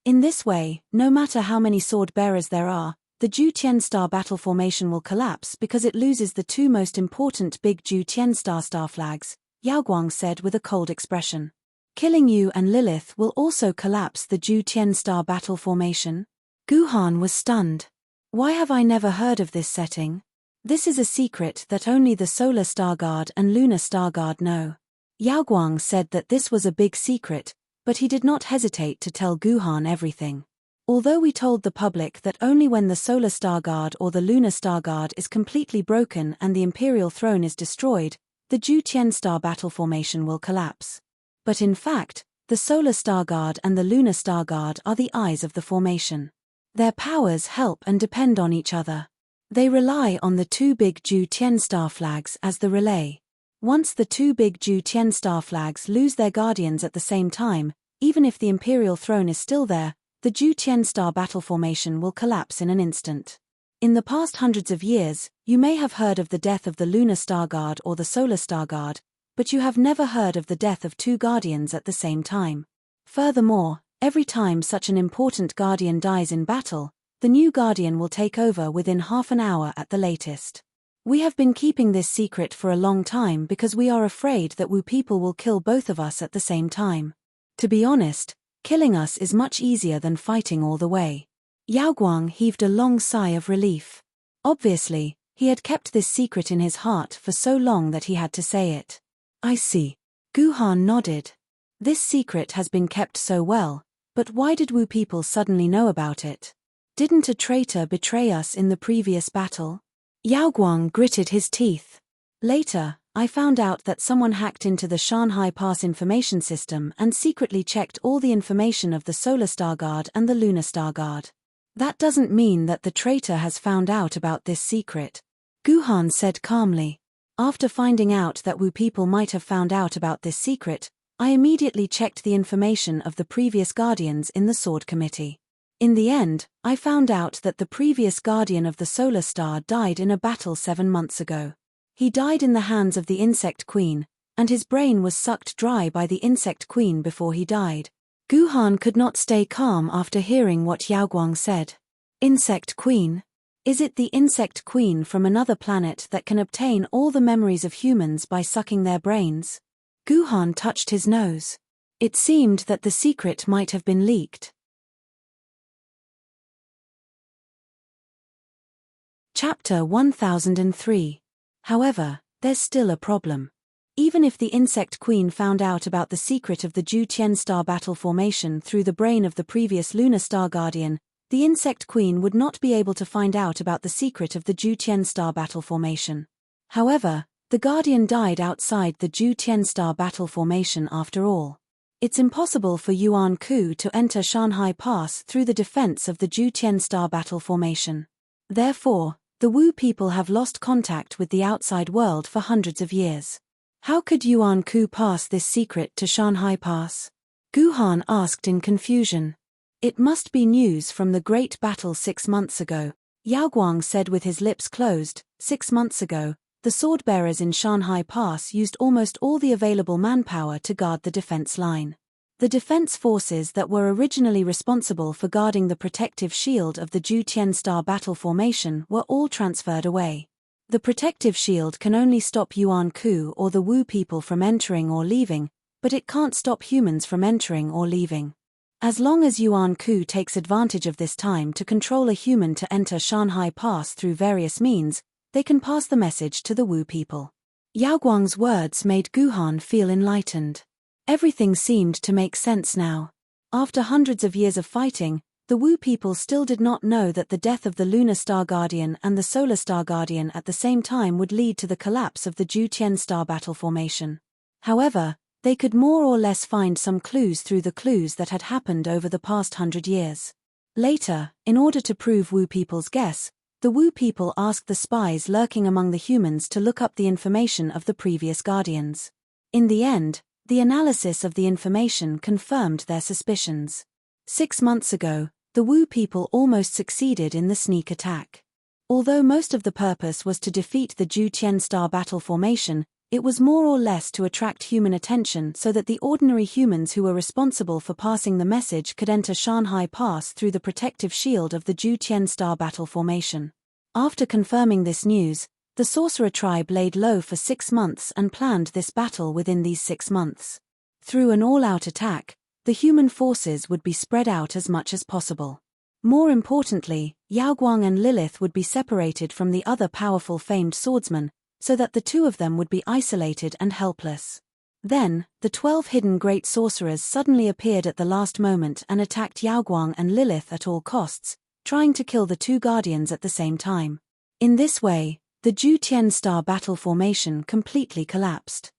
In this way, no matter how many sword bearers there are, the Ju-Tien Star battle formation will collapse because it loses the 2 most important big Ju-Tien Star flags, Yaoguang said with a cold expression. Killing you and Lilith will also collapse the Ju-Tien Star battle formation? Guhan was stunned. Why have I never heard of this setting? This is a secret that only the Solar Star Guard and Lunar Star Guard know. Yao Guang said that this was a big secret, but he did not hesitate to tell Guhan everything. Although we told the public that only when the Solar Star Guard or the Lunar Star Guard is completely broken and the Imperial throne is destroyed, the Ju-Tien Star battle formation will collapse. But in fact, the Solar Star Guard and the Lunar Star Guard are the eyes of the formation. Their powers help and depend on each other. They rely on the two big Ju-Tien Star flags as the relay. Once the two big Ju-Tien Star flags lose their guardians at the same time, even if the Imperial throne is still there, the Ju-Tien Star battle formation will collapse in an instant. In the past hundreds of years, you may have heard of the death of the Lunar Star Guard or the Solar Star Guard, but you have never heard of the death of two guardians at the same time. Furthermore, every time such an important guardian dies in battle, the new guardian will take over within half an hour at the latest. We have been keeping this secret for a long time because we are afraid that Wu people will kill both of us at the same time. To be honest, killing us is much easier than fighting all the way. Yao Guang heaved a long sigh of relief. Obviously, he had kept this secret in his heart for so long that he had to say it. I see. Guhan nodded. This secret has been kept so well, but why did Wu people suddenly know about it? Didn't a traitor betray us in the previous battle? Yao Guang gritted his teeth. Later, I found out that someone hacked into the Shanghai Pass information system and secretly checked all the information of the Solar Star Guard and the Lunar Star Guard. That doesn't mean that the traitor has found out about this secret, Guhan said calmly. After finding out that Wu people might have found out about this secret, I immediately checked the information of the previous guardians in the Sword Committee. In the end, I found out that the previous guardian of the Solar Star died in a battle 7 months ago. He died in the hands of the Insect Queen, and his brain was sucked dry by the Insect Queen before he died. Guhan could not stay calm after hearing what Yao Guang said. Insect Queen? Is it the Insect Queen from another planet that can obtain all the memories of humans by sucking their brains? Guhan touched his nose. It seemed that the secret might have been leaked. Chapter 1003. However, there's still a problem. Even if the Insect Queen found out about the secret of the Ju-Tien Star battle formation through the brain of the previous Lunar Star Guardian, the Insect Queen would not be able to find out about the secret of the Ju-Tien Star battle formation. However, the Guardian died outside the Ju-Tien Star battle formation after all. It's impossible for Yuan Ku to enter Shanghai Pass through the defense of the Ju-Tien Star battle formation. Therefore, the Wu people have lost contact with the outside world for hundreds of years. How could Yuan Ku pass this secret to Shanghai Pass? Guhan asked in confusion. It must be news from the great battle 6 months ago, Yao Guang said with his lips closed. 6 months ago, the sword-bearers in Shanghai Pass used almost all the available manpower to guard the defense line. The defense forces that were originally responsible for guarding the protective shield of the Ju-Tien Star battle formation were all transferred away. The protective shield can only stop Yuan Ku or the Wu people from entering or leaving, but it can't stop humans from entering or leaving. As long as Yuan Ku takes advantage of this time to control a human to enter Shanghai Pass through various means, they can pass the message to the Wu people. Yao Guang's words made Guhan feel enlightened. Everything seemed to make sense now. After hundreds of years of fighting, the Wu people still did not know that the death of the Lunar Star Guardian and the Solar Star Guardian at the same time would lead to the collapse of the Ju-Tien Star battle formation. However, they could more or less find some clues through the clues that had happened over the past 100 years. Later, in order to prove Wu people's guess, the Wu people asked the spies lurking among the humans to look up the information of the previous guardians. In the end, the analysis of the information confirmed their suspicions. 6 months ago, the Wu people almost succeeded in the sneak attack. Although most of the purpose was to defeat the Ju-Tien Star battle formation, it was more or less to attract human attention so that the ordinary humans who were responsible for passing the message could enter Shanghai Pass through the protective shield of the Ju-Tien Star battle formation. After confirming this news, the sorcerer tribe laid low for 6 months and planned this battle within these 6 months. Through an all-out attack, the human forces would be spread out as much as possible. More importantly, Yao Guang and Lilith would be separated from the other powerful famed swordsmen, so that the two of them would be isolated and helpless. Then, the 12 hidden great sorcerers suddenly appeared at the last moment and attacked Yao Guang and Lilith at all costs, trying to kill the two guardians at the same time. In this way, the Ju Tian Star battle formation completely collapsed.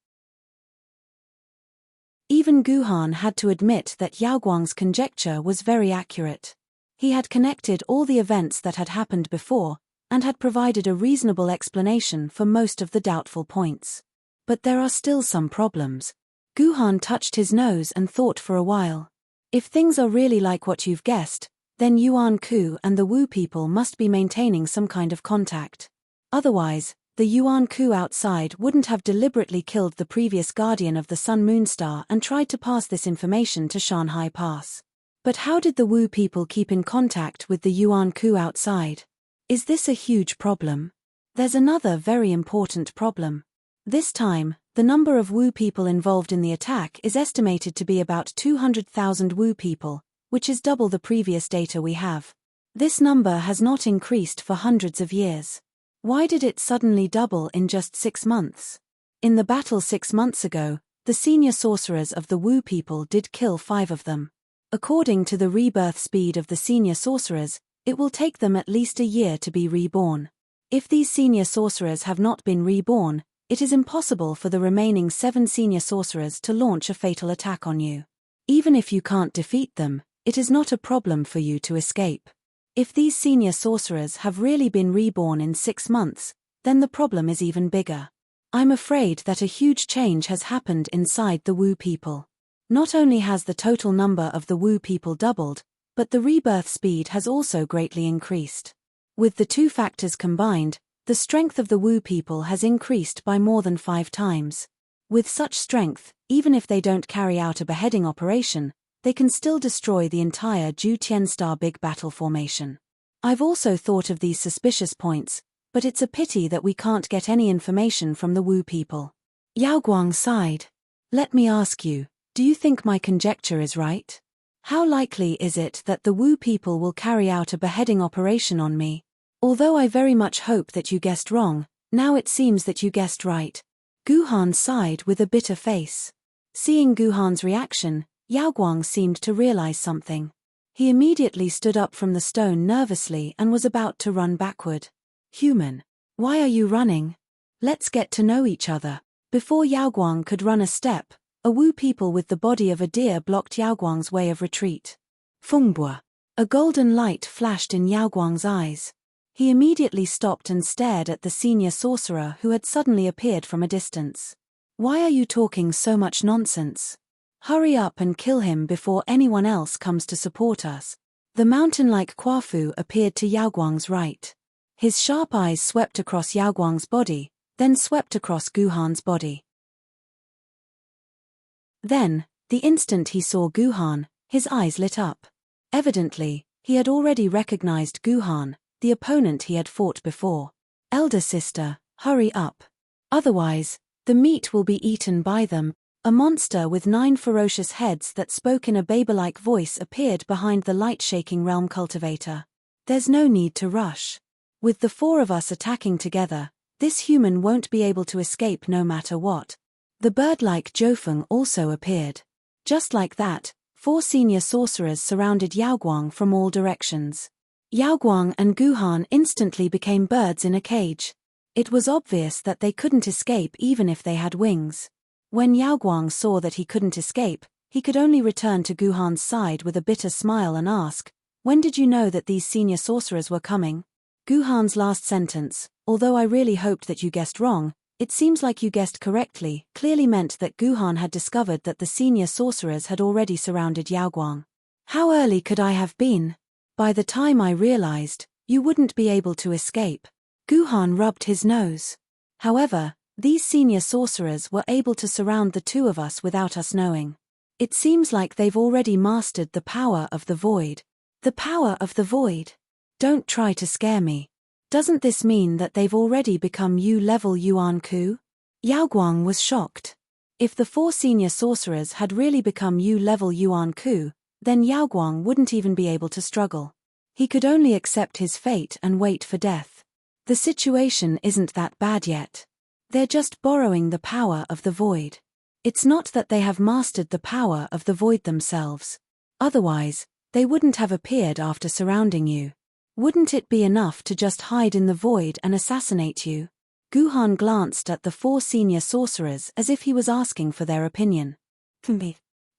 Even Guhan had to admit that Yao Guang's conjecture was very accurate. He had connected all the events that had happened before, and had provided a reasonable explanation for most of the doubtful points. But there are still some problems. Guhan touched his nose and thought for a while. If things are really like what you've guessed, then Yuan Ku and the Wu people must be maintaining some kind of contact. Otherwise, the Yuan Ku outside wouldn't have deliberately killed the previous guardian of the Sun Moon Star and tried to pass this information to Shanhai Pass. But how did the Wu people keep in contact with the Yuan Ku outside? Is this a huge problem? There's another very important problem. This time, the number of Wu people involved in the attack is estimated to be about 200,000 Wu people, which is double the previous data we have. This number has not increased for hundreds of years. Why did it suddenly double in just 6 months? In the battle 6 months ago, the senior sorcerers of the Wu people did kill 5 of them. According to the rebirth speed of the senior sorcerers, it will take them at least a year to be reborn. If these senior sorcerers have not been reborn, it is impossible for the remaining 7 senior sorcerers to launch a fatal attack on you. Even if you can't defeat them, it is not a problem for you to escape. If these senior sorcerers have really been reborn in 6 months, then the problem is even bigger. I'm afraid that a huge change has happened inside the Wu people. Not only has the total number of the Wu people doubled, but the rebirth speed has also greatly increased. With the two factors combined, the strength of the Wu people has increased by more than 5 times. With such strength, even if they don't carry out a beheading operation, they can still destroy the entire Ju Tian Star big battle formation. I've also thought of these suspicious points, but it's a pity that we can't get any information from the Wu people. Yao Guang sighed. Let me ask you, do you think my conjecture is right? How likely is it that the Wu people will carry out a beheading operation on me? Although I very much hope that you guessed wrong, now it seems that you guessed right. Guhan sighed with a bitter face. Seeing Guhan's reaction, Yao Guang seemed to realize something. He immediately stood up from the stone nervously and was about to run backward. Human, why are you running? Let's get to know each other. Before Yao Guang could run a step, a Wu people with the body of a deer blocked Yao Guang's way of retreat. Fungbua. A golden light flashed in Yao Guang's eyes. He immediately stopped and stared at the senior sorcerer who had suddenly appeared from a distance. Why are you talking so much nonsense? Hurry up and kill him before anyone else comes to support us. The mountain-like Kwafu appeared to Yao Guang's right. His sharp eyes swept across Yao Guang's body, then swept across Guhan's body. Then, the instant he saw Guhan, his eyes lit up. Evidently, he had already recognized Guhan, the opponent he had fought before. Elder sister, hurry up. Otherwise, the meat will be eaten by them. A monster with 9 ferocious heads that spoke in a babe-like voice appeared behind the light-shaking realm cultivator. There's no need to rush. With the 4 of us attacking together, this human won't be able to escape no matter what. The bird-like Zhofeng also appeared. Just like that, 4 senior sorcerers surrounded Yao Guang from all directions. Yao Guang and Guhan instantly became birds in a cage. It was obvious that they couldn't escape even if they had wings. When Yao Guang saw that he couldn't escape, he could only return to Guhan's side with a bitter smile and ask, "When did you know that these senior sorcerers were coming?" Guhan's last sentence, "Although I really hoped that you guessed wrong, it seems like you guessed correctly," clearly meant that Guhan had discovered that the senior sorcerers had already surrounded Yao Guang. How early could I have been? By the time I realized, you wouldn't be able to escape. Guhan rubbed his nose. However, these senior sorcerers were able to surround the 2 of us without us knowing. It seems like they've already mastered the power of the void. The power of the void? Don't try to scare me. Doesn't this mean that they've already become U-level Yuan Ku? Yao Guang was shocked. If the 4 senior sorcerers had really become U-level Yuan Ku, then Yao Guang wouldn't even be able to struggle. He could only accept his fate and wait for death. The situation isn't that bad yet. They're just borrowing the power of the void. It's not that they have mastered the power of the void themselves. Otherwise, they wouldn't have appeared after surrounding you. Wouldn't it be enough to just hide in the void and assassinate you? Guhan glanced at the 4 senior sorcerers as if he was asking for their opinion.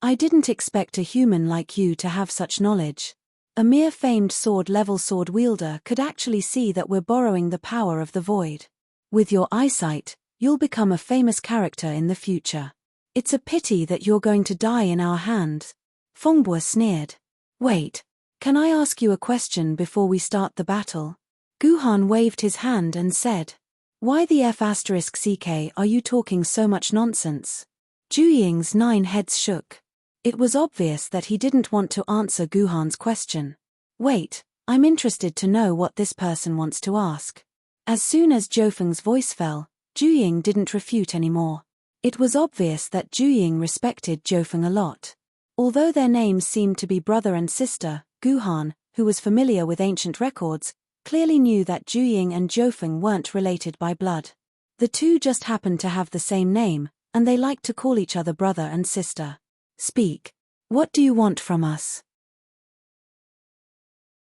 I didn't expect a human like you to have such knowledge. A mere famed sword-level sword wielder could actually see that we're borrowing the power of the void. With your eyesight, you'll become a famous character in the future. It's a pity that you're going to die in our hands. Fengbua sneered. Wait, can I ask you a question before we start the battle? Guhan waved his hand and said, why the F***ck are you talking so much nonsense? Juying's 9 heads shook. It was obvious that he didn't want to answer Guhan's question. Wait, I'm interested to know what this person wants to ask. As soon as Jiufeng's voice fell, Juying didn't refute anymore. It was obvious that Juying respected Jiufeng a lot. Although their names seemed to be brother and sister, Guhan, who was familiar with ancient records, clearly knew that Juying and Jiufeng weren't related by blood. The two just happened to have the same name, and they liked to call each other brother and sister. Speak. What do you want from us?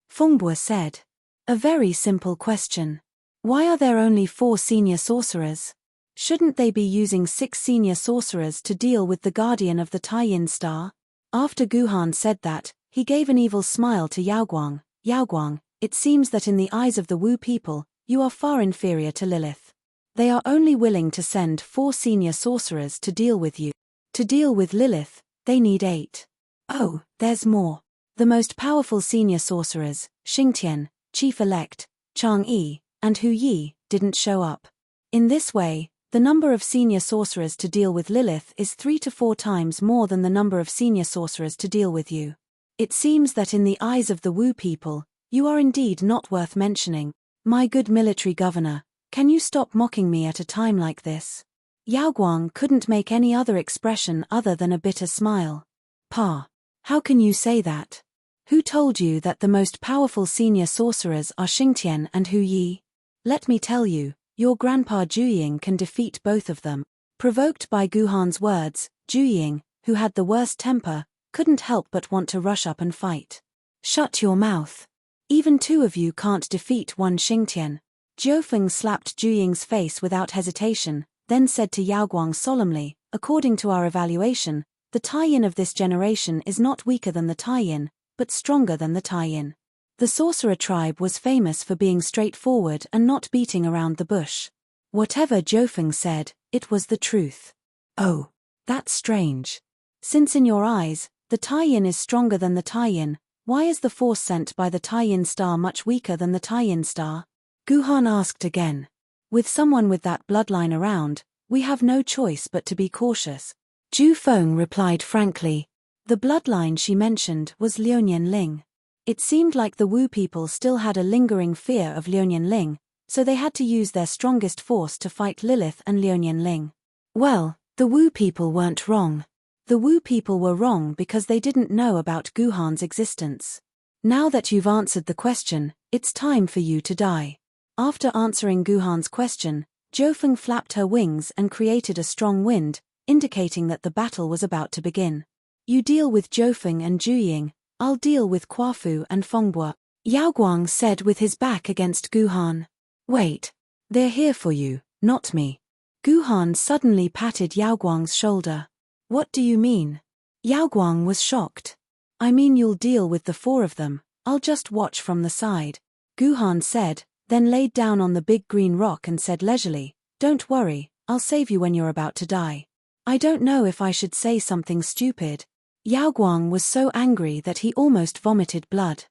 Fengbua said. A very simple question. Why are there only 4 senior sorcerers? Shouldn't they be using 6 senior sorcerers to deal with the guardian of the Taiyin star? After Guhan said that, he gave an evil smile to Yaoguang. Yaoguang, it seems that in the eyes of the Wu people, you are far inferior to Lilith. They are only willing to send 4 senior sorcerers to deal with you. To deal with Lilith, they need 8. Oh, there's more. The most powerful senior sorcerers, Xingtian, Chief-elect, Chang'e, and Hu Yi, didn't show up. In this way, the number of senior sorcerers to deal with Lilith is 3 to 4 times more than the number of senior sorcerers to deal with you. It seems that in the eyes of the Wu people, you are indeed not worth mentioning. My good military governor, can you stop mocking me at a time like this? Yaoguang couldn't make any other expression other than a bitter smile. Pa, how can you say that? Who told you that the most powerful senior sorcerers are Xingtian and Hu Yi? Let me tell you, your grandpa Juying can defeat both of them. Provoked by Guhan's words, Juying, who had the worst temper, couldn't help but want to rush up and fight. Shut your mouth. Even 2 of you can't defeat one Xingtian. Jiufeng slapped Juying's face without hesitation, then said to Yaoguang solemnly, according to our evaluation, the Taiyin of this generation is not weaker than the Taiyin, but stronger than the Taiyin. The sorcerer tribe was famous for being straightforward and not beating around the bush. Whatever Jiufeng said, it was the truth. Oh, that's strange. Since in your eyes, the Taiyin is stronger than the Taiyin, why is the force sent by the Taiyin star much weaker than the Taiyin star? Guhan asked again. With someone with that bloodline around, we have no choice but to be cautious. Jiufeng replied frankly. The bloodline she mentioned was Liuonian Ling. It seemed like the Wu people still had a lingering fear of Liuonian Ling, so they had to use their strongest force to fight Lilith and Liuonian Ling. Well, the Wu people weren't wrong. The Wu people were wrong because they didn't know about Guhan's existence. Now that you've answered the question, it's time for you to die. After answering Guhan's question, Jiufeng flapped her wings and created a strong wind, indicating that the battle was about to begin. You deal with Jiufeng and Juying, I'll deal with Quafu and Fengbua, Yaoguang said with his back against Guhan. Wait. They're here for you, not me. Guhan suddenly patted Yaoguang's shoulder. What do you mean? Yaoguang was shocked. I mean you'll deal with the 4 of them, I'll just watch from the side. Guhan said, then laid down on the big green rock and said leisurely, don't worry, I'll save you when you're about to die. I don't know if I should say something stupid. Yaoguang was so angry that he almost vomited blood.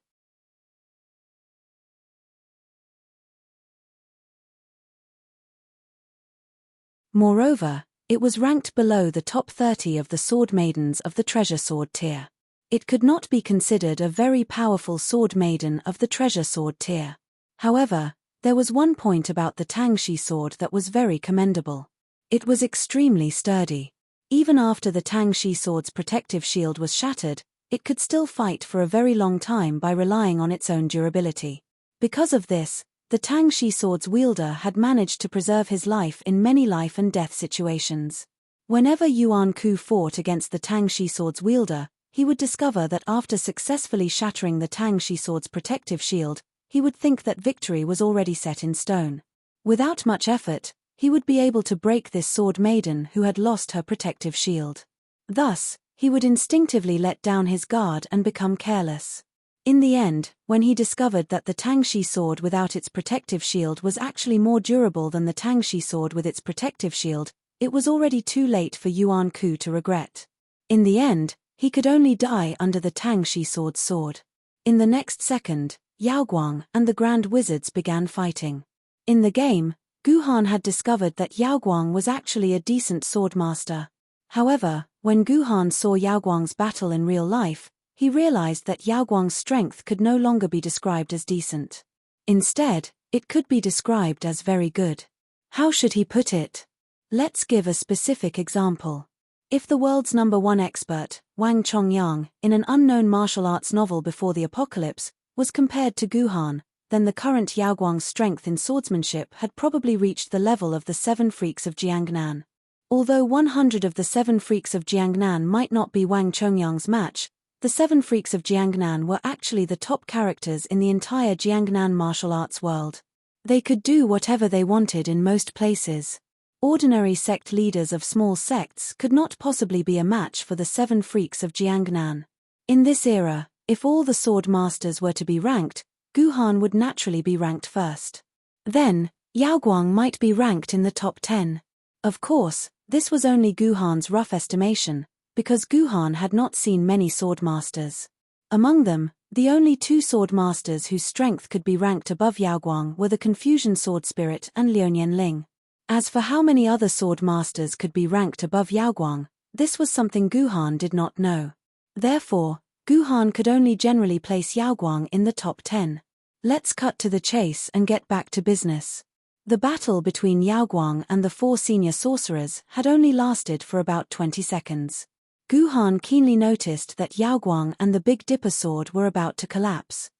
Moreover, it was ranked below the top 30 of the sword maidens of the treasure sword tier. It could not be considered a very powerful sword maiden of the treasure sword tier. However, there was one point about the Tangshi sword that was very commendable. It was extremely sturdy. Even after the Tangshi sword's protective shield was shattered, it could still fight for a very long time by relying on its own durability. Because of this, the Tang Shi sword's wielder had managed to preserve his life in many life and death situations. Whenever Yuan Ku fought against the Tang Shi sword's wielder, he would discover that after successfully shattering the Tang Shi sword's protective shield, he would think that victory was already set in stone. Without much effort, he would be able to break this sword maiden who had lost her protective shield. Thus, he would instinctively let down his guard and become careless. In the end, when he discovered that the Tang Shi sword without its protective shield was actually more durable than the Tang Shi sword with its protective shield, it was already too late for Yuan Ku to regret. In the end, he could only die under the Tang Shi sword's sword. In the next second, Yao Guang and the Grand Wizards began fighting. In the game, Guhan had discovered that Yao Guang was actually a decent swordmaster. However, when Guhan saw Yao Guang's battle in real life, he realized that Yao Guang's strength could no longer be described as decent. Instead, it could be described as very good. How should he put it? Let's give a specific example. If the world's #1 expert, Wang Chongyang, in an unknown martial arts novel before the apocalypse, was compared to Guhan, then the current Yao Guang's strength in swordsmanship had probably reached the level of the 7 freaks of Jiangnan. Although 100 of the 7 freaks of Jiangnan might not be Wang Chongyang's match, the 7 freaks of Jiangnan were actually the top characters in the entire Jiangnan martial arts world. They could do whatever they wanted in most places. Ordinary sect leaders of small sects could not possibly be a match for the 7 freaks of Jiangnan. In this era, if all the sword masters were to be ranked, Guhan would naturally be ranked first. Then, Yao Guang might be ranked in the top 10. Of course, this was only Guhan's rough estimation, because Guhan had not seen many swordmasters. Among them, the only 2 swordmasters whose strength could be ranked above Yao Guang were the Confusion Sword Spirit and Liuyan Ling. As for how many other sword masters could be ranked above Yao Guang, this was something Guhan did not know. Therefore, Guhan could only generally place Yao Guang in the top 10. Let's cut to the chase and get back to business. The battle between Yao Guang and the 4 senior sorcerers had only lasted for about 20 seconds. Guhan keenly noticed that Yao Guang and the Big Dipper sword were about to collapse.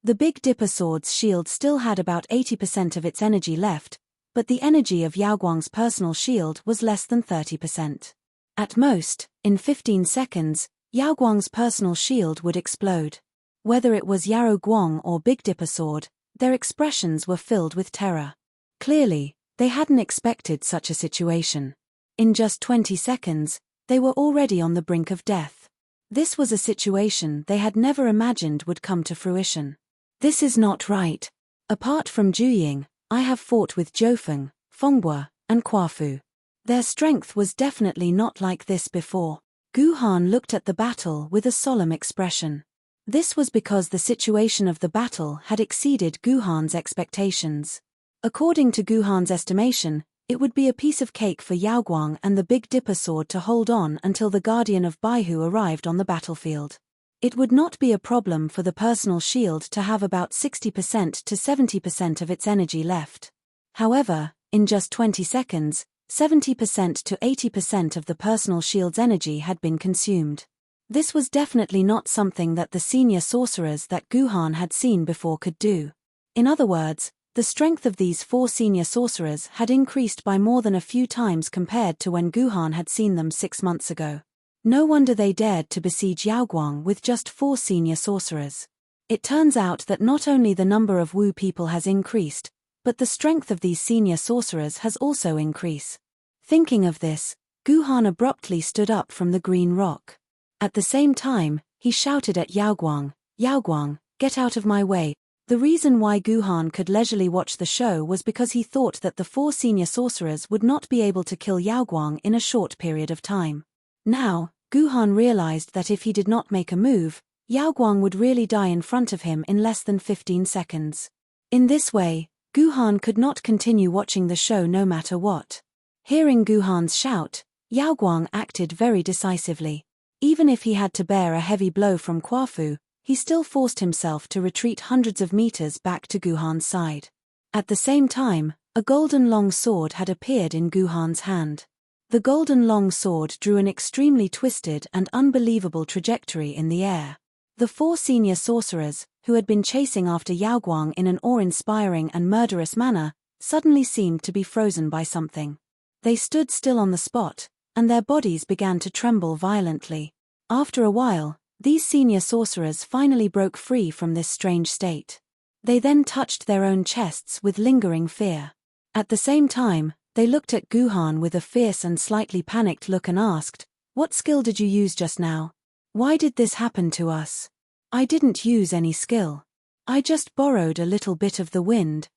The Big Dipper sword's shield still had about 80% of its energy left, but the energy of Yao Guang's personal shield was less than 30%. At most, in 15 seconds, Yao Guang's personal shield would explode. Whether it was Yao Guang or Big Dipper sword, their expressions were filled with terror. Clearly, they hadn't expected such a situation. In just 20 seconds, they were already on the brink of death. This was a situation they had never imagined would come to fruition. This is not right. Apart from Juying, I have fought with Jiufeng, Fengbua, and Quafu. Their strength was definitely not like this before. Guhan looked at the battle with a solemn expression. This was because the situation of the battle had exceeded Guhan's expectations. According to Guhan's estimation, it would be a piece of cake for Yao Guang and the Big Dipper sword to hold on until the Guardian of Baihu arrived on the battlefield. It would not be a problem for the personal shield to have about 60% to 70% of its energy left. However, in just 20 seconds, 70% to 80% of the personal shield's energy had been consumed. This was definitely not something that the senior sorcerers that Guhan had seen before could do. In other words, the strength of these 4 senior sorcerers had increased by more than a few times compared to when Guhan had seen them 6 months ago. No wonder they dared to besiege Yao Guang with just 4 senior sorcerers. It turns out that not only the number of Wu people has increased, but the strength of these senior sorcerers has also increased. Thinking of this, Guhan abruptly stood up from the green rock. At the same time, he shouted at Yao Guang, get out of my way. The reason why Guhan could leisurely watch the show was because he thought that the 4 senior sorcerers would not be able to kill Yao Guang in a short period of time. Now, Guhan realized that if he did not make a move, Yao Guang would really die in front of him in less than 15 seconds. In this way, Guhan could not continue watching the show no matter what. Hearing Guhan's shout, Yao Guang acted very decisively. Even if he had to bear a heavy blow from Quafu, he still forced himself to retreat hundreds of meters back to Guhan's side. At the same time, a golden long sword had appeared in Guhan's hand. The golden long sword drew an extremely twisted and unbelievable trajectory in the air. The 4 senior sorcerers, who had been chasing after Yaoguang in an awe-inspiring and murderous manner, suddenly seemed to be frozen by something. They stood still on the spot, and their bodies began to tremble violently. After a while, these senior sorcerers finally broke free from this strange state. They then touched their own chests with lingering fear. At the same time, they looked at Guhan with a fierce and slightly panicked look and asked, "What skill did you use just now? Why did this happen to us?" "I didn't use any skill. I just borrowed a little bit of the wind."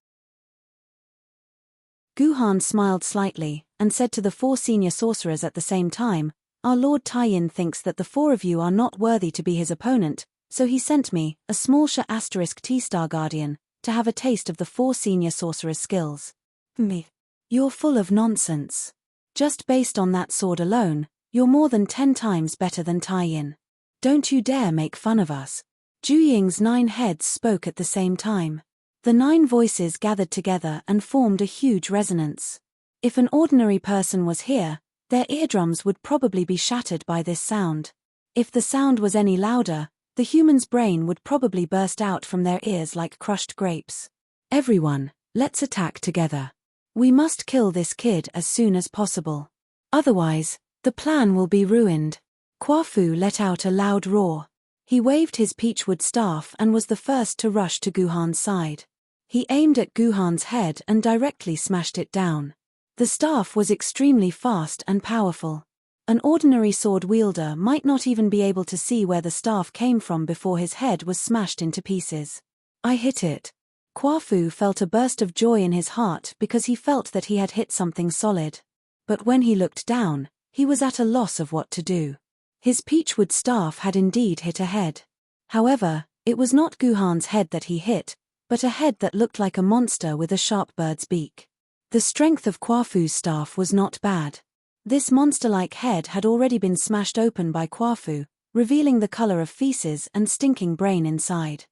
Guhan smiled slightly, and said to the 4 senior sorcerers at the same time, "Our Lord Taiyin thinks that the 4 of you are not worthy to be his opponent, so he sent me, a small T-Star Guardian, to have a taste of the 4 senior sorcerers' skills." "Me? You're full of nonsense. Just based on that sword alone, you're more than 10 times better than Taiyin. Don't you dare make fun of us." Juying's 9 heads spoke at the same time. The 9 voices gathered together and formed a huge resonance. If an ordinary person was here, their eardrums would probably be shattered by this sound. If the sound was any louder, the human's brain would probably burst out from their ears like crushed grapes. "Everyone, let's attack together. We must kill this kid as soon as possible. Otherwise, the plan will be ruined." Kwafu let out a loud roar. He waved his peachwood staff and was the first to rush to Guhan's side. He aimed at Guhan's head and directly smashed it down. The staff was extremely fast and powerful. An ordinary sword wielder might not even be able to see where the staff came from before his head was smashed into pieces. "I hit it." Kwafu felt a burst of joy in his heart because he felt that he had hit something solid. But when he looked down, he was at a loss of what to do. His peachwood staff had indeed hit a head. However, it was not Guhan's head that he hit, but a head that looked like a monster with a sharp bird's beak. The strength of Kwafu's staff was not bad. This monster-like head had already been smashed open by Kwafu, revealing the color of feces and stinking brain inside.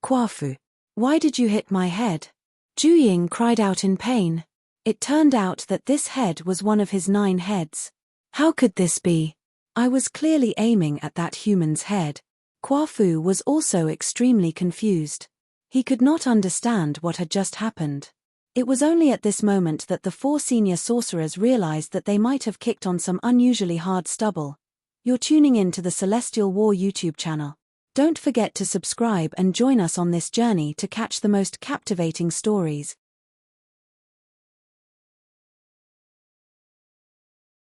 "Kwafu, why did you hit my head?" Juying cried out in pain. It turned out that this head was one of his 9 heads. "How could this be? I was clearly aiming at that human's head." Kwafu was also extremely confused. He could not understand what had just happened. It was only at this moment that the 4 senior sorcerers realized that they might have kicked on some unusually hard stubble. You're tuning in to the Celestial War YouTube channel. Don't forget to subscribe and join us on this journey to catch the most captivating stories,